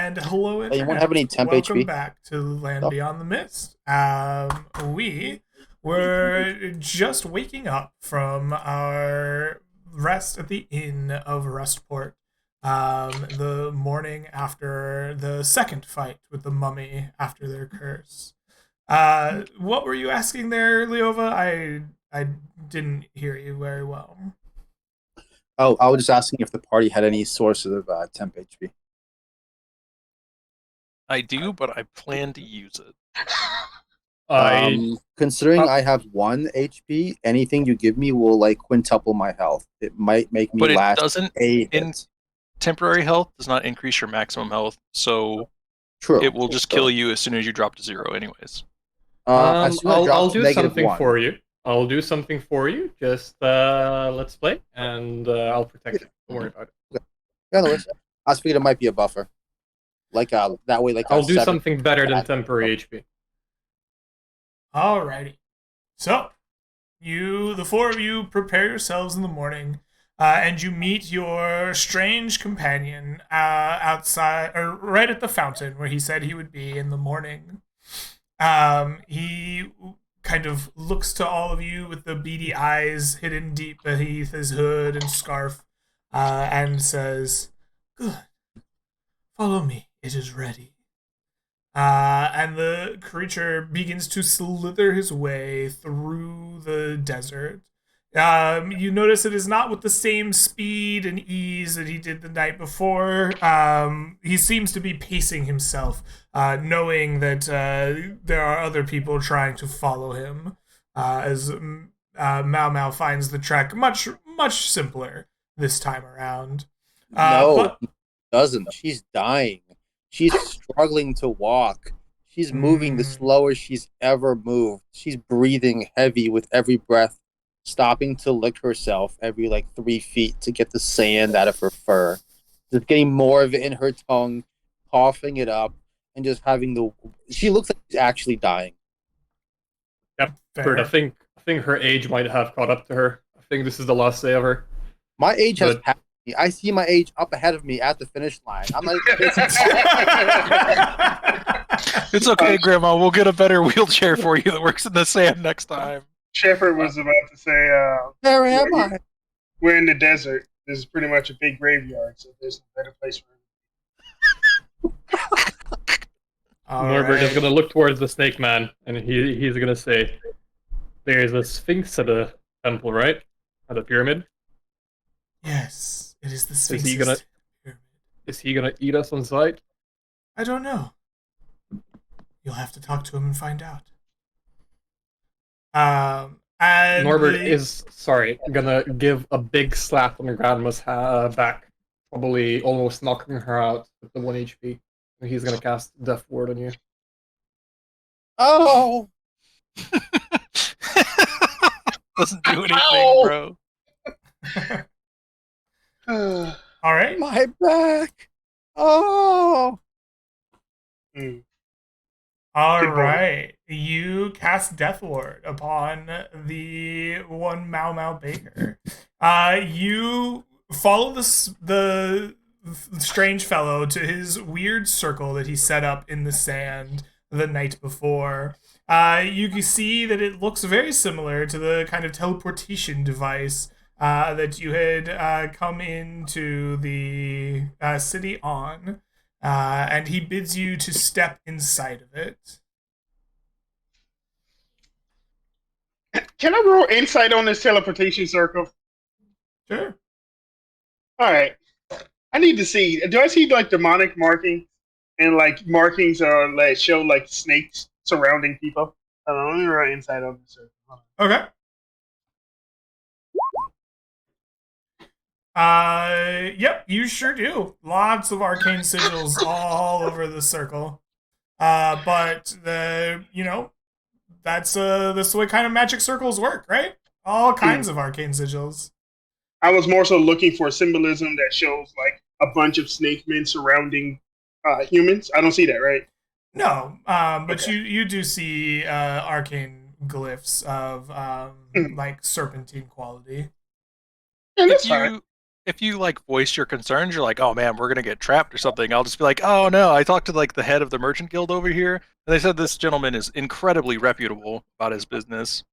And hello, Internet. Anyone have any temp Welcome HP? back to Land Oh. Beyond the Mist. We were just waking up from our rest at the Inn of Rustport the morning after the second fight with the mummy after their curse. What were you asking there, Leova? I didn't hear you very well. Oh, I was just asking if the party had any sources of temp HP. I do, but I plan to use it. Considering I have 1 HP, anything you give me will like quintuple my health. It might make me But it last doesn't. 8 In hits. temporary health does not increase your maximum health, so True. it will just kill you as soon as you drop to 0, anyways. As soon as it drops I'll to do something -1. for you. I'll do something for you. Just let's play, and I'll protect you. Don't worry about it. Yeah, no, I was figured it might be a buffer. Like that way, like I'll do 7 something better than temporary HP. Alrighty. So, the four of you, prepare yourselves in the morning, and you meet your strange companion outside, or right at the fountain where he said he would be in the morning. He kind of looks to all of you with the beady eyes hidden deep beneath his hood and scarf, and says, "Good. Follow me. It is ready." And the creature begins to slither his way through the desert. You notice it is not with the same speed and ease that he did the night before. He seems to be pacing himself, knowing that there are other people trying to follow him, as Mau Mau finds the trek much, much simpler this time around. No, he doesn't. She's dying. She's struggling to walk. She's moving the slowest she's ever moved. She's breathing heavy with every breath, stopping to lick herself every 3 feet to get the sand out of her fur. Just getting more of it in her tongue, coughing it up, and just having she looks like she's actually dying. Yep, Bert, I think her age might have caught up to her. I think this is the last day of her. My age has passed me. I see my age up ahead of me at the finish line. I'm like, It's okay, Grandma. We'll get a better wheelchair for you that works in the sand next time. Shepard was about to say, where am I? we're in the desert. This is pretty much a big graveyard, so there's a better place for him. Norbert is going to look towards the snake man, and he's going to say, "There's a sphinx at the temple, right? At the pyramid? Yes, it is the Sphinx. Is he gonna eat us on sight?" I don't know. You'll have to talk to him and find out. And Norbert is gonna give a big slap on Grandma's back, probably almost knocking her out with the 1 HP. And he's gonna cast Death Ward on you. Oh! Doesn't do anything, bro. All right. My back! Oh! All right. You cast Death Ward upon the one Mau Mau Baker. You follow the strange fellow to his weird circle that he set up in the sand the night before. You can see that it looks very similar to the kind of teleportation device that you had come into the city on. And he bids you to step inside of it. Can I roll insight on this teleportation circle? Sure. All right. I need to see. Do I see demonic markings and markings that show snakes surrounding people? Let me roll insight on this circle. Okay. Yep, you sure do. Lots of arcane sigils all over the circle. But that's the way kind of magic circles work, right? All kinds of arcane sigils. I was more so looking for symbolism that shows a bunch of snake men surrounding humans. I don't see that, right? No, but okay. you do see arcane glyphs of serpentine quality. Yeah, that's fine. if you like voice your concerns, you're like, oh man, we're gonna get trapped or something. I'll just be like, oh no, I talked to like the head of the merchant guild over here, and they said this gentleman is incredibly reputable about his business.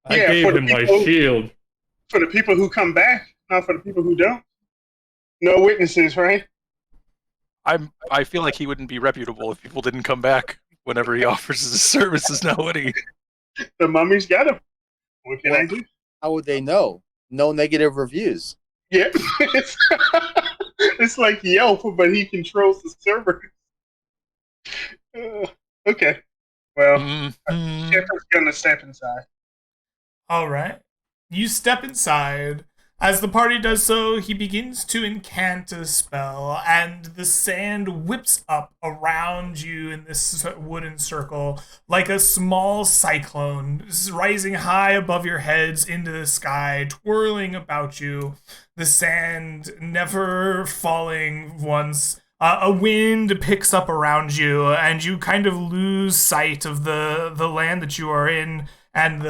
I Yeah, gave him my shield. for the people who come back, not for the people who don't. No witnesses, right? I feel like he wouldn't be reputable if people didn't come back whenever he offers his services now, would he? The mummy's got him. What can I do? How would they know? No negative reviews. Yeah, it's like Yelp, but he controls the server. Okay, well, Mhm. Shepard's gonna step inside. All right. You step inside. As the party does so, he begins to incant a spell, and the sand whips up around you in this wooden circle like a small cyclone, rising high above your heads into the sky, twirling about you. The sand never falling once. A wind picks up around you, and you kind of lose sight of the land that you are in, and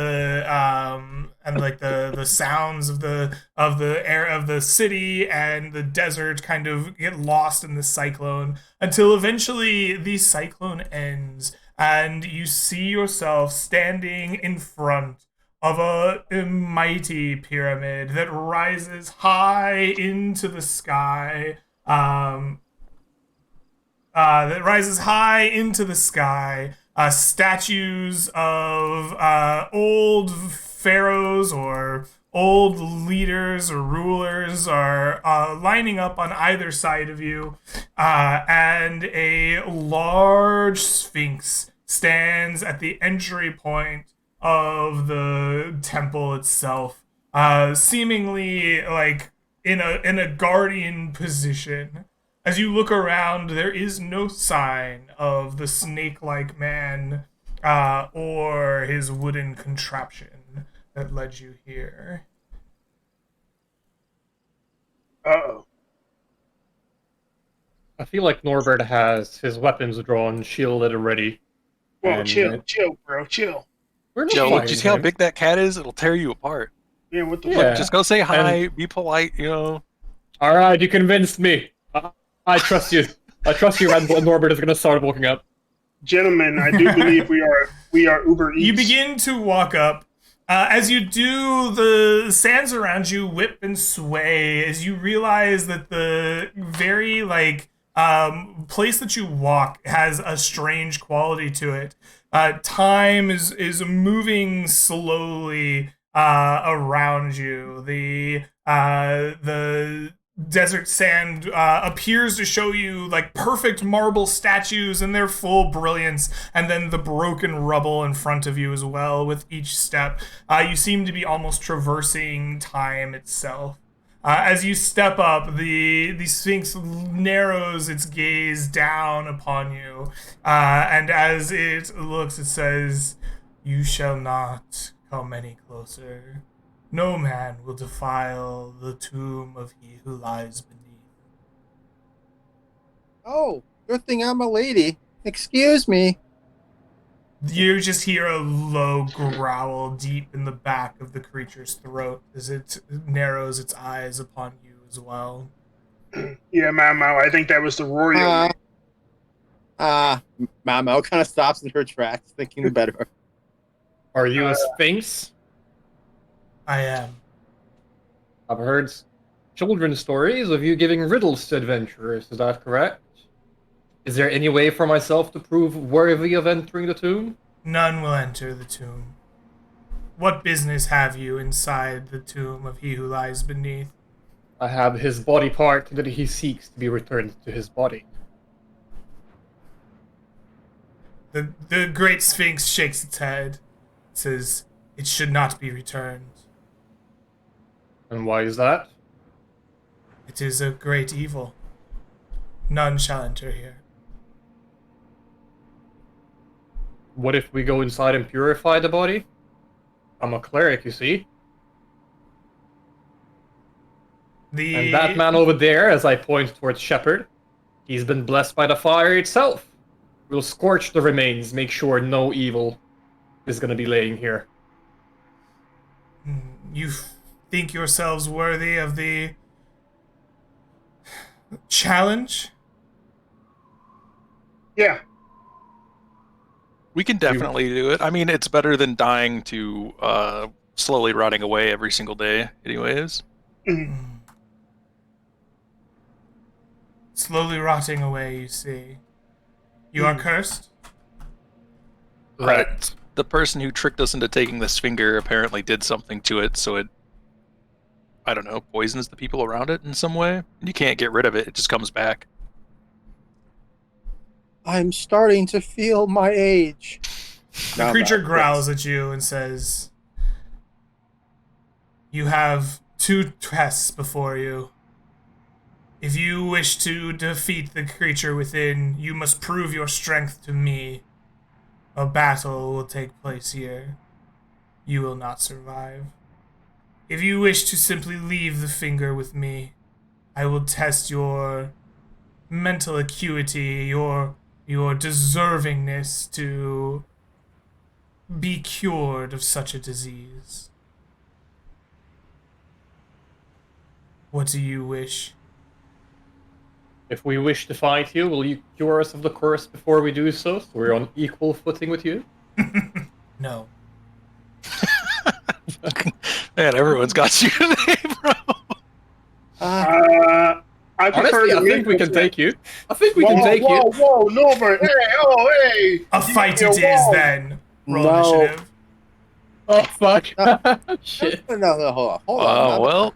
like the sounds of the air of the city and the desert kind of get lost in the cyclone until eventually the cyclone ends and you see yourself standing in front of a mighty pyramid that rises high into the sky. That rises high into the sky. Statues of old pharaohs or old leaders or rulers are lining up on either side of you, and a large sphinx stands at the entry point of the temple itself, seemingly like in a guardian position. As you look around, there is no sign of the snake-like man or his wooden contraption that led you here. Uh-oh. I feel like Norbert has his weapons drawn, shielded already. Well, And chill, bro, chill. We're not Joe, fighting did you see how him. big that cat is? It'll tear you apart. Yeah, what the Yeah. fuck? Just go say hi, And- be polite, you know. All right, you convinced me. I trust you. I trust you, and Norbert is going to start walking up. Gentlemen, I do believe we are Uber Eats. You begin to walk up. As you do, the sands around you whip and sway as you realize that the very place that you walk has a strange quality to it. Time is moving slowly around you. The desert sand appears to show you like perfect marble statues in their full brilliance, and then the broken rubble in front of you as well. With each step, you seem to be almost traversing time itself. As you step up, the Sphinx narrows its gaze down upon you, and as it looks, it says, "You shall not come any closer. No man will defile the tomb of he who lies beneath." Oh, good thing I'm a lady. Excuse me. You just hear a low growl deep in the back of the creature's throat as it narrows its eyes upon you as well. Yeah, Mao, I think that was the royal. Mamo kind of stops in her tracks, thinking better. Are you a sphinx? I am. I've heard children's stories of you giving riddles to adventurers. Is that correct? Is there any way for myself to prove worthy of entering the tomb? None will enter the tomb. What business have you inside the tomb of he who lies beneath? I have his body part that he seeks to be returned to his body. The great Sphinx shakes its head, says, "It should not be returned. And why is that? It is a great evil. None shall enter here." What if we go inside and purify the body? I'm a cleric, you see. And that man over there, as I point towards Shepard, he's been blessed by the fire itself. We'll scorch the remains, make sure no evil is going to be laying here. You think yourselves worthy of the challenge? Yeah. We can definitely do it. I mean, it's better than dying to slowly rotting away every single day, anyways. Mhm. Slowly rotting away, you see. You are cursed? Correct. The person who tricked us into taking this finger apparently did something to it, so it, I don't know, poisons the people around it in some way. And you can't get rid of it; it just comes back. I'm starting to feel my age. The creature growls at you and says, "You have 2 tests before you. If you wish to defeat the creature within, you must prove your strength to me. A battle will take place here. You will not survive. If you wish to simply leave the finger with me, I will test your mental acuity, your deservingness to be cured of such a disease. What do you wish?" If we wish to fight you, will you cure us of the curse before we do so? So we're on equal footing with you? No. Man, everyone's got you today, bro. I prefer Honestly, to I think we can take you. I think we can take you. Whoa, Norbert! Hey, hey! A fight it is then. Roll initiative. Oh, fuck. No. Shit. No, hold on. Well,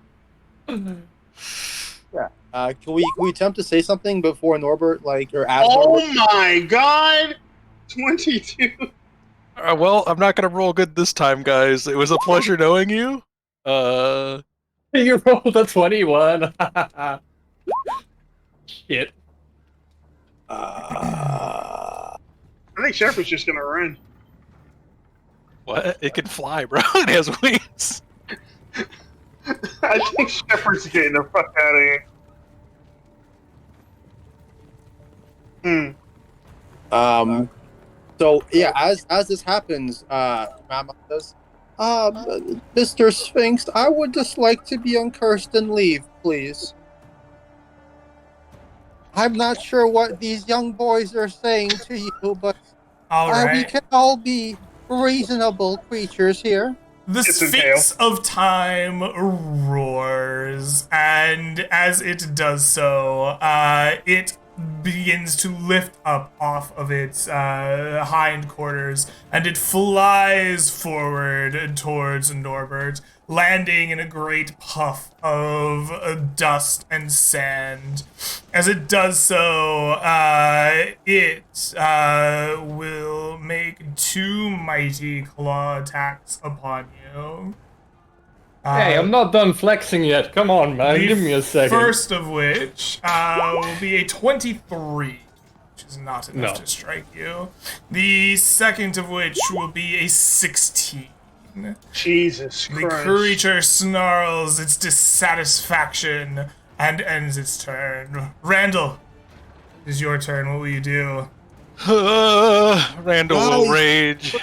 Can we attempt to say something before Norbert, or as Oh Norbert? my God! 22. well, I'm not gonna roll good this time, guys. It was a pleasure knowing you. You rolled a 21. Shit. I think Shepard's just gonna run. What? It can fly, bro. It has wings. I think Shepard's getting the fuck out of here. So yeah, as this happens, Mama says, Mr. Sphinx, I would just like to be uncursed and leave, please. I'm not sure what these young boys are saying to you, but All we right. can all be reasonable creatures here. The It's a Sphinx of Time roars, and as it does so, it begins to lift up off of its hindquarters, and it flies forward towards Norbert, landing in a great puff of dust and sand. As it does so, it will make 2 mighty claw attacks upon you. Hey, I'm not done flexing yet. Come on, man. Give me a second. First of which will be a 23, which is not enough to strike you. The second of which will be a 16. Jesus The Christ. creature snarls its dissatisfaction and ends its turn. Randall, it is your turn. What will you do? Randall will rage.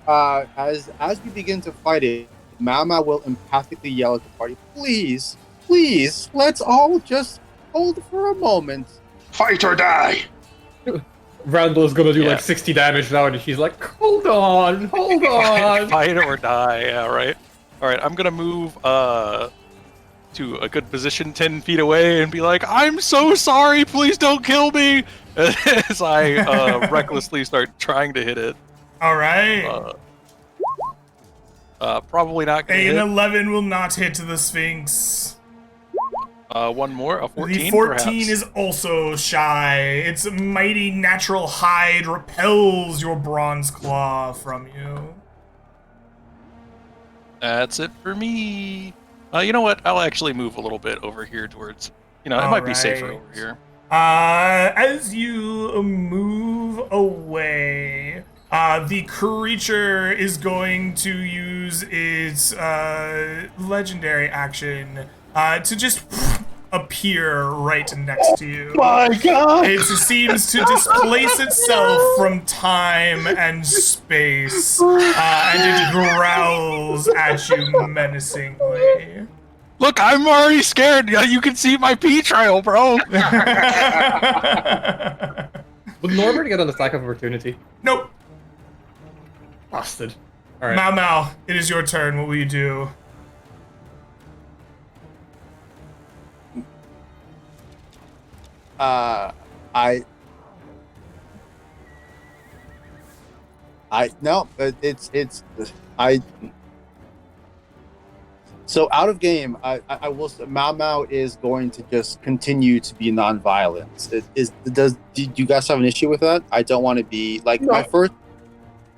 As we begin to fight it, Mama will empathically yell at the party, please, let's all just hold for a moment. Fight or die! Randall is gonna do like 60 damage now, and she's like, hold on. Fight or die, yeah, right. Alright, I'm gonna move to a good position 10 feet away and be like, I'm so sorry, please don't kill me! As I recklessly start trying to hit it. Alright. Probably not gonna hit. An 11 will not hit the Sphinx. One more, a 14. The 14 perhaps. is also shy. Its mighty natural hide repels your bronze claw from you. That's it for me. You know what? I'll actually move a little bit over here towards. It might be safer over here. As you move away, the creature is going to use its legendary action to just appear right next to you. My God! It seems to displace itself from time and space, and it growls at you menacingly. Look, I'm already scared. Yeah, you can see my pee trail, bro. Would Norbert get an attack of opportunity? Nope. Bastard. Alright. Mao Mao, it is your turn. What will you do? No, I. So out of game, I will say Mao Mao is going to just continue to be non-violent. Do you guys have an issue with that? I don't want to be like my first.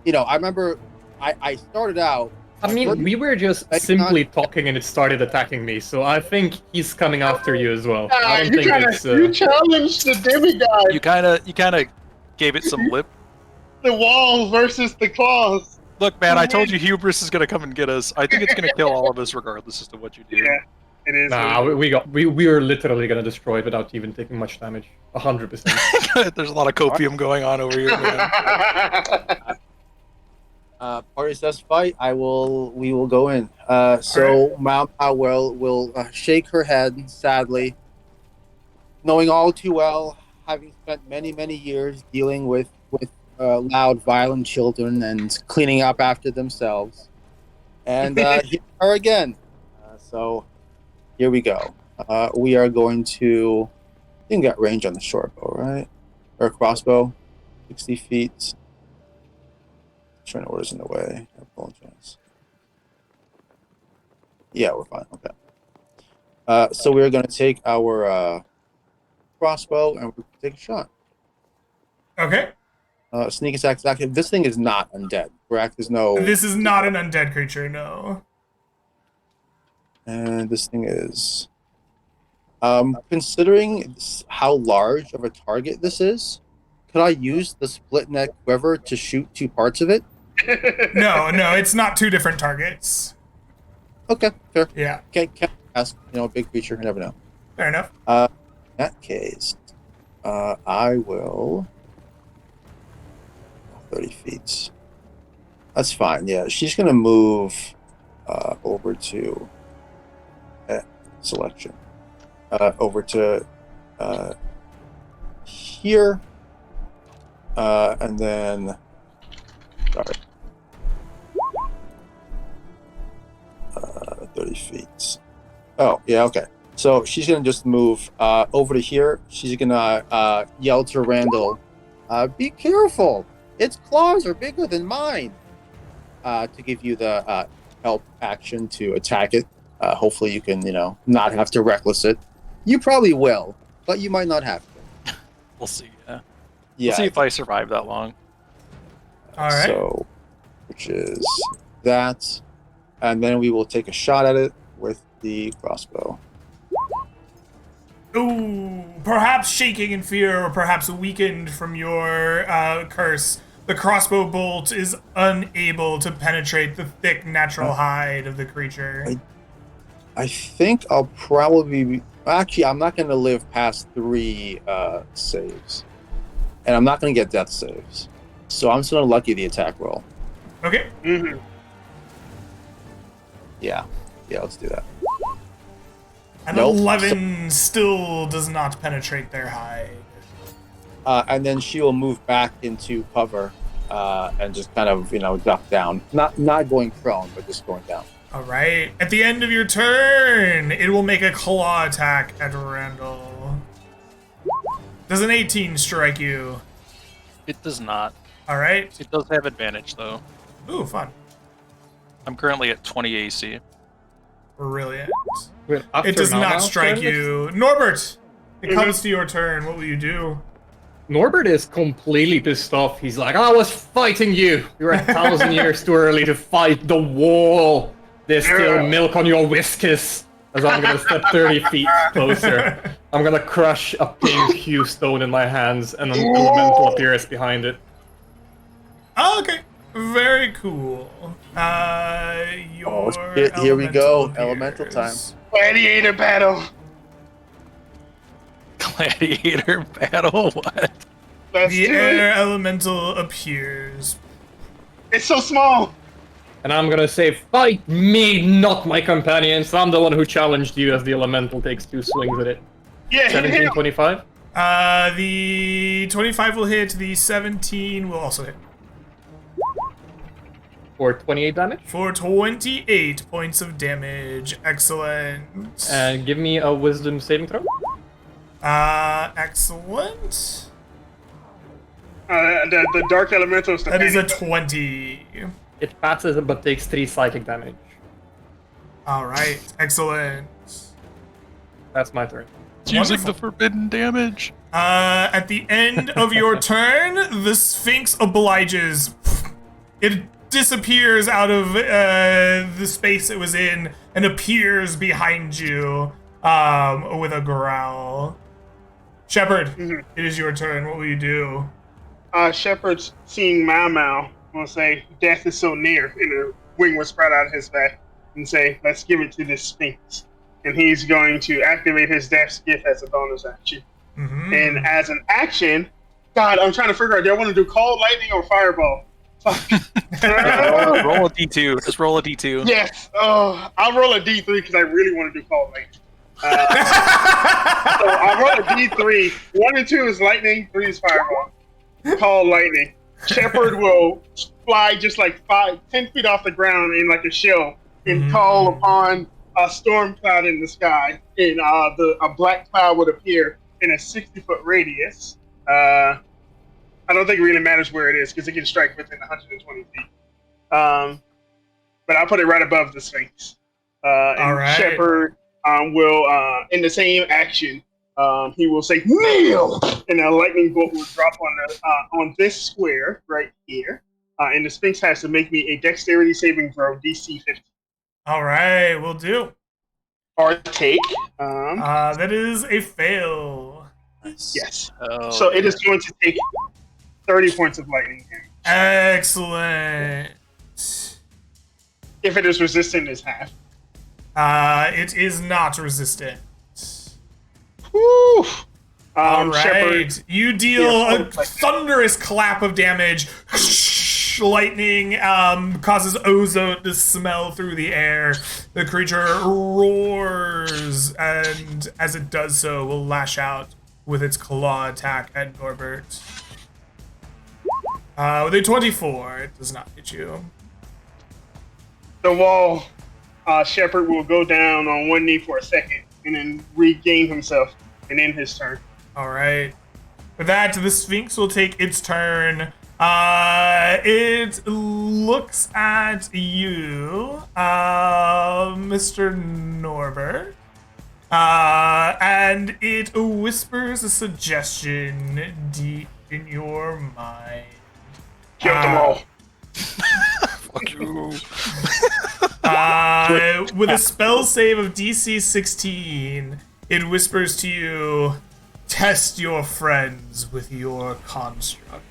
I remember I started out. I mean, we were just simply talking and it started attacking me, so I think he's coming after you as well. I don't think it's... You challenged the demigod. You kind of gave it some lip. The wall versus the claws. Look, man, I told you hubris is gonna come and get us. I think it's gonna kill all of us regardless as to what you do. Yeah, it is. Nah, we were literally gonna destroy it without even taking much damage. 100%. There's a lot of copium going on over here, man. Party says fight. We will go in. So Mao Mao will shake her head sadly, knowing all too well, having spent many years dealing with loud, violent children and cleaning up after themselves, and here we are again. So here we go. We are going to. I think got range on the short bow, right? Or crossbow, 60 feet. Trainer orders in the way. I apologize. Yeah, we're fine. Okay. So we're going to take our crossbow and we'll take a shot. Okay. Sneak attack is active. This thing is not undead, correct? There's no. This is not an undead creature, no. And this thing is. Considering how large of a target this is, could I use the split neck quiver to shoot two parts of it? No, it's not two different targets. Okay, fair. Yeah. Can't ask. Big creature. You never know. Fair enough. In that case, I will. 30 feet. That's fine. Yeah, she's gonna move over to selection. Over to here, and then. Sorry. 30 feet. Oh, yeah, okay. So she's gonna just move over to here. She's gonna yell to Randall, "Be careful! Its claws are bigger than mine." To give you the help action to attack it. Hopefully you can, not have to reckless it. You probably will, but you might not have to. We'll see. Yeah. Yeah. We'll see if I survive that long. All right. So, which is that, and then we will take a shot at it with the crossbow. Ooh, perhaps shaking in fear or perhaps weakened from your curse, the crossbow bolt is unable to penetrate the thick natural hide of the creature. I think I'll probably be... Actually, I'm not going to live past 3 saves. And I'm not going to get death saves. So I'm just going to lucky the attack roll. Okay. Mm-hmm. Yeah, let's do that. An Nope. 11 still does not penetrate their hide. And then she will move back into cover and just kind of, duck down. Not going prone, but just going down. All right. At the end of your turn, it will make a claw attack at Randall. Does an 18 strike you? It does not. All right. It does have advantage, though. Ooh, fun. I'm currently at 20 AC. Brilliant. Wait, after It does Mao not Mao strike turn? you. Norbert, it comes to your turn. What will you do? Norbert is completely pissed off. He's like, I was fighting you. You're 1,000 years too early to fight the wall. There's still milk on your whiskers. As I'm gonna step 30 feet closer. I'm gonna crush a pink hue stone in my hands and an elemental appears behind it. Oh, okay. Very cool. Your Shit, here we go. appears. Elemental time. Gladiator battle. Gladiator battle? What? Let's The do air it. elemental appears. It's so small. And I'm gonna say, fight me, not my companions. I'm the one who challenged you as the elemental takes 2 swings at it. Yeah, hit 17, him. 25? The 25 will hit. The 17 will also hit. For 28 damage. For 28 points of damage. Excellent. And give me a wisdom saving throw. Excellent. The dark elementals. That is a 20. It passes but takes 3 psychic damage. Alright, excellent. That's my turn. It's using Wonderful. the forbidden damage. At the end of your turn, the Sphinx obliges. It disappears out of the space it was in and appears behind you with a growl. Shepard, it is your turn. What will you do? Shepard's seeing Mau Mau will say, "Death is so near," and a wing will sprout out of his back and say, "Let's give it to this Sphinx." And he's going to activate his Death's Gift as a bonus action. And as an action, God, I'm trying to figure out, do I want to do Cold Lightning or Fireball? Fuck. Roll a D2. Just roll a D2. Yes. Oh, I'll roll a D3 because I really want to do Cold Lightning. So I'll roll a D3. 1 and 2 is Lightning, 3 is Fireball. Cold Lightning. Shepard will fly just like 10 feet off the ground in like a shell and call upon a storm cloud in the sky, and a black cloud would appear in a 60-foot radius. I don't think it really matters where it is because it can strike within 120 feet. But I'll put it right above the Sphinx. And right. Shepard will, in the same action, he will say "Kneel," and a lightning bolt will drop on this square right here. And the Sphinx has to make me a Dexterity saving throw, DC 15. All right, we'll do. Or take. That is a fail. Yes. Oh, So it is going to take 30 points of lightning damage. Excellent. If it is resistant, it's half. It is not resistant. Woo! All right, Shepard, you deal Yeah, a thunderous clap of damage. Lightning causes ozone to smell through the air. The creature roars, and as it does so, will lash out with its claw attack at Norbert. With a 24, it does not hit you. the wall, Shepard will go down on one knee for a second and then regain himself and end his turn. All right. With that, the Sphinx will take its turn. It looks at you, Mr. Norbert, and it whispers a suggestion deep in your mind. Kill them all. Fuck you. With a spell save of DC 16, it whispers to you, "Test your friends with your construct."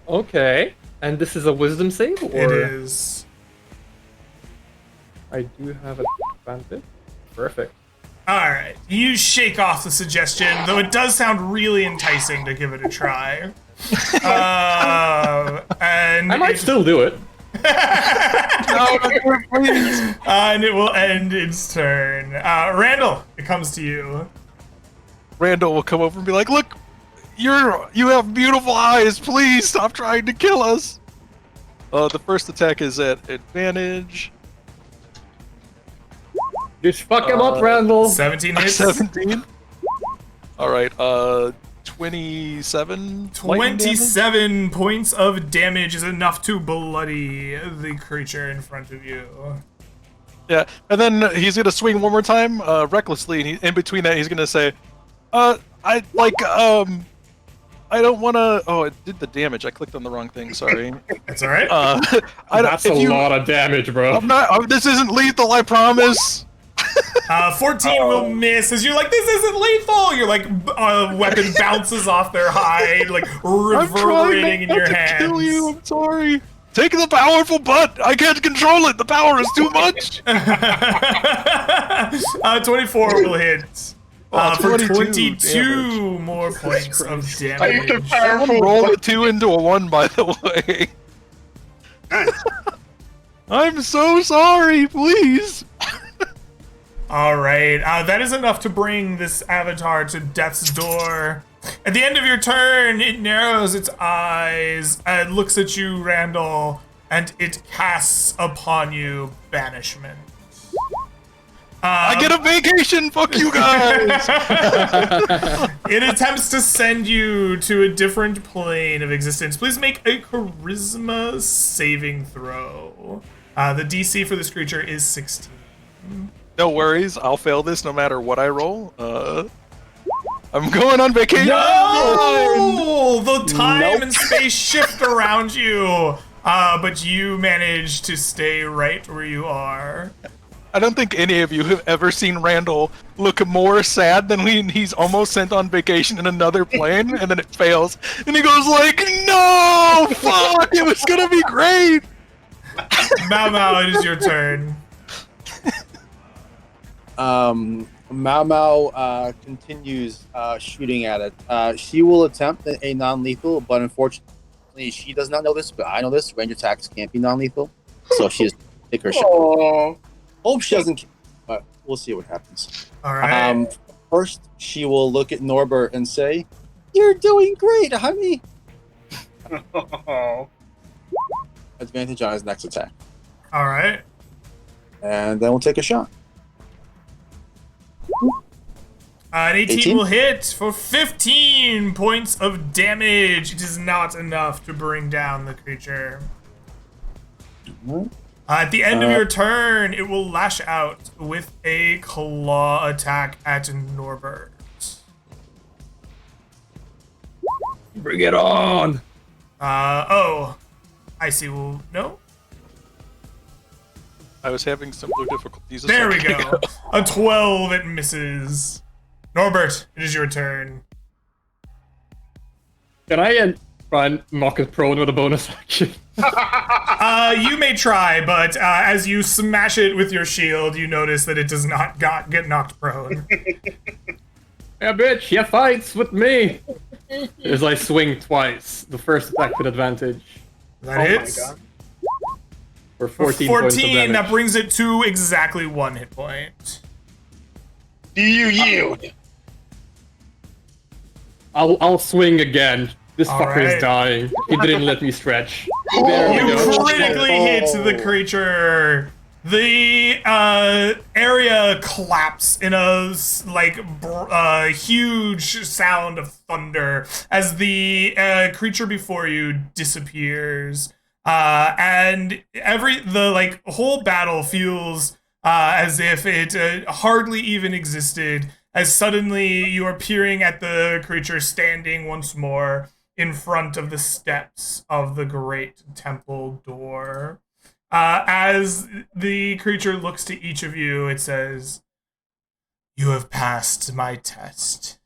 Okay. And this is a wisdom save? Or... It is. I do have advantage. Perfect. Alright, you shake off the suggestion, though it does sound really enticing to give it a try. And I might still do it. No, please. and it will end its turn. Randall, it comes to you. Randall will come over and be like, "Look, you have beautiful eyes. Please stop trying to kill us." The first attack is at advantage. Just fuck him up, Randall. 17 hits. 17. All right. 27. 27 points of damage is enough to bloody the creature in front of you. Yeah, and then he's gonna swing one more time, recklessly, and in between that, he's gonna say, I don't want to." Oh, it did the damage. I clicked on the wrong thing. Sorry. That's alright. That's a lot of damage, bro. I'm not. This isn't lethal. I promise. 14 will miss as you're like, "This isn't lethal!" You're like, weapon bounces off their hide, like reverberating in your I'm trying not to hands. kill you. I'm sorry. Take the powerful butt. I can't control it. The power is too much. 24 will hit. For 22 22 more points of Take the damage. powerful Roll a butt. 2 into a 1, by the way. Nice. I'm so sorry, please. All right, that is enough to bring this avatar to death's door. At the end of your turn, it narrows its eyes and looks at you, Randall, and it casts upon you banishment. I get a vacation. Fuck you guys. It attempts to send you to a different plane of existence. Please make a charisma saving throw. The DC for this creature is 16. No worries. I'll fail this no matter what I roll. I'm going on vacation. No! The time and space shift around you, but you manage to stay right where you are. I don't think any of you have ever seen Randall look more sad than when he's almost sent on vacation in another plane, and then it fails, and he goes like, "No, fuck! It was gonna be great." Mau Mau, it is your turn. Mau Mau continues shooting at it. She will attempt a non-lethal, but unfortunately, she does not know this. But I know this. Range attacks can't be non-lethal, so she just take her shot. Oh, Hope she doesn't, but we'll see what happens. All right. First, she will look at Norbert and say, "You're doing great, honey." Advantage on his next attack, All right. and then we'll take a shot. An 18 18? will hit for 15 points of damage. It is not enough to bring down the creature. At the end of your turn, it will lash out with a claw attack at Norbert. Bring it on! Oh. I see. Well, no? I was having similar difficulties. There we go. A 12, it misses. Norbert, it is your turn. Can I try and knock it prone with a bonus action? You may try, but as you smash it with your shield, you notice that it does not get knocked prone. Yeah, bitch, you fights with me! As I swing twice. The first attack with advantage. That oh hits. my god. For For 14 points of 14, damage. that brings it to exactly 1 hit point. Do you yield? I'll swing again. This All fucker right. is dying. He didn't let me stretch. There we You go. critically hit the creature. The area collapsed in a huge sound of thunder as the creature before you disappears, and the whole battle feels as if it hardly even existed. As suddenly you are peering at the creature standing once more in front of the steps of the great temple door. As the creature looks to each of you, it says, "You have passed my test.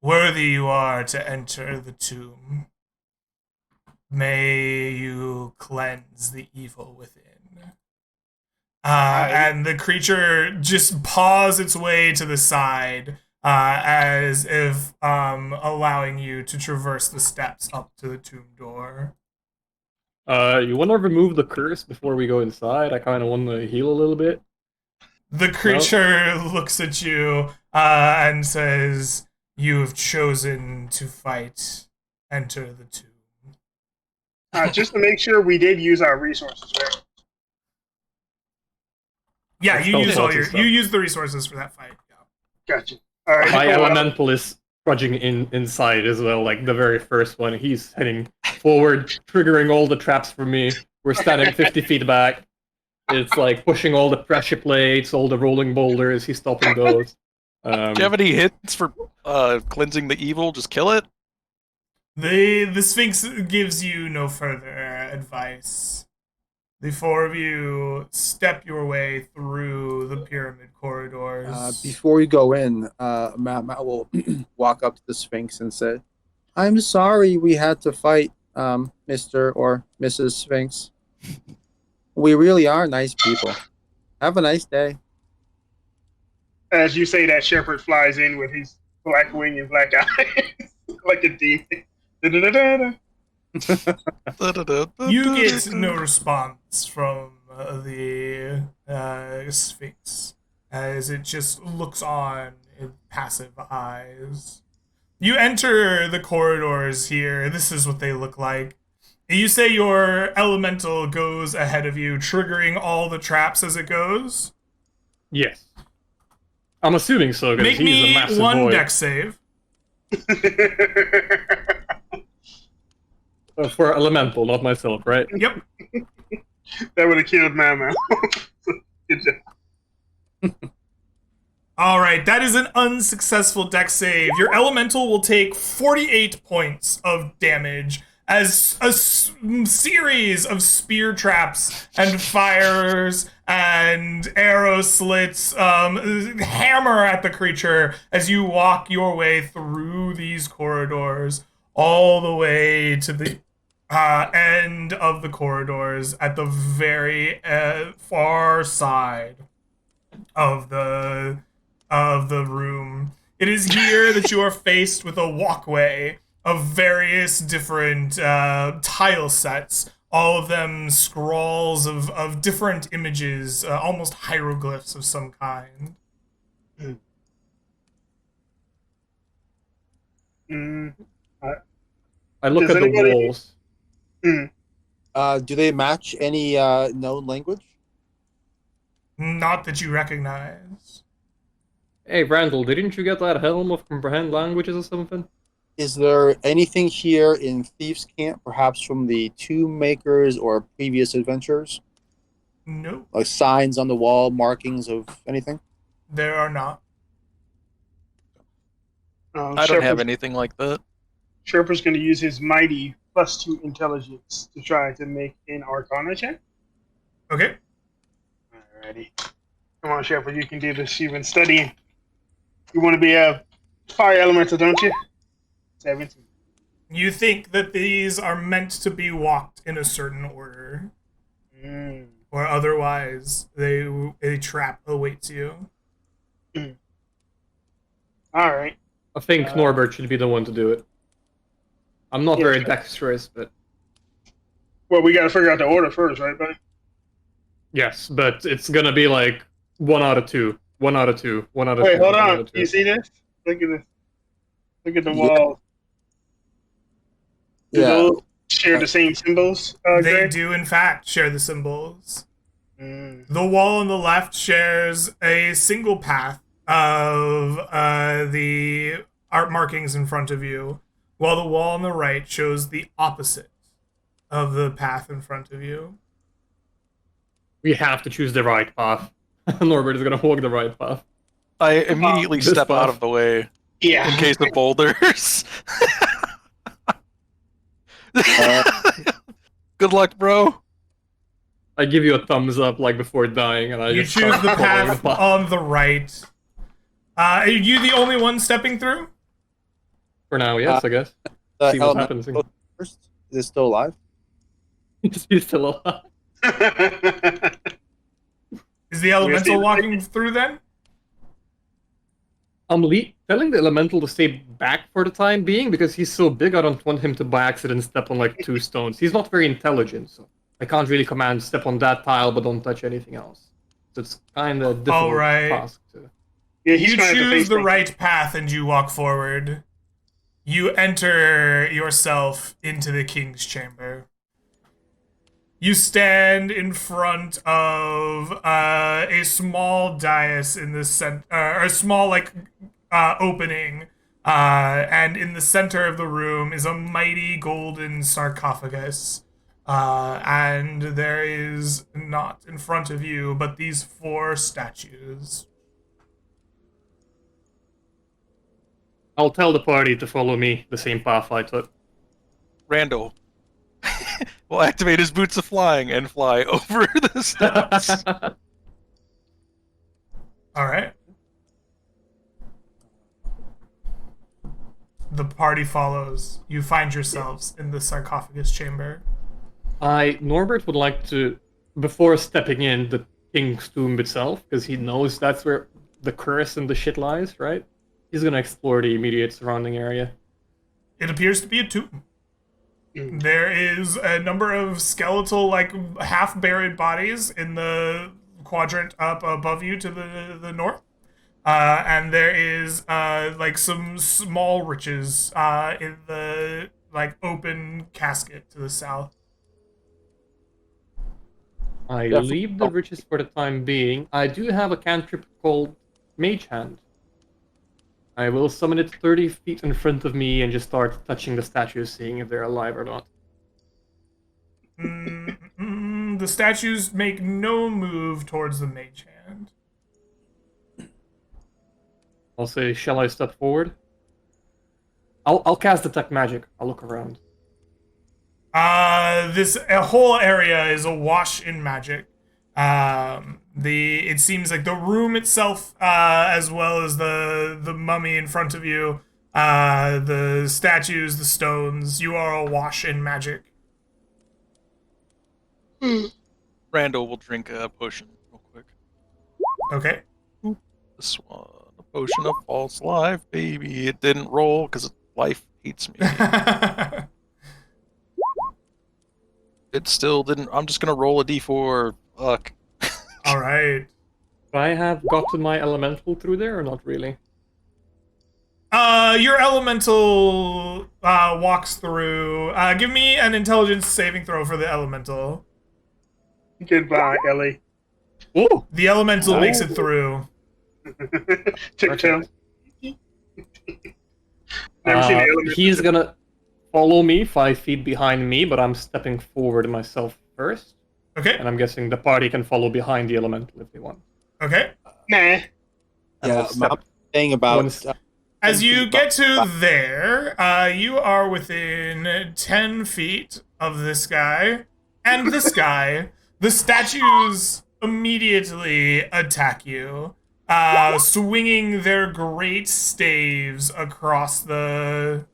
Worthy you are to enter the tomb. May you cleanse the evil within." And the creature just paws its way to the side, as if allowing you to traverse the steps up to the tomb door. You want to remove the curse before we go inside? I kind of want to heal a little bit. The creature looks at you and says, "You have chosen to fight. Enter the tomb." Just to make sure, we did use our resources, right? Yeah, That's you spell use slots and stuff. you use the resources for that fight. Yeah. Gotcha. All right. My elemental is trudging inside as well, like the very first one. He's heading forward, triggering all the traps for me. We're standing 50 feet back. It's like pushing all the pressure plates, all the rolling boulders. He's stopping those. Do you have any hits for cleansing the evil? Just kill it? The Sphinx gives you no further advice. The four of you step your way through the pyramid corridors. Before we go in, Matt will walk up to the Sphinx and say, "I'm sorry we had to fight, Mr. or Mrs. Sphinx. We really are nice people. Have a nice day." As you say that, Shepherd flies in with his black wing and black eyes like a demon. Da-da-da-da-da. You get no response from the Sphinx as it just looks on in passive eyes. You enter the corridors here. This is what they look like. You say your elemental goes ahead of you, triggering all the traps as it goes. Yes. I'm assuming so, because Make he's a me massive one boy. dex save. For elemental, not myself, right? Yep. That would have killed Mama. Good job. All right, that is an unsuccessful dex save. Your elemental will take 48 points of damage as a series of spear traps and fires and arrow slits hammer at the creature as you walk your way through these corridors all the way to the end of the corridors at the very far side of the room. It is here that you are faced with a walkway of various different tile sets, all of them scrawls of different images, almost hieroglyphs of some kind. Mm, I look Does at the anybody- walls. Do they match any known language? Not that you recognize. Hey, Randall, didn't you get that helm of comprehend languages or something? Is there anything here in Thieves' Camp, perhaps from the Tomb Makers or previous adventures? No, Like signs on the wall, markings of anything? there are not. I don't have anything like that. Sherpa's going to use his mighty +2 intelligence to try to make an Arcana check. Okay. Alrighty. Come on, Sherpa, you can do this. You've been studying. You want to be a fire elemental, don't you? 17. You think that these are meant to be walked in a certain order, or otherwise a trap awaits you. All right. I think Norbert should be the one to do it. I'm not Yeah, very sure. dexterous, but Well, we got to figure out the order first, right, buddy? yes, but it's gonna be like 1 out of 2. 1 out of 2. 1 out of 2. Wait, hold 1 out on. of 2. You see this? Look at this. Look at the Yeah. wall. Do Yeah. those share the same symbols, They Greg? do, in fact, share the symbols. Mm. The wall on the left shares a single path of the art markings in front of you, while the wall on the right shows the opposite of the path in front of you. We have to choose the right path. Norbert is gonna walk the right path. I immediately This step path. out of the way Yeah. in case of boulders. Good luck, bro. I give you a thumbs up like before dying, and I You just choose start the following path on the right. Are you the only one stepping through? For now, yes, I guess. The See what elemental happens. first. Is it still alive? He's still alive. Is the elemental see the walking through then? I'm telling the elemental to stay back for the time being because he's so big. I don't want him to by accident step on like 2 stones. He's not very intelligent, so I can't really command step on that tile, but don't touch anything else. So it's kind of difficult Alright. task to. Yeah, he's You trying to choose face the things. right path and you walk forward. You enter yourself into the king's chamber. You stand in front of a small dais in the center, or a small opening, and in the center of the room is a mighty golden sarcophagus. And there is not in front of you, but these 4 statues. I'll tell the party to follow me the same path I took. Randall will activate his boots of flying and fly over the steps. All right. The party follows. You find yourselves in the sarcophagus chamber. Norbert would like to, before stepping in the king's tomb itself, because he knows that's where the curse and the shit lies, right? He's gonna explore the immediate surrounding area. It appears to be a tomb. There is a number of skeletal, like half-buried bodies in the quadrant up above you to the north. And there is like some small riches in the like open casket to the south. I Yeah, leave the riches for the time being. I do have a cantrip called Mage Hand. I will summon it 30 feet in front of me and just start touching the statues, seeing if they're alive or not. The statues make no move towards the mage hand. I'll say, shall I step forward? I'll cast Detect Magic. I'll look around. This whole area is awash in magic. It seems like the room itself, as well as the mummy in front of you, the statues, the stones, you are awash in magic. Randall will drink a potion real quick. Okay. This one, a potion of false life, baby. It didn't roll because life hates me. It still didn't. I'm just gonna roll a d4. Fuck. All right. Do I have gotten my elemental through there or not really? Your elemental walks through. Give me an intelligence saving throw for the elemental. Goodbye, Ellie. Oh, The elemental makes it through. Tiptoe. Never seen the element. he's gonna follow me 5 feet behind me, but I'm stepping forward myself first. Okay. And I'm guessing the party can follow behind the elemental if they want. Okay. Nah. And Yeah, I'll step I'm saying about Once- As 10 you feet get to back. there, you are within 10 feet of this guy and this guy. The statues immediately attack you, swinging their great staves across the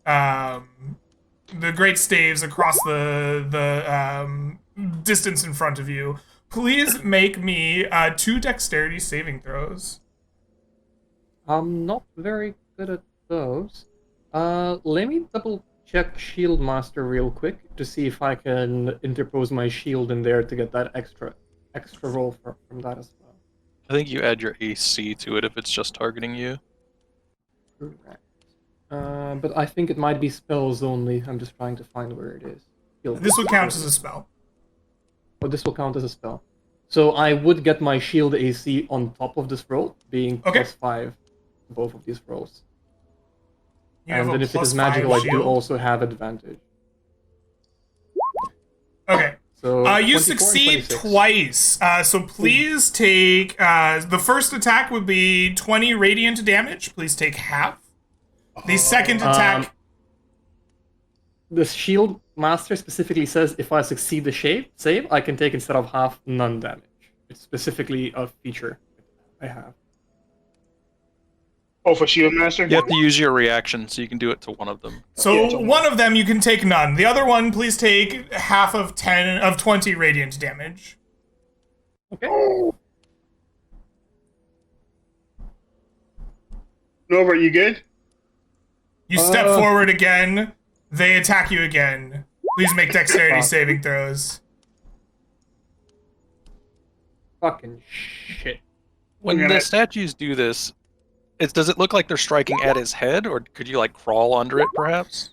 distance in front of you. Please make me 2 dexterity saving throws. I'm not very good at those. Let me double check Shield Master real quick to see if I can interpose my shield in there to get that extra roll from that as well. I think you add your AC to it if it's just targeting you. Correct. But I think it might be spells only. I'm just trying to find where it is. Shield This would count as Master. a spell. Oh, this will count as a spell. So I would get my shield AC on top of this roll, being Okay. +5 to both of these rolls. You have And a then if it is +5 magical, I do shield. also have advantage. Okay. So You 24 and succeed 26. twice. So please take. The first attack would be 20 radiant damage. Please take half. The second attack. The shield master specifically says if I succeed the save, I can take instead of half none damage. It's specifically a feature I have. Oh, for Shield Master? You have to use your reaction, so you can do it to one of them. So Yeah, it's a one of them you can take none. The other one, please take half of 20 radiant damage. Okay. Nova, you good? You step forward again. They attack you again. Please make dexterity saving throws. Fucking shit. When Yeah. the statues do this, does it look like they're striking at his head, or could you like crawl under it, perhaps?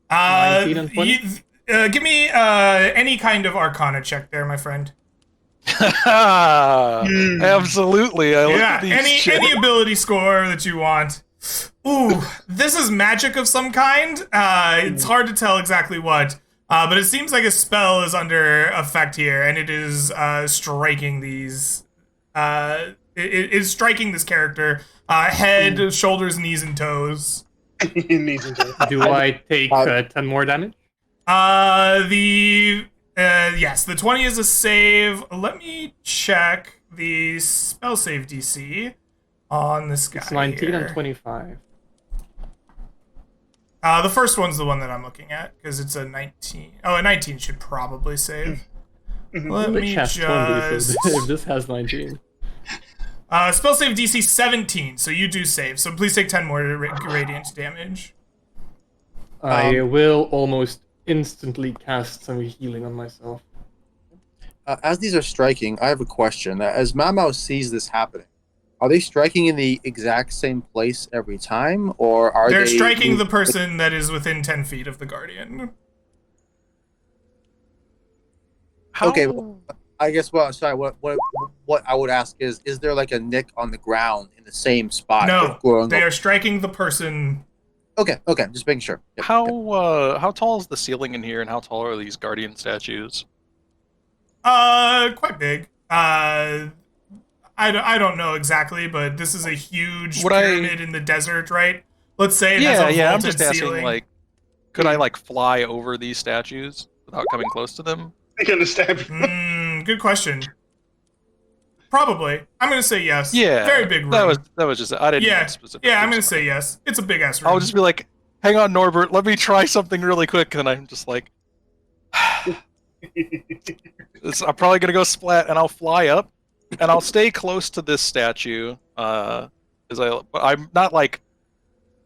19 and 20? Give me any kind of Arcana check there, my friend. Absolutely. I look Yeah, at these any ability score that you want. Ooh, this is magic of some kind. It's hard to tell exactly what, but it seems like a spell is under effect here, and it is striking these. It is striking this character. Head, shoulders, knees, and toes. Do I take 10 more damage? Yes, the 20 is a save. Let me check the spell save DC on this guy. It's 19 here. and 25. The first one's the one that I'm looking at because it's a 19. Oh, a 19 should probably save. Let me Which has 20, just. so if this has 19. Spell save DC 17, so you do save. So please take 10 more radiant damage. I will almost instantly cast some healing on myself. As these are striking, I have a question. As Mamau sees this happening, are they striking in the exact same place every time, or are They're they striking the person that is within 10 feet of the Guardian. How? Okay, well, I guess. Well, sorry. What I would ask is there like a nick on the ground in the same spot? No, Growing they up? are striking the person. Okay, just making sure. Yep, How okay. how tall is the ceiling in here, and how tall are these guardian statues? Quite big. I don't know exactly, but this is a huge Would I? pyramid in the desert, right? Let's say it has Yeah, a yeah. I'm vaulted just asking, ceiling. like, could I like fly over these statues without coming close to them? They can stab you. Good question. Probably. I'm gonna say yes. Very Yeah, big that was room. just. I didn't know Yeah, specifics. yeah. I'm I'm gonna say sorry. yes. It's a big ass I'll room. just be like, hang on, Norbert. Let me try something really quick, and I'm just like, I'm probably gonna go splat, and I'll fly up, and I'll stay close to this statue. But I'm not like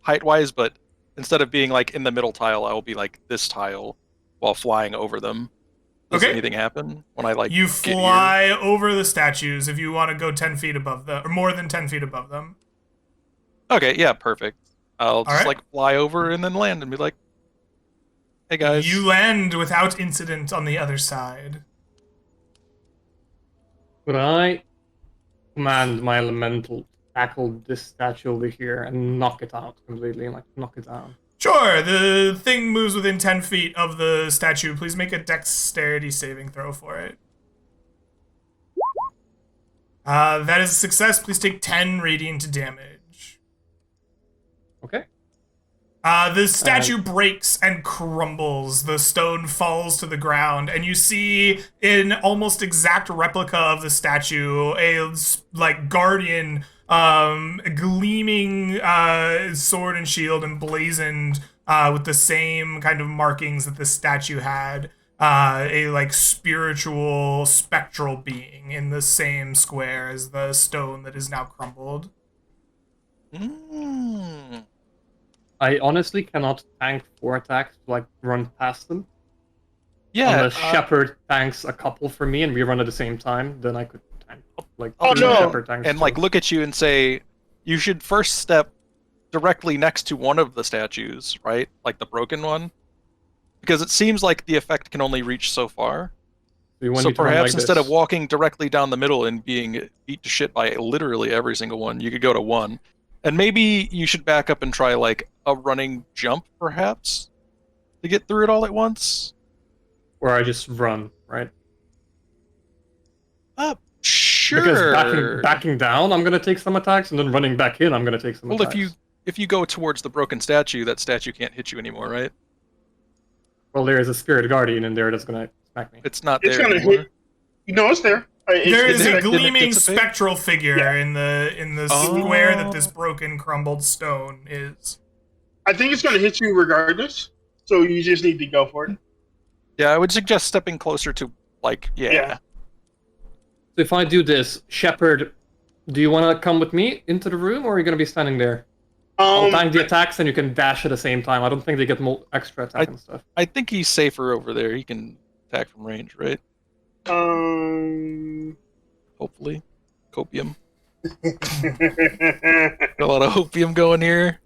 height wise, but instead of being like in the middle tile, I will be like this tile while flying over them. Does Okay. anything happen when I like You get here? fly over the statues if you want to go 10 feet above them, or more than 10 feet above them. Okay, yeah, perfect. I'll All just right. like fly over and then land and be like, "Hey You guys." land without incident on the other side. Could I command my elemental to tackle this statue over here and knock it out completely, like knock it down? Sure, the thing moves within 10 feet of the statue. Please make a dexterity saving throw for it. That is a success. Please take 10 radiant damage. Okay. The statue breaks and crumbles. The stone falls to the ground, and you see an almost exact replica of the statue, a like guardian, gleaming sword and shield, emblazoned with the same kind of markings that the statue had. A like spiritual, spectral being in the same square as the stone that is now crumbled. Mm. I honestly cannot tank 4 attacks to like run past them. Yeah. Unless Shepard tanks a couple for me and we run at the same time, then I could tank like Oh, 3 no. Shepard tanks. And like too. look at you and say, you should first step directly next to one of the statues, right? Like the broken one, because it seems like the effect can only reach so far. So you want So me to run perhaps like instead this? of walking directly down the middle and being beat to shit by literally every single one, you could go to one. And maybe you should back up and try like a running jump, perhaps, to get through it all at once. Or I just run, right? Sure. Because backing down, I'm gonna take some attacks, and then running back in, I'm gonna take some Well, attacks. if you go towards the broken statue, that statue can't hit you anymore, right? Well, there is a spirit guardian in there that's gonna smack me. It's not It's there gonna anymore. hit. No, it's there. There is a Didn't it gleaming dissipate? spectral figure Yeah. in the Oh. square that this broken, crumbled stone is. I think it's gonna hit you regardless. So you just need to go for it. Yeah, I would suggest stepping closer to like Yeah. So if I do this, Shepard, do you want to come with me into the room, or are you gonna be standing there? I'll tank the attacks, and you can dash at the same time. I don't think they get extra attack and stuff. I think he's safer over there. He can attack from range, right? Hopefully. Copium. Got a lot of opium going here.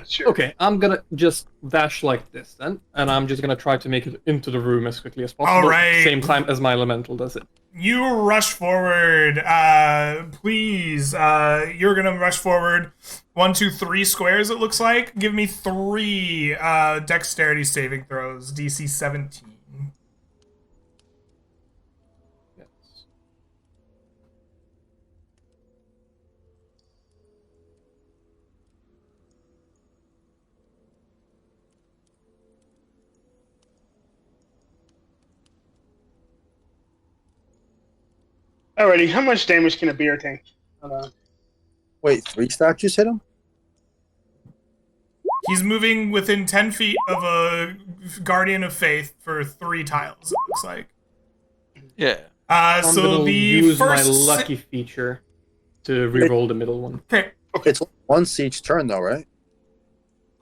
Sure. Okay, I'm gonna just dash like this then, and I'm just gonna try to make it into the room as quickly as possible. All right. Same time as my elemental does it. You rush forward. Please. You're gonna rush forward. 1, 2, 3 squares. It looks like. Give me 3 dexterity saving throws. DC 17. Yes. Alrighty, how much damage can a beer tank? Hold on. Wait, 3 statues hit him? He's moving within 10 feet of a guardian of faith for 3 tiles. It looks like. Yeah. I'm So gonna the use first my lucky feature to reroll the middle one. Okay. It's once each turn, though, right?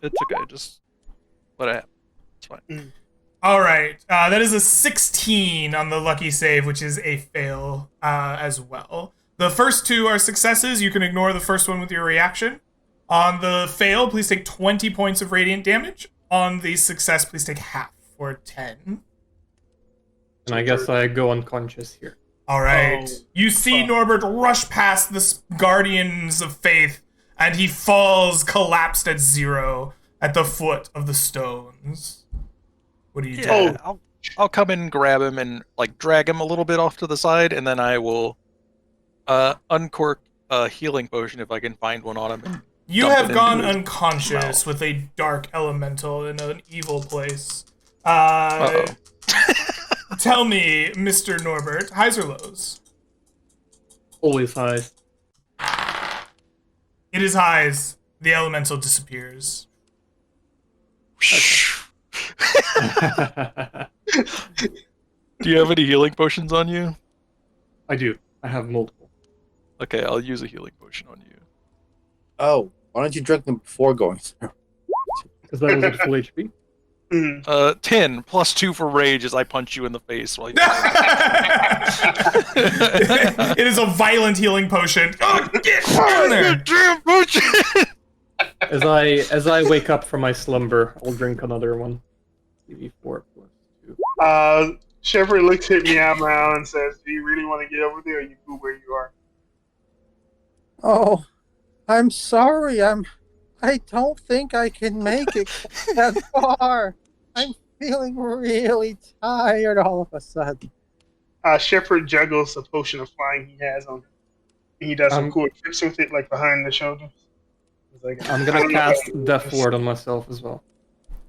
It's okay. Just let it happen. It's fine. All right. That is a 16 on the lucky save, which is a fail as well. The first two are successes. You can ignore the first one with your reaction. On the fail, please take 20 points of radiant damage. On the success, please take half for 10. And I guess I go unconscious here. All right. Oh, You see fuck. Norbert rush past the guardians of faith, and he falls collapsed at 0 at the foot of the stones. What do you do? Oh. I'll come in and grab him and like drag him a little bit off to the side, and then I will uncork a healing potion if I can find one on him. And You dump have it gone into his unconscious mouth. with a dark elemental in an evil place. Uh-oh. Tell me, Mr. Norbert, highs or lows? Always high. It is highs. The elemental disappears. Do you have any healing potions on you? I do. I have multiple. Okay, I'll use a healing potion on you. Oh, why don't you drink them before going through? Because I was at full HP. 10 plus 2 for rage as I punch you in the face while you. It is a violent healing potion. Oh, get in there! Damn potion! As I wake up from my slumber, I'll drink another one. maybe 4 plus 2. Shepard looks at Meow and says, "Do you really want to get over there, or you cool where you are?" Oh, I'm sorry. I don't think I can make it that far. I'm feeling really tired all of a sudden. Shepard juggles a potion of flying he has on him. He does some cool tricks with it, like behind the shoulders. It's like, I'm I gonna don't know cast how- Death Ward on myself as well.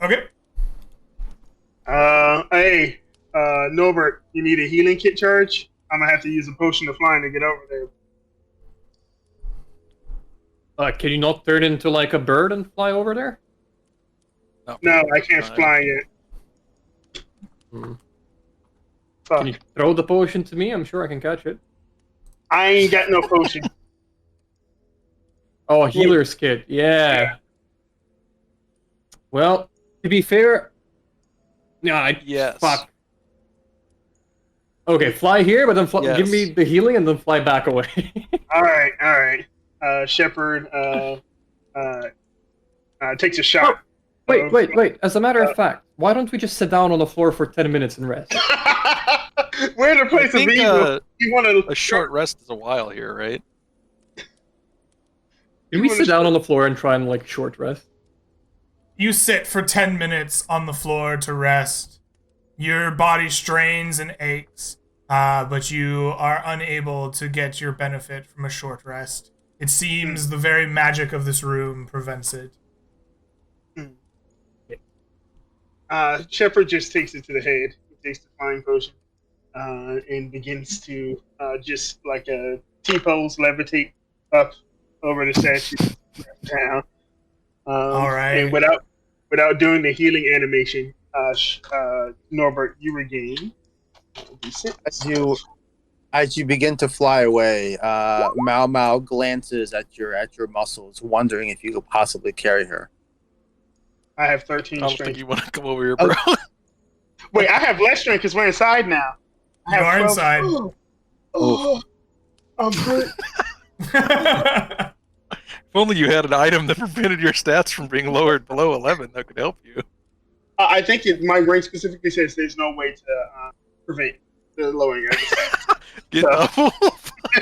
Okay. Hey, Norbert, you need a healing kit charge? I'm gonna have to use a potion of flying to get over there. Can you not turn into like a bird and fly over there? No, I can't fly yet. Hmm. Fuck. Can you throw the potion to me? I'm sure I can catch it. I ain't got no potion. Oh, healer's kit. Yeah. Well, to be fair, Yes. Fuck. Okay, fly here, but then give Yes. me the healing and then fly back away. All right. Shepard takes a shot. Wait. As a matter of fact, why don't we just sit down on the floor for 10 minutes and rest? We're in a I place of think evil. You want to a short rest is a while here, right? Can we sit down on the floor and try and like short rest? You sit for 10 minutes on the floor to rest. Your body strains and aches, but you are unable to get your benefit from a short rest. It seems the very magic of this room prevents it. Shepard just takes it to the head. He takes the flying potion and begins to just like a T-pose levitate up over the statue down. All right. And without doing the healing animation, Norbert, you regain. As you begin to fly away, Mao Mao glances at your muscles, wondering if you could possibly carry her. I have 13 I don't strength. think you want to come over here, bro. Wait, I have less strength because we're inside now. I You have are 12 inside. Oh, I'm hurt. If only you had an item that prevented your stats from being lowered below 11, that could help you. I think my rank specifically says there's no way to prevent the lowering of the Get So- double.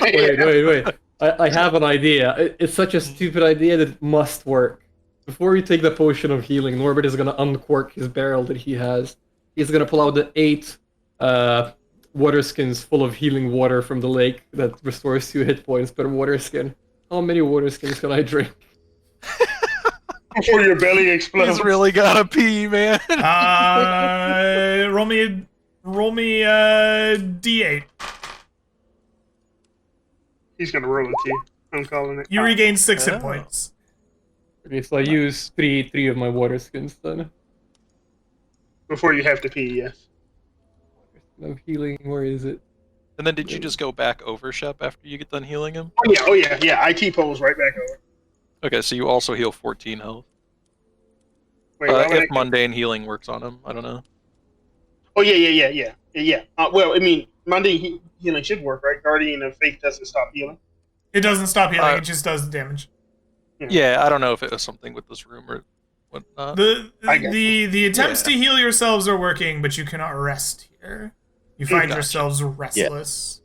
Wait. I have an idea. It's such a stupid idea that it must work. Before you take the potion of healing, Norbert is going to uncork his barrel that he has. He's going to pull out the 8 water skins full of healing water from the lake that restores 2 hit points per water skin. How many water skins can I drink? before your belly explodes. He's really gotta pee, man. roll me a d8. He's gonna roll it to you. I'm calling it. You regain 6 hit Oh. points. Okay, so I use three of my water skins then. Before you have to pee. Yes. No healing, where is it? And then did you just go back over Shep after you get done healing him? Oh yeah. I T-pose right back over. Okay, so you also heal 14 health. Wait, why would If I- mundane healing works on him, I don't know. Oh yeah. Well, I mean, Monday healing should work, right? Guardian of Faith doesn't stop healing. It doesn't stop healing. Uh, It just does damage. Yeah, I don't know if it was something with this room or whatnot. I got The attempts Yeah. to heal yourselves are working, but you cannot rest here. You find Gotcha. yourselves restless.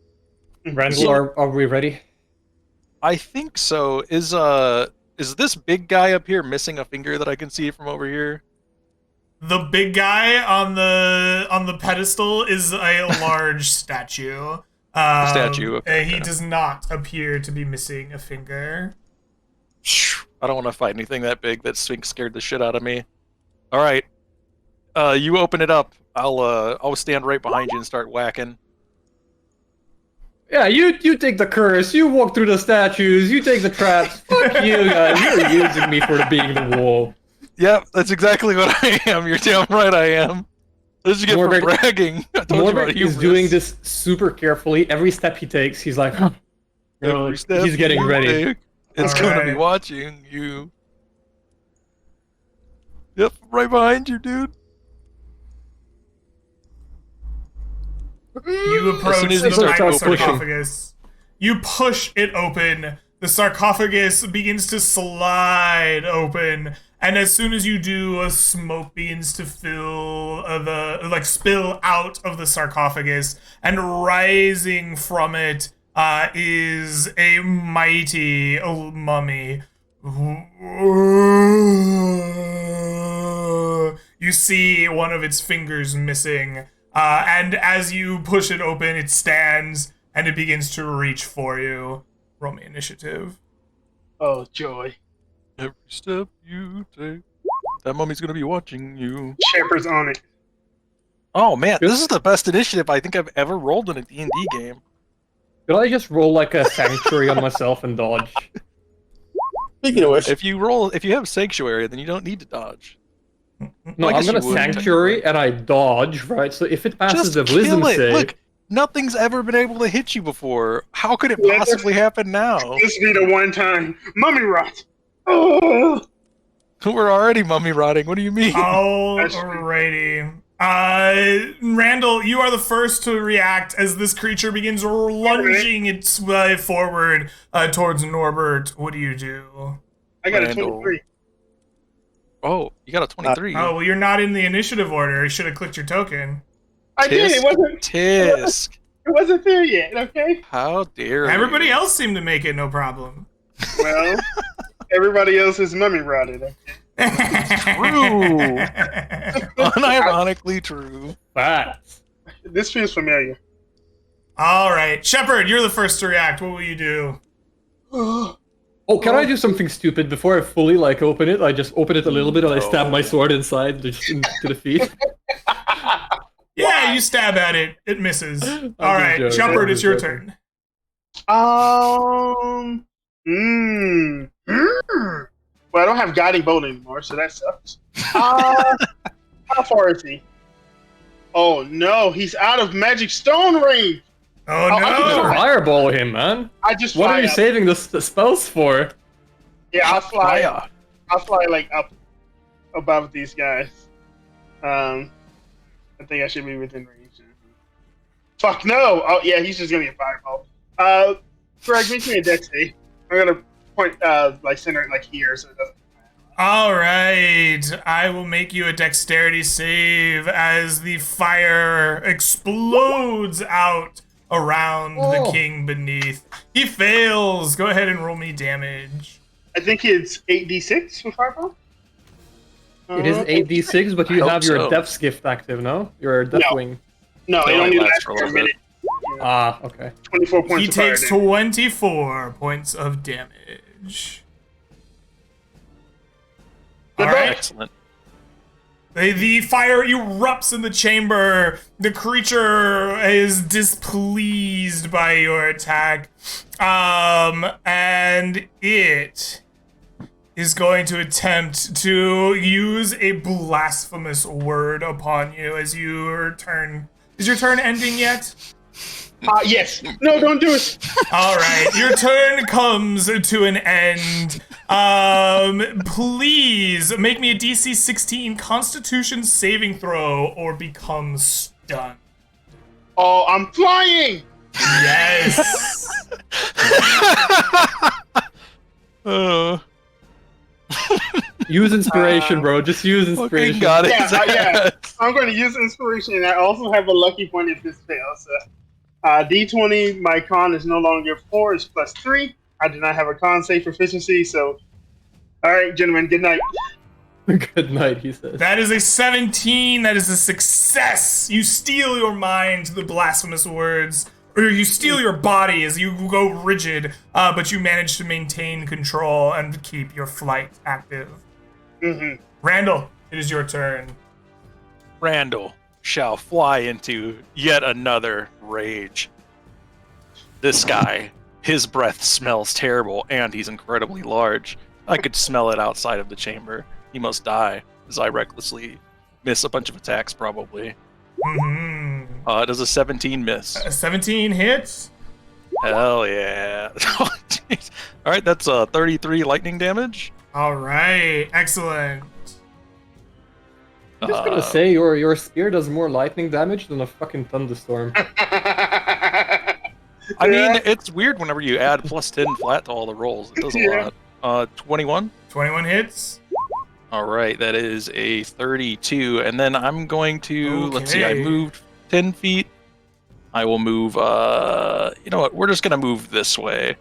Randall, are we ready? I think so. Is this big guy up here missing a finger that I can see from over here? The big guy on the pedestal is a large statue. Statue, okay, He okay. does not appear to be missing a finger. I don't want to fight anything that big. That Sphinx scared the shit out of me. All right, you open it up. I'll stand right behind you and start whacking. Yeah, you take the curse, you walk through the statues, you take the traps. Fuck you guys, you're using me for being the wall. Yep, that's exactly what I am. You're damn right I am. What did you get for Norbert- bragging? I told you about Norbert is hubris. doing this super carefully. Every step he takes, he's like, you know, Every step he's getting you ready. take, it's All gonna be right. watching you. Yep, right behind you, dude. You approach soon as the he starts mighty pushing. sarcophagus. You push it open. The sarcophagus begins to slide open, and as soon as you do, a smoke begins to spill out of the sarcophagus, and rising from it is a mighty mummy. You see one of its fingers missing. And as you push it open, it stands and it begins to reach for you. Roll me initiative. Oh joy. Every step you take, that mummy's gonna be watching you. Shepherd's on it. Oh man, this is the best initiative I think I've ever rolled in a D&D game. Could I just roll like a sanctuary on myself and dodge? Speaking of which, If you have Sanctuary, then you don't need to dodge. No, I I'm guess gonna you would, sanctuary and I dodge, right? So if it passes Just the wisdom kill it. save, Look, nothing's ever been able to hit you before. How could it Yeah, possibly happen now? This be the one time. Mummy rot. Oh. We're already mummy rotting. What do you mean? Alrighty. Randall, you are the first to react as this creature begins lunging its way forward towards Norbert. What do you do? I got a Randall. 23. Oh, you got a 23. Oh, well, you're not in the initiative order. You should have clicked your token. I did. It wasn't. Tisk. It wasn't there yet. Okay. How dare Everybody you. else seemed to make it no problem. Well, everybody else is mummy rotted. True. Unironically true. facts. This feels familiar. All right, Shepard, you're the first to react. What will you do? Oh, can I do something stupid before I fully like open it? I just open it a little bit and I stab my sword inside just into the feet. Yeah, you stab at it. It misses. All right, joking. Shepard, I'm it's your just turn. Well, I don't have guiding bolt anymore, so that sucks. How far is he? Oh no, he's out of magic stone range. Oh I can no! try. Fireball him, man. I just What fly are you up. saving the spells for? Yeah, I'll fly. Fire. I'll fly like up above these guys. I think I should be within range. Fuck no! Oh yeah, he's just gonna get fireball. Greg, make me a dex save. I'm gonna point like center it like here so it doesn't. All right, I will make you a dexterity save as the fire explodes out around the Oh. king beneath. He fails. Go ahead and roll me damage. I think it's 8d6 with fireball. It is 8d6, but you I have hope your so. Depth's Gift active, no? Your Depth No. Wing. No, it No, only it lasts lasts for for a a little bit. minute. Ah, okay. 24 points He of fire takes damage. 24 points of damage. All Good luck. right. Excellent. The fire erupts in the chamber. The creature is displeased by your attack. And it is going to attempt to use a blasphemous word upon you as your turn. Is your turn ending yet? Yes. No, don't do it. All right, your turn comes to an end. Please make me a DC 16 Constitution saving throw or become still. done. Oh, I'm flying! Yes. Use inspiration, bro. Just use Fucking inspiration. got it. Yeah. I'm going to use inspiration, and I also have a lucky point if this fails. D20, my con is no longer 4, it's +3. I do not have a con save proficiency, so. Alright, gentlemen, good night. Good night, he says. That is a 17. That is a success. You steel your mind to the blasphemous words, or you steel your body as you go rigid, but you manage to maintain control and keep your flight active. Mm-hmm. Randall, it is your turn. Randall shall fly into yet another rage. This guy, his breath smells terrible, and he's incredibly large. I could smell it outside of the chamber. He must die, as I recklessly miss a bunch of attacks, probably. Mm-hmm. Does a 17 miss? 17 hits. Hell yeah. Oh, jeez. All right, that's 33 lightning damage. All right, excellent. I'm just gonna say your spear does more lightning damage than a fucking thunderstorm. I mean, it's weird whenever you add +10 flat to all the rolls. It does a lot. 21? 21 hits. All right, that is a 32. And then I'm going to, let's see, I Okay. moved 10 feet. I will move, you know what, we're just going to move this way.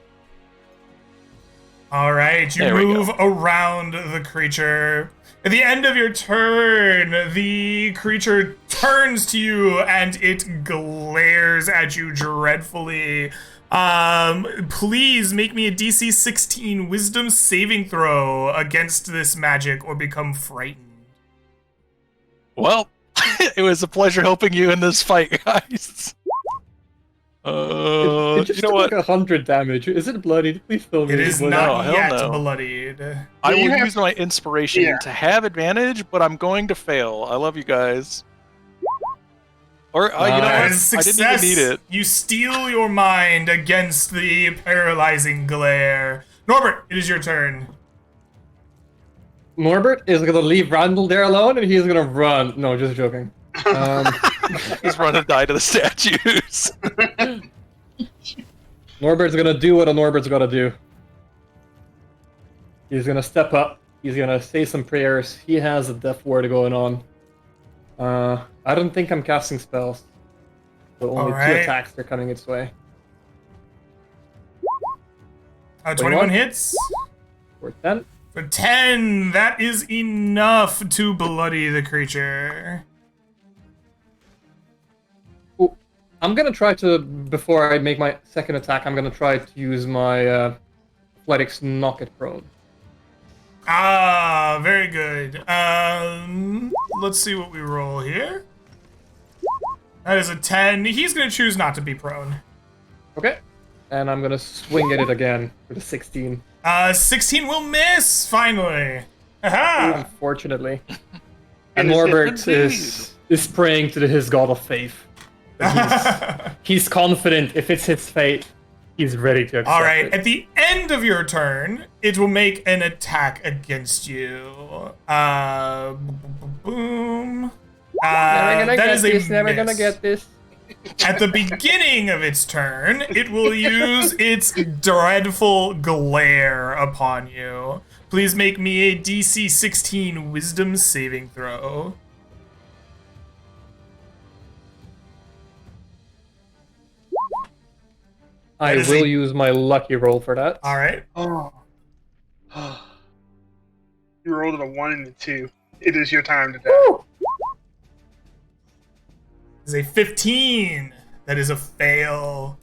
All right, you There we move go. around the creature. At the end of your turn, the creature turns to you and it glares at you dreadfully. Please make me a DC 16 Wisdom saving throw against this magic or become frightened. Well, it was a pleasure helping you in this fight, guys. It just You know took what? like 100 damage. Is it bloodied? Please tell me. It it's is bloodied. not hell yet no. bloodied. I Do you will have- use my inspiration Yeah. to have advantage, but I'm going to fail. I love you guys. Or, you know That what? is I didn't even need it. You steel your mind against the paralyzing glare. Norbert, it is your turn. Norbert is gonna leave Randall there alone and he's gonna run. No, just joking. Just run and die to the statues. Norbert's gonna do what a Norbert's gotta do. He's gonna step up. He's gonna say some prayers. He has a death ward going on. I don't think I'm casting spells. So only Alright. 2 attacks are coming its way. 21 hits. For 10. For 10, that is enough to bloody the creature. Ooh. I'm gonna try to, before I make my second attack, I'm gonna try to use my athletics knock it prone. Ah, very good. Let's see what we roll here. That is a 10. He's gonna choose not to be prone. Okay. And I'm gonna swing at it again with a 16. 16 will miss, finally. Aha! Unfortunately. And It is Norbert indeed. is praying to his god of faith. He's confident if it's his fate, he's ready to accept All right, it. at the end of your turn, it will make an attack against you. Boom. That is a miss. this. At the beginning of its turn, it will use its dreadful glare upon you. Please make me a DC 16 Wisdom saving throw. I That is will a- use my lucky roll for that. All right. Oh. You rolled a 1 and a 2. It is your time to die. Woo! Is a 15. That is a fail.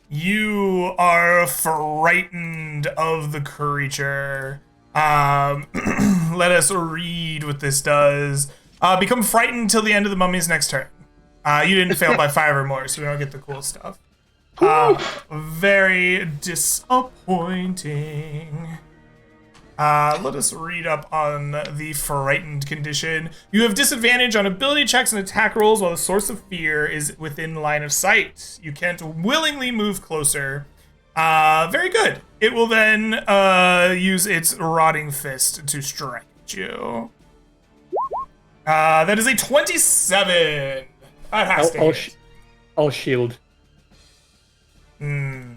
You are frightened of the creature. Let us read what this does. Become frightened till the end of the mummy's next turn. You didn't fail by 5 or more, so we don't get the cool stuff. Very disappointing. Let us read up on the frightened condition. You have disadvantage on ability checks and attack rolls while the source of fear is within line of sight. You can't willingly move closer. Very good. It will then use its rotting fist to strike you. That is a 27. That has to hit. I'll shield. Hmm.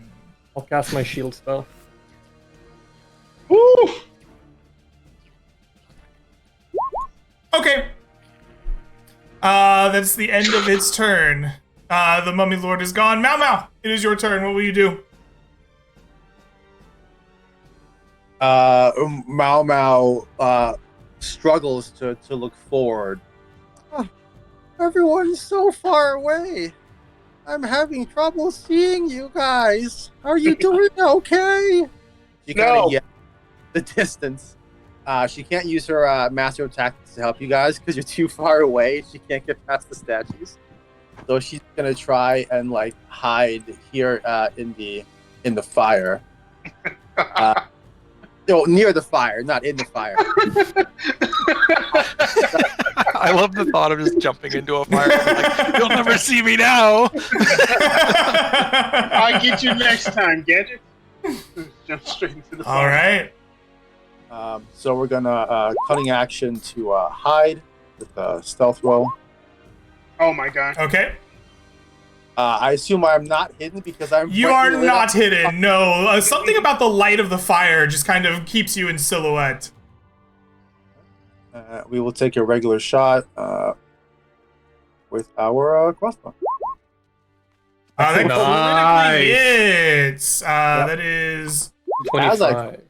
I'll cast my shield spell. Woo! Okay. That's the end of its turn. The Mummy Lord is gone. Mau Mau, it is your turn. What will you do? Mau Mau struggles to look forward. Oh, everyone's so far away. I'm having trouble seeing you guys. Are you doing okay? She kind of yells the distance. She can't use her master attack to help you guys because you're too far away. She can't get past the statues. So she's gonna try and like hide here in the fire. No, near the fire, not in the fire. I love the thought of just jumping into a fire. Like, you'll never see me now. I'll get you next time, Gadget. Jump straight into the All fire. right. So we're gonna cutting action to hide with a stealth roll. Oh my god. Okay. I assume I'm not hidden because I'm. You are not hidden. No. Something about the light of the fire just kind of keeps you in silhouette. We will take a regular shot with our crossbow. That Nice. critically hits. That is 25.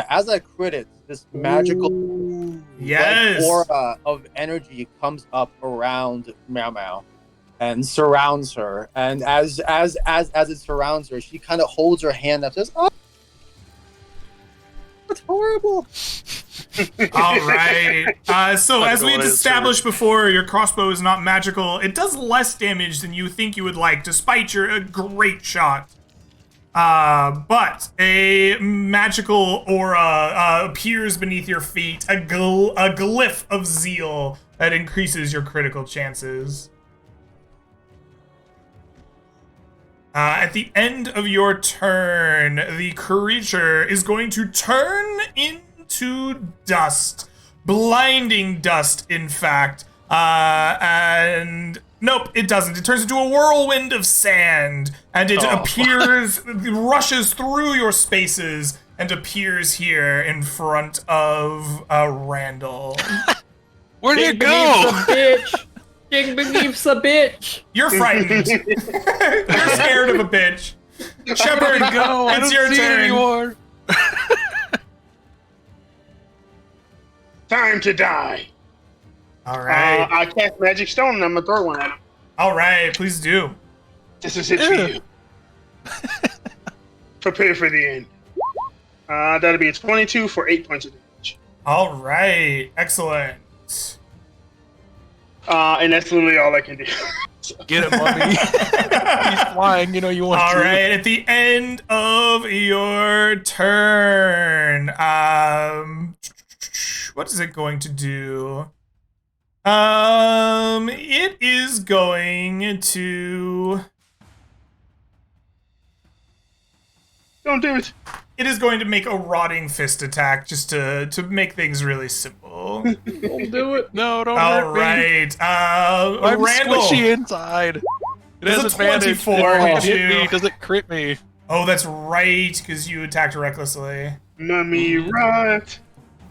As I crit it, this magical yes. aura of energy comes up around Mau Mau and surrounds her. And as it surrounds her, she kind of holds her hand up, says, "Oh, that's horrible." All right. So as we Magical established before, your crossbow is not magical. It does less damage than you think you would like, despite your great shot. But a magical aura appears beneath your feet, a glyph of zeal that increases your critical chances. At the end of your turn, the creature is going to turn into dust. Blinding dust, in fact. And nope, it doesn't. It turns into a whirlwind of sand, and it appears, rushes through your spaces, and appears here in front of Randall. Where'd you King go? beneath the bitch. King beneath the bitch. You're frightened. You're scared of a bitch. Shepard, Go. I it's don't your see it turn. anymore. Time to die. All right. I cast Magic Stone and I'm gonna throw one at him. All right, please do. This is it for you. Prepare for the end. That'll be a 22 for 8 points of damage. All right, excellent. And that's literally all I can do. Get him, Mummy. He's flying. You know you want All to. right, at the end of your turn, what is it going to do? It is going to. Don't do it. It is going to make a rotting fist attack just to make things really simple. Don't do it. No, don't All hurt me. right, I'm Randall. squishy inside. It Does has a advantage. 24 It hit hit you? me. Does it crit me? Oh, that's right, because you attacked recklessly. Mummy rot.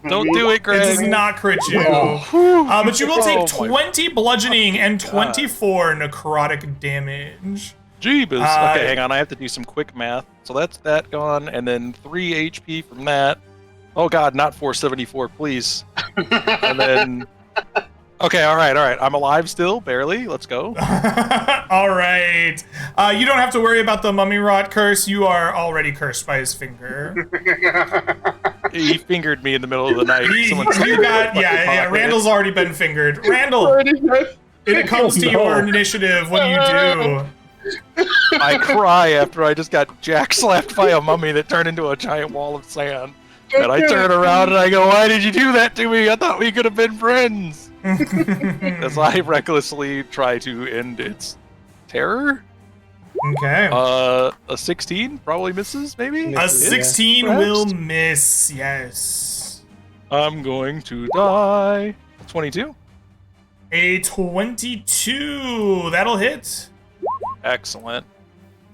Don't do it, It Greg. does not crit you. Whew. But you will take Oh my 20 bludgeoning and God. 24 necrotic damage. Jeebus. Uh, Okay, hang on. I have to do some quick math. So that's that gone, and then 3 HP from that. Oh god, not 474, please. And then. Okay, all right. I'm alive still, barely. Let's go. All right. You don't have to worry about the mummy rot curse. You are already cursed by his finger. He fingered me in the middle of the night. You Someone got, yeah, Randall's already been fingered. Randall, it comes to your initiative. What do you do? I cry after I just got jack slapped by a mummy that turned into a giant wall of sand. And I turn around and I go, "Why did you do that to me? I thought we could have been friends." As I recklessly try to end its terror. Okay. A 16 probably misses, maybe? A 16 perhaps? will miss, yes. I'm going to die. 22. A 22. That'll hit. Excellent.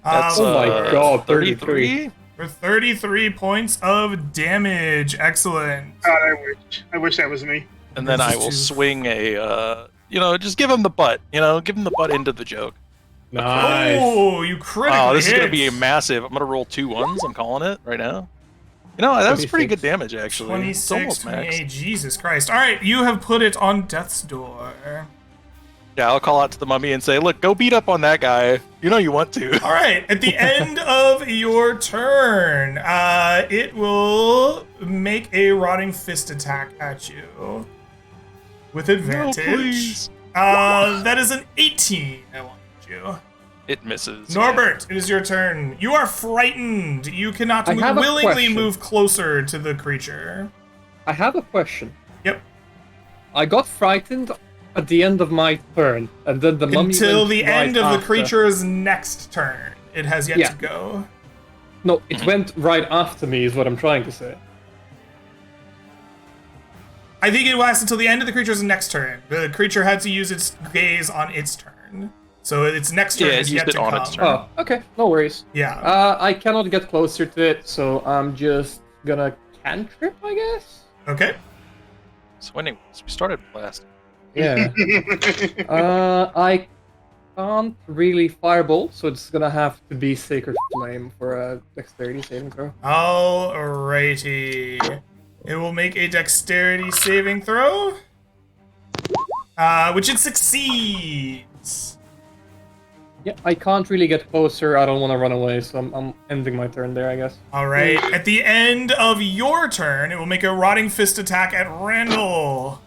That's Oh my god, 33. For 33 points of damage. Excellent. God, I wish that was me. And then I will swing a, just give him the butt. Give him the butt into the joke. Nice. Oh, you critically Oh, this hit. is going to be a massive. I'm going to roll 2 ones. I'm calling it right now. That's pretty good damage, actually. 26, It's almost max. 28. Jesus Christ. All right, you have put it on death's door. Yeah, I'll call out to the mummy and say, look, go beat up on that guy. You know you want to. All right, at the end of your turn, it will make a rotting fist attack at you with advantage. No, please. That is an 18. I want you. It misses. Norbert, it is your turn. You are frightened. You cannot I have a willingly question. move closer to the creature. I have a question. Yep. I got frightened at the end of my turn, and then the mummy Until went the right end of the after. creature's next turn. It has yet Yeah. to go. No, it went right after me, is what I'm trying to say. I think it lasts until the end of the creature's next turn. The creature had to use its gaze on its turn. So its next turn Yeah, it is used yet it to on come. its turn. Oh, okay, no worries. Yeah. I cannot get closer to it, so I'm just gonna cantrip, I guess? Okay. So anyways, we started blasting. Yeah. I can't really firebolt, so it's gonna have to be Sacred Flame for a dexterity saving throw. Alrighty. It will make a dexterity saving throw. Which it succeeds. Yeah, I can't really get closer, I don't want to run away, so I'm ending my turn there, I guess. Alright. At the end of your turn, it will make a rotting fist attack at Randall.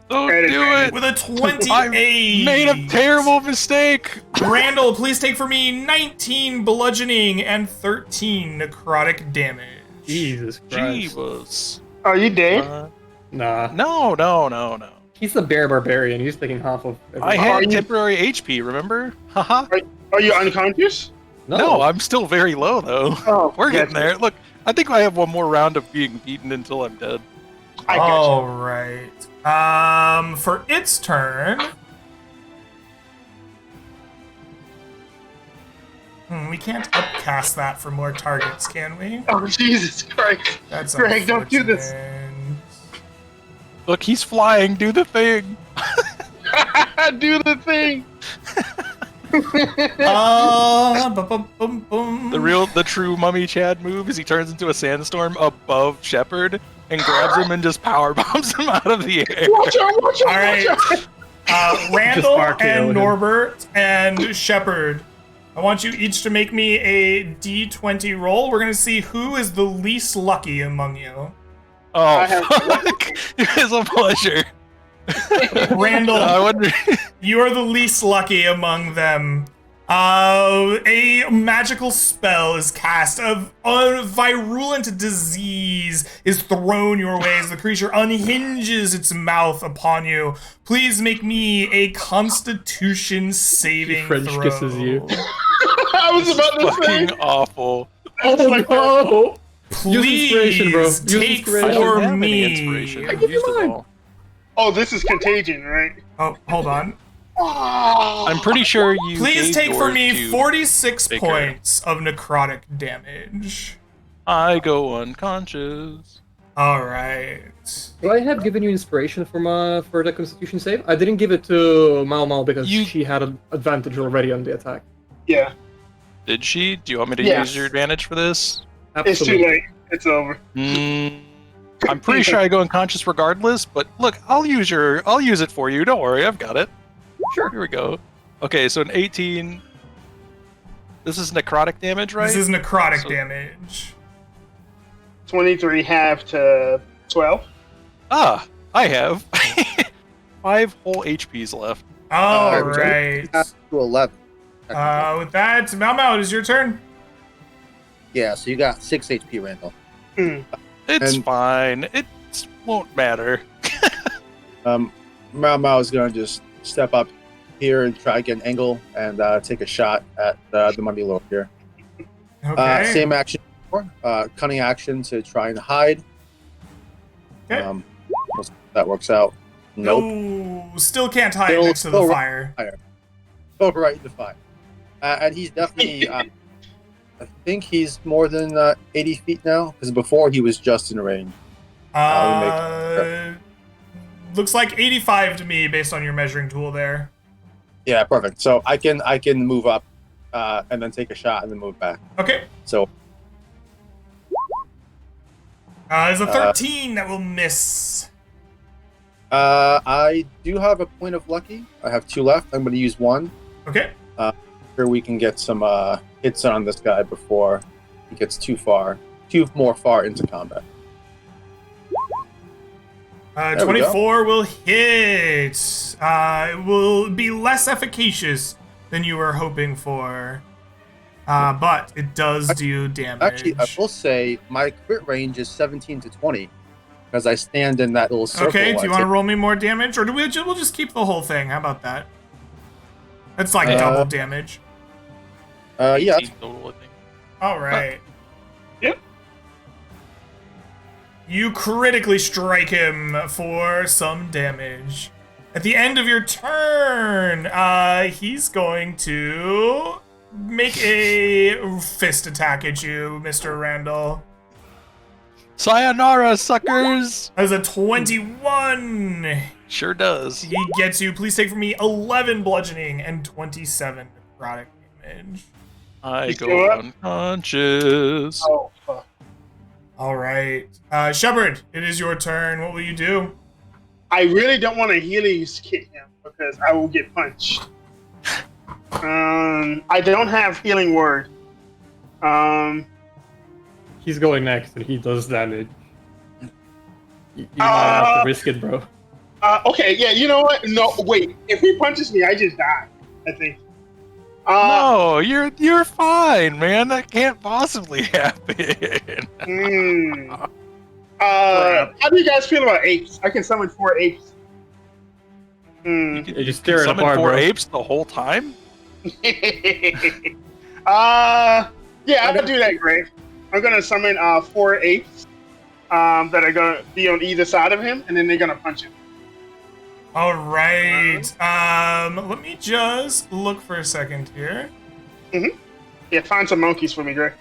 Don't do it! With a 28. I made a terrible mistake! Randall, please take for me 19 bludgeoning and 13 necrotic damage. Jesus Christ. Jeebus. Are you dead? Nah. No. He's a bear barbarian, he's taking half of I everything. had temporary HP, remember? Haha. Are you unconscious? No, I'm still very low, though. Oh, We're getting gotcha. there. Look, I think I have one more round of being beaten until I'm dead. I got All right. For its turn. We can't upcast that for more targets, can we? you. Oh, Jesus Christ. That's Greg, don't do this. unfortunate. Look, he's flying. Do the thing. Do the thing. Boom. The true mummy Chad move is he turns into a sandstorm above Shepard and grabs him and just power bombs him out of the air. Watch out, watch out, All right. watch out. Randall RKO and him. Norbert and Shepard. I want you each to make me a d20 roll. We're going to see who is the least lucky among you. Oh, I have- fuck. It's a pleasure. Randall, I wonder. you are the least lucky among them. A magical spell is cast. A virulent disease is thrown your way as the creature unhinges its mouth upon you. Please make me a Constitution saving French throw. kisses you. I was about to say. Fucking awful. Oh no! Please Use inspiration, bro. Use take inspiration. I don't for have any me. inspiration. I I've give you used it mine. all. Oh, this is contagion, right? Oh, hold on. I'm pretty sure you. Please gave take for yours me to 46 Baker. points of necrotic damage. I go unconscious. All right. Would I have given you inspiration for the Constitution save? I didn't give it to Mao Mao because You- she had an advantage already on the attack. Yeah, Did she? Do you want me to Yes. use your advantage for this? it's too late. It's over. I'm pretty sure I go unconscious regardless, but look, I'll use it for you. Don't worry, I've got it. Sure. Here we go. Okay, so an 18. This is necrotic damage, right? This is necrotic So- damage. 23 half to 12. Ah, I have 5 whole HPs left. All Alright. right. To 11. With that, Mao, it is your turn. Yeah, so you got 6 HP, Randall. It's And- fine. It won't matter. Mao Mao is going to just step up here and try to get an angle and take a shot at the Mummy Lord here. Okay. Same action, cunning action to try and hide. Okay. We'll see if that works out. Nope. No, still can't hide Still- next to the still fire. Go right in the fire. And he's definitely, I think he's more than 80 feet now, because before he was just in range. Looks like 85 to me based on your measuring tool there. Yeah, perfect. So I can move up and then take a shot and then move back. Okay. So There's a 13 that will miss. I do have a point of lucky. I have 2 left. I'm going to use 1. Okay. Sure, we can get some hits on this guy before he gets too more far into combat. 24 will hit. It will be less efficacious than you were hoping for. But it does do damage. Actually, I will say my crit range is 17 to 20 because I stand in that little circle. Okay, do you want to roll me more damage? Or we'll just keep the whole thing? How about that? That's like double damage. Yeah. 18 total, I think. All right. Yep. You critically strike him for some damage. At the end of your turn, he's going to make a fist attack at you, Mr. Randall. Sayonara, suckers! That was a 21. Sure does. He gets you. Please take from me 11 bludgeoning and 27 necrotic damage. I You go still up? unconscious. Oh, fuck. All right. Shepard, it is your turn. What will you do? I really don't want to Healy's hit him because I will get punched. I don't have healing word. He's going next, and he does damage. You might have to risk it, bro. Okay, yeah, you know what? No, wait. If he punches me, I just die. I think. No, you're fine, man. That can't possibly happen. How do you guys feel about apes? I can summon 4 apes. You just tear it Summon apart, 4 bro. apes the whole time? Yeah, I'll do that, Greg. I'm gonna summon 4 apes that are gonna be on either side of him, and then they're gonna punch him. All right. Let me just look for a second here. Yeah, find some monkeys for me, Greg.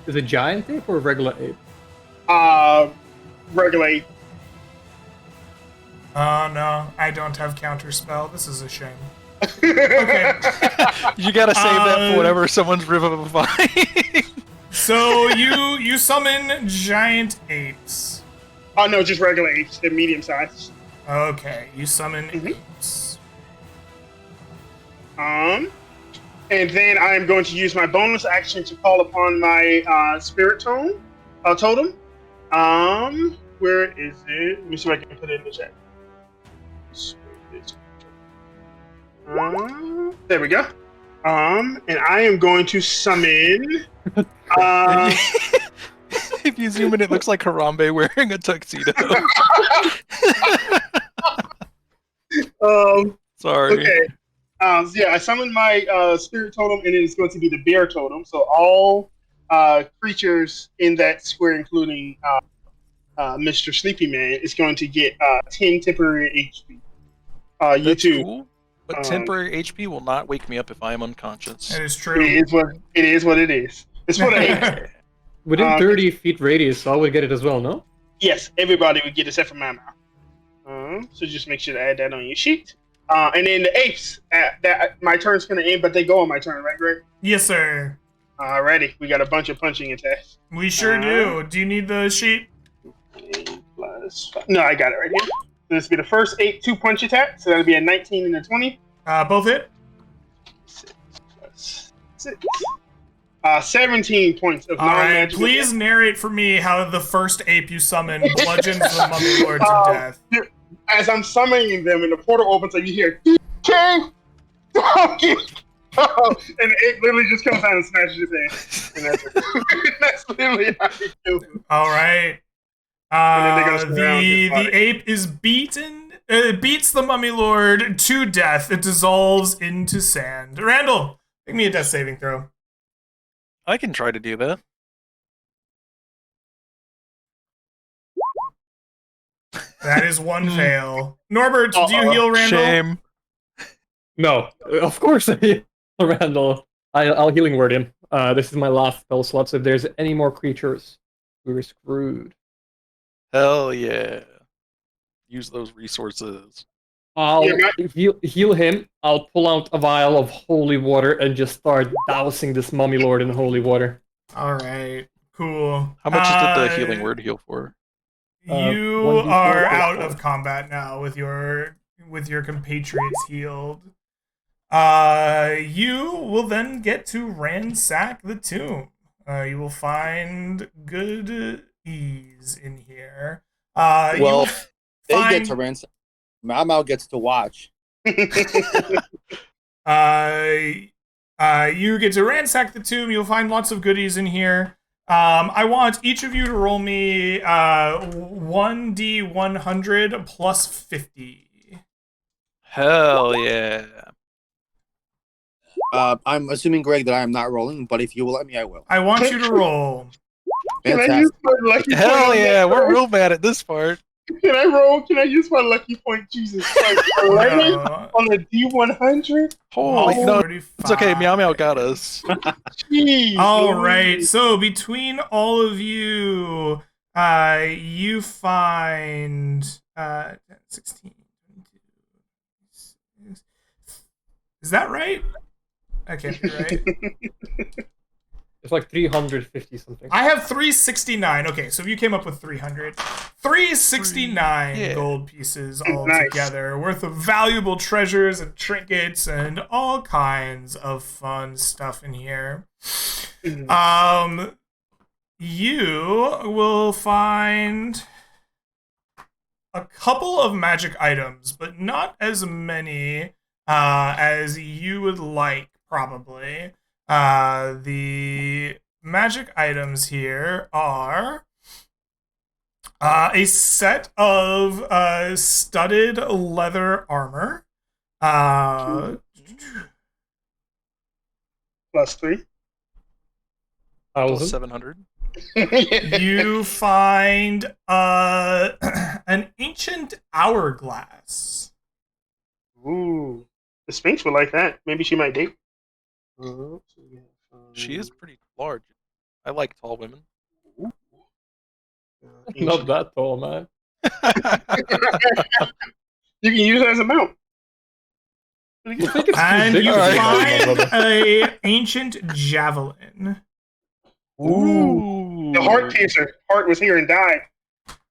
Is it giant ape or regular ape? Regular ape. Oh no, I don't have counterspell. This is a shame. Okay. You gotta save that for whenever someone's revivifying. So you summon giant apes. Oh no, just regular apes. They're medium sized. Okay, you summon apes. And then I am going to use my bonus action to call upon my spirit totem. Where is it? Let me see if I can put it in the chat. There we go. And I am going to summon. If you zoom in, it looks like Harambe wearing a tuxedo. Sorry. Okay. Yeah, I summoned my spirit totem, and it is going to be the bear totem. So all creatures in that square, including Mr. Sleepy Man, is going to get 10 temporary HP. You That's too. cool. But temporary HP will not wake me up if I am unconscious. That is It true. is what it is. It's for the apes. Within 30 feet radius, so I would get it as well, no? Yes, everybody would get except for my mouth. So just make sure to add that on your sheet. And then the apes, that my turn's gonna end, but they go on my turn, right, Greg? Yes, sir. Alrighty, we got a bunch of punching attacks. We sure do. Do you need the sheet? No, I got it right here. So this will be the first 2 punch attacks. So that'll be a 19 and a 20. Both hit. 6 plus 6. 17 points of All right. non-magical Please narrate for me how the first ape you summon bludgeons the mummy lord to death. As I'm summoning them, and the portal opens, so you hear "King Donkey," and the ape literally just comes out and smashes his hand. And that's it. That's literally how he kills him. All right. And then they're gonna surround his The body. ape is beaten. It beats the mummy lord to death. It dissolves into sand. Randall, make me a death saving throw. I can try to do that. That is one fail. Norbert, do you heal Randall? Shame. No, of course I heal Randall. I'll healing word him. This is my last spell slot, so if there's any more creatures, we're screwed. Hell yeah. Use those resources. I'll Yeah, heal him. I'll pull out a vial of holy water and just start dousing this mummy lord in holy water. All right, cool. How much did the healing word heal for? You 1d4 are plus out 4. of combat now with your compatriots healed. You will then get to ransack the tomb. You will find good ease in here. Well, they find, get to ransom. Mau gets to watch. you get to ransack the tomb. You'll find lots of goodies in here. I want each of you to roll me 1d100 plus 50. Hell yeah. I'm assuming, Greg, that I am not rolling, but if you will let me, I will. I want you to roll. Can I Fantastic. use my lucky point? Hell on yeah, that we're first? real bad at this part. Can I roll? Can I use my lucky point? Jesus Christ. 11 No. on the D100? Holy Oh, no, 35. it's okay. Meow Meow got us. Jeez. All Louise. right. So between all of you, you find 10, 16. 22. Is that right? That can't be right. It's like 350 something. I have 369. Okay, so if you came up with 300, 369 Yeah. gold pieces all Nice. together, worth of valuable treasures and trinkets and all kinds of fun stuff in here. You will find a couple of magic items, but not as many as you would like, probably. The magic items here are a set of studded leather armor. Plus 3. Plus 1,000. 700. You find an ancient hourglass. Ooh. The Sphinx would like that. Maybe she might date. She is pretty large. I like tall women. Not that tall, man. You can use it as a mount. I think it's too And big you for me, find my brother. a ancient javelin. Ooh. The heart piercer. Heart was here and died.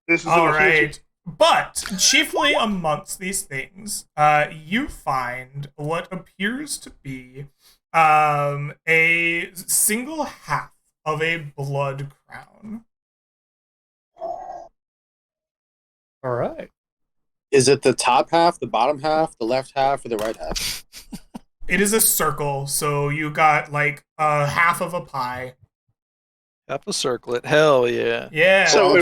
This is All in the future. right. But chiefly amongst these things, you find what appears to be a single half of a blood crown. All right. Is it the top half, the bottom half, the left half, or the right half? It is a circle, so you got like a half of a pie. Half a circlet. Hell yeah. Yeah. So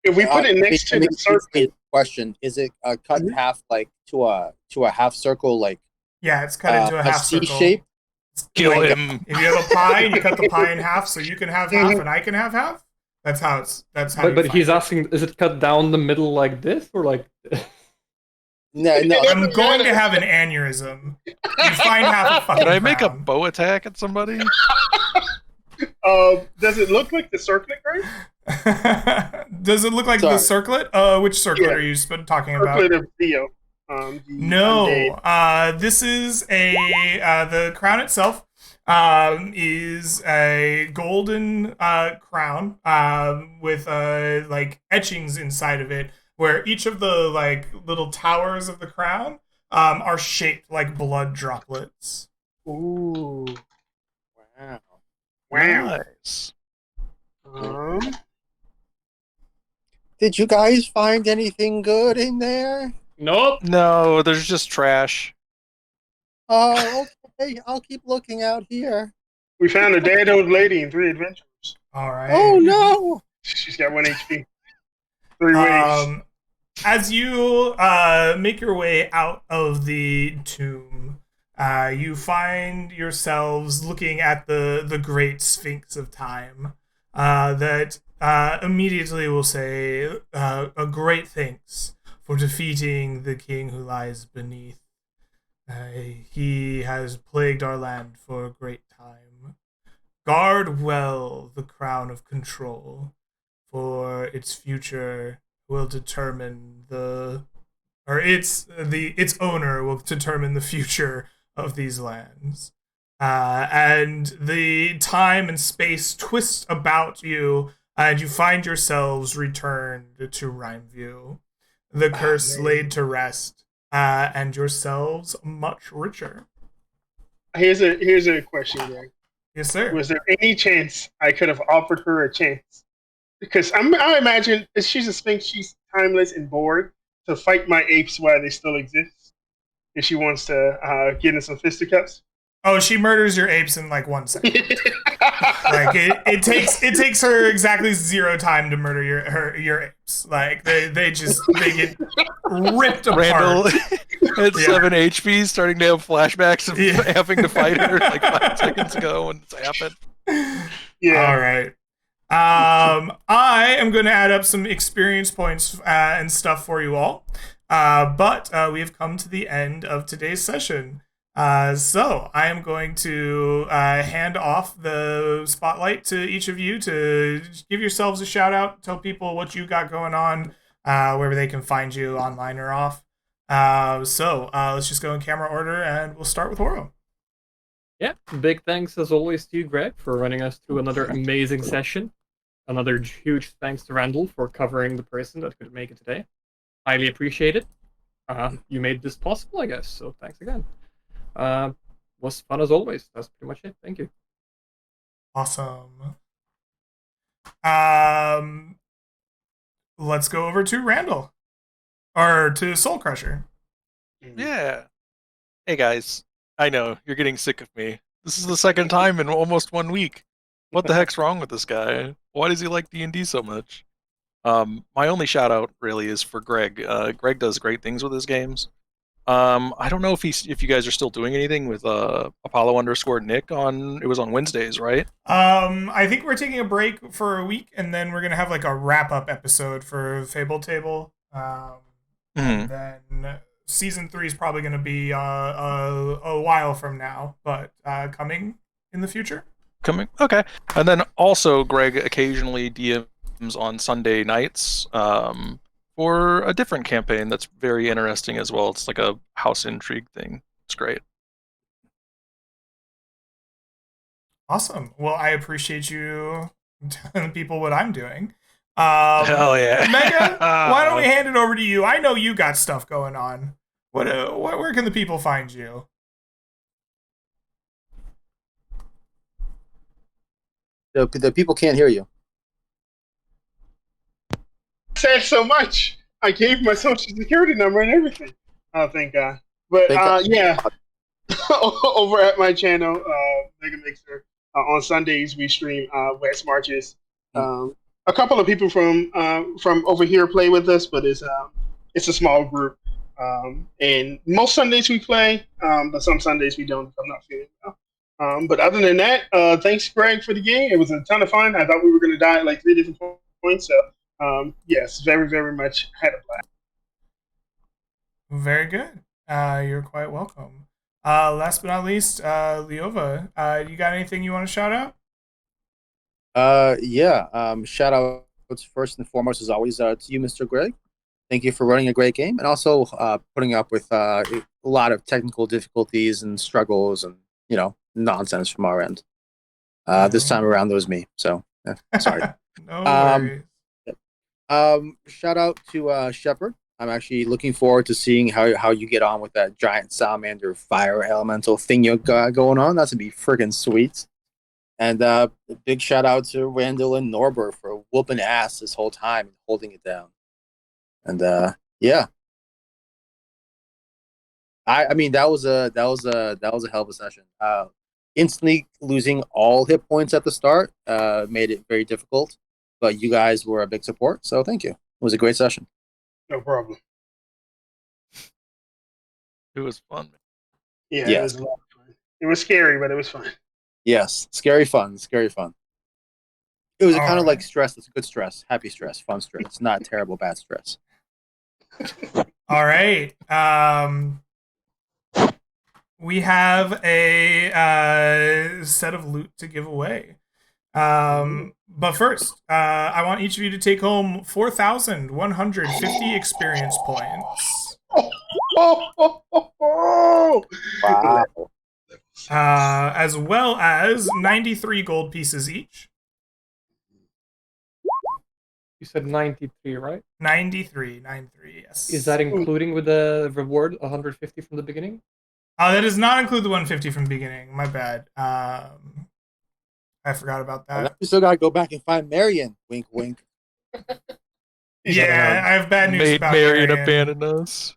if we put it next to the circle, question: is it cut in half, like to a half circle, like yeah, it's cut into a half C circle. shape? Kill Like, him. If you have a pie and you cut the pie in half, so you can have half and I can have half. That's how it's. That's how. But you he's find it. asking, is it cut down the middle like this or like? No. I'm going to have an aneurysm. You find half a fucking Can I make a crown. bow attack at somebody? does it look like the circlet, right? Does it look like the circlet? Which circlet Yeah. are you talking about? Circlet of Theo. The No, undead. this is the crown itself is a golden crown with like etchings inside of it, where each of the like little towers of the crown are shaped like blood droplets. Ooh. Wow. Wow. Nice. Did you guys find anything good in there? Nope. No, there's just trash. Oh, okay. I'll keep looking out here. We found a dead old lady in 3 adventures. All right. Oh no! She's got 1 HP. 3 waves. As you make your way out of the tomb, you find yourselves looking at the great Sphinx of time that immediately will say a great thanks for defeating the king who lies beneath. He has plagued our land for a great time. Guard well the crown of control, for its future will determine its owner will determine the future of these lands. And the time and space twist about you, and you find yourselves returned to Rhymeview, the curse laid to rest, and yourselves much richer. Here's a question, Greg. Yes, sir. Was there any chance I could have offered her a chance? Because I imagine if she's a sphinx, she's timeless and bored to fight my apes while they still exist. If she wants to get in some fisticuffs. Oh, she murders your apes in like 1 second. Like it takes her exactly 0 time to murder your apes. Like they get ripped apart. Randall at 7 HP, starting to have flashbacks of having to fight her like 5 seconds ago when it's happened. Yeah. All right. I am going to add up some experience points and stuff for you all. But we have come to the end of today's session. So I am going to hand off the spotlight to each of you to give yourselves a shout out, tell people what you got going on, where they can find you online or off. So let's just go in camera order, and we'll start with Horo. Yeah, big thanks as always to you, Greg, for running us through another amazing session. Another huge thanks to Randall for covering the person that couldn't make it today. Highly appreciate it. You made this possible, I guess, so thanks again. Was fun as always. That's pretty much it. Thank you. Awesome. Let's go over to Randall. Or to Soul Crusher. Yeah. Hey guys, I know you're getting sick of me. This is the second time in almost 1 week. What the heck's wrong with this guy? Why does he like D&D so much? My only shout out really is for Greg. Greg does great things with his games. I don't know if you guys are still doing anything with Apollo_Nick on. It was on Wednesdays, right? I think we're taking a break for a week, and then we're gonna have like a wrap up episode for Fable Table. And then season 3 is probably gonna be a while from now, but coming in the future. Coming, okay. And then also, Greg occasionally DMs on Sunday nights. For a different campaign that's very interesting as well. It's like a house intrigue thing. It's great. Awesome. Well, I appreciate you telling people what I'm doing. Hell yeah. Mega, why don't we hand it over to you? I know you got stuff going on. Where can the people find you? The people can't hear you. Said so much. I gave my social security number and everything. Oh, thank God. But yeah, over at my channel, Mega Mixer, on Sundays we stream West Marches. A couple of people from over here play with us, but it's a small group. And most Sundays we play, but some Sundays we don't if I'm not feeling well. But other than that, thanks, Greg, for the game. It was a ton of fun. I thought we were going to die at like 3 different points. So yes, very, very much had a blast. Very good. You're quite welcome. Last but not least, Leova, you got anything you want to shout out? Yeah. Shout out first and foremost, as always, to you, Mr. Greg. Thank you for running a great game, and also putting up with a lot of technical difficulties and struggles and nonsense from our end. This time around, it was me. So sorry. No worries. Shout out to Shepard. I'm actually looking forward to seeing how you get on with that giant salamander fire elemental thing you got going on. That's gonna be freaking sweet. And a big shout out to Randall and Norbert for whooping ass this whole time and holding it down. And yeah, I mean that was a hell of a session. Instantly losing all hit points at the start made it very difficult, but you guys were a big support, so thank you. It was a great session. No problem. It was fun. Yeah, yes. It was a lot of fun. It was scary, but it was fun. Yes, scary fun. It was All kind of like right. stress. It's good stress, happy stress, fun stress, not terrible bad stress. All right. We have a set of loot to give away. But first, I want each of you to take home 4,150 experience points, Wow. as well as 93 gold pieces each. You said 93, right? 93, yes. Is that including with the reward 150 from the beginning? That does not include the 150 from the beginning. My bad. I forgot about And that. we still gotta go back and find Marion. Wink, wink. Yeah, I have bad news Made about Marion Marion. abandon us.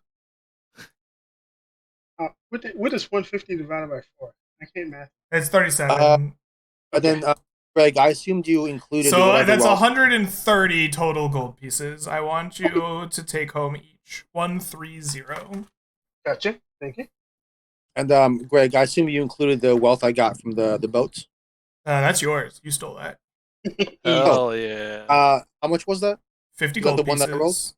What is 150 divided by 4? I can't math. It's 37. And then, Greg, I assumed you included So whatever that's wealth. 130 total gold pieces. I want you to take home each 130. Gotcha. Thank you. And Greg, I assume you included the wealth I got from the boats. That's yours. You stole that. Hell yeah. How much was that? 50 Is that gold the one that I rolled? pieces.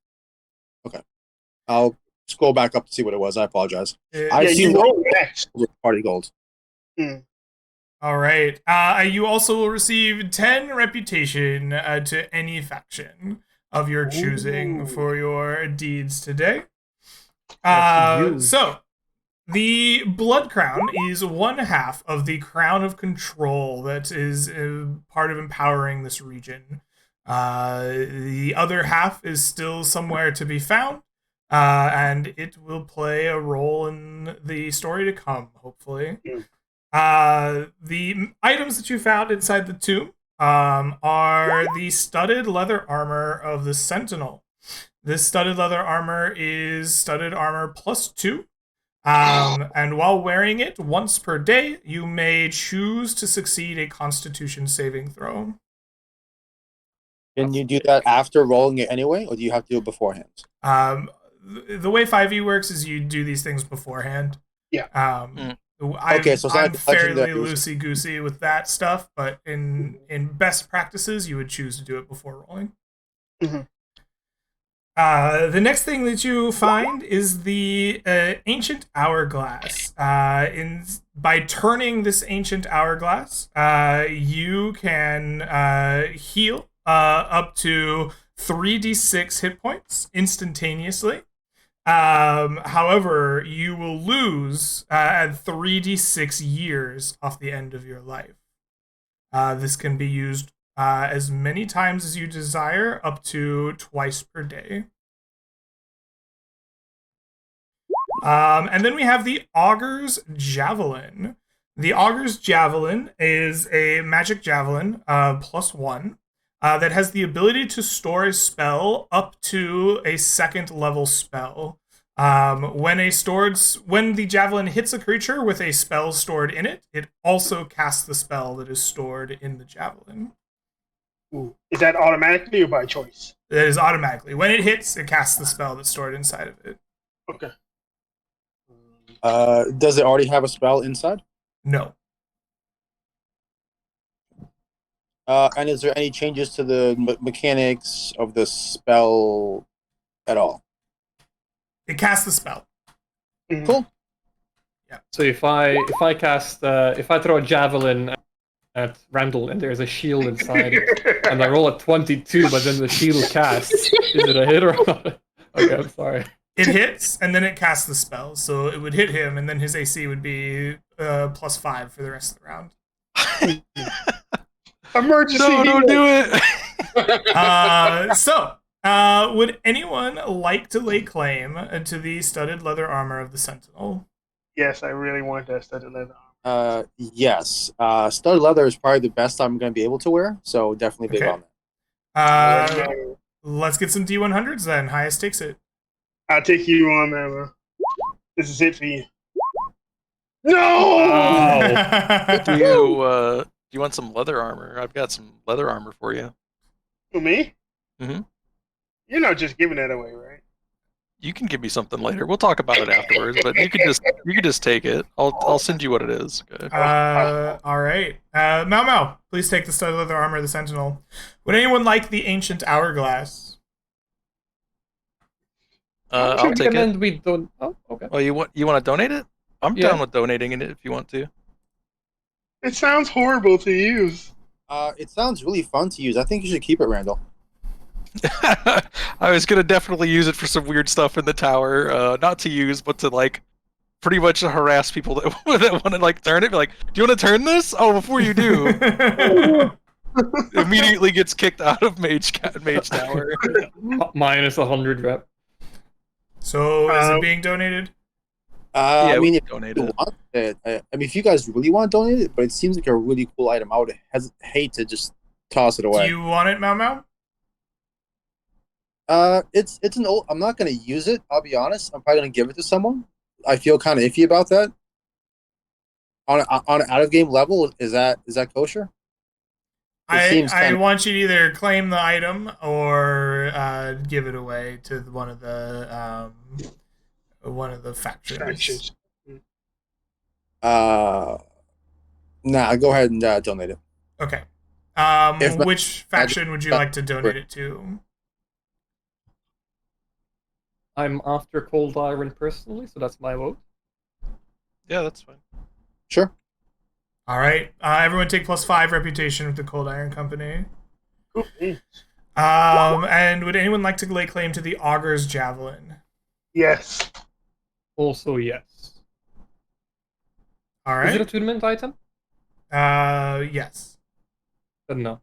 I'll scroll back up to see what it was. I apologize. It- I Yeah, assumed you rolled next. party gold. All right. You also will receive 10 reputation to any faction of your choosing Ooh. for your deeds today. That's huge. So, the Blood Crown is one half of the Crown of Control that is part of empowering this region. The other half is still somewhere to be found, and it will play a role in the story to come, hopefully. The items that you found inside the tomb are the studded leather armor of the Sentinel. This studded leather armor is studded armor +2. And while wearing it once per day, you may choose to succeed a Constitution saving throw. Can you do that after rolling it anyway, or do you have to do it beforehand? The way 5e works is you do these things beforehand. Yeah. Okay, so it's not I'm like fairly legendary. loosey goosey with that stuff, but in best practices, you would choose to do it before rolling. Mhm. The next thing that you find is the ancient hourglass. By turning this ancient hourglass, you can heal up to 3d6 hit points instantaneously. However, you will lose 3d6 years off the end of your life. This can be used as many times as you desire, up to twice per day. And then we have the Augur's Javelin. The Augur's Javelin is a magic javelin +1 that has the ability to store a spell up to a second level spell. When the javelin hits a creature with a spell stored in it, it also casts the spell that is stored in the javelin. Ooh. Is that automatically or by choice? It is automatically. When it hits, it casts the spell that's stored inside of it. Okay. Does it already have a spell inside? No. And is there any changes to the mechanics of the spell at all? It casts the spell. Cool. So if I throw a javelin at Randall and there's a shield inside it, and I roll a 22, but then the shield casts, is it a hit or not? Okay, I'm sorry. It hits, and then it casts the spell. So it would hit him, and then his AC would be +5 for the rest of the round. Emergency. No, don't do it. Would anyone like to lay claim to the studded leather armor of the Sentinel? Yes, I really want that studded leather. Yes. Studded leather is probably the best I'm going to be able to wear, so definitely big Okay. on that. Let's get some D100s then. Highest takes it. I'll take you on, man. This is it for you. No! Do you want some leather armor? I've got some leather armor for you. For me? Mhm. You're not just giving that away, right? You can give me something later. We'll talk about it afterwards, but you could just take it. I'll send you what it is. Okay. All right. Mau Mau, please take the studded leather armor of the Sentinel. Would anyone like the ancient hourglass? I'll take it. recommend we don't. Oh, okay. Oh, you want to donate it? I'm Yeah. down with donating it if you want to. It sounds horrible to use. It sounds really fun to use. I think you should keep it, Randall. I was gonna definitely use it for some weird stuff in the tower. Not to use, but to like pretty much harass people that that want to like turn it. Be like, do you want to turn this? Oh, before you do, immediately gets kicked out of Mage Tower. Minus 100 rep. So is it being donated? Yeah, I mean, if donate you it. want it, I mean, if you guys really want to donate it, but it seems like a really cool item, I would hate to just toss it away. Do you want it, Mau Mau? It's an old. I'm not gonna use it. I'll be honest. I'm probably gonna give it to someone. I feel kind of iffy about that. On an out of game level, is that kosher? I want you to either claim the item or give it away to one of the factions. Nah, go ahead and donate it. Okay. If not, which faction would you like to donate it to? I'm after Cold Iron personally, so that's my vote. Yeah, that's fine. Sure. All right. Everyone take +5 reputation with the Cold Iron Company. And would anyone like to lay claim to the Augur's Javelin? Yes. Also, yes. All right. Is it a tournament item? Yes. Then no.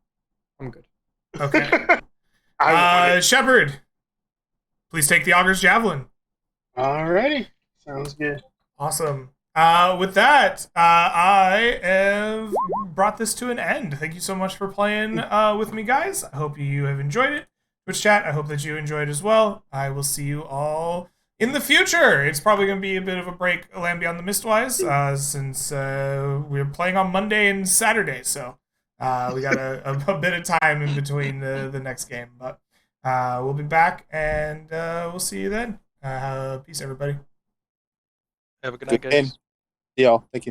I'm good. Okay. Shepard, please take the Augur's Javelin. Alrighty. Sounds good. Awesome. With that, I have brought this to an end. Thank you so much for playing with me, guys. I hope you have enjoyed it. Twitch chat, I hope that you enjoyed as well. I will see you all in the future. It's probably going to be a bit of a break, Land Beyond the Mistwise, since we're playing on Monday and Saturday, so we got a bit of time in between the next game. But we'll be back, and we'll see you then. Peace, everybody. Have a good night, Good game. guys. See y'all. Thank you.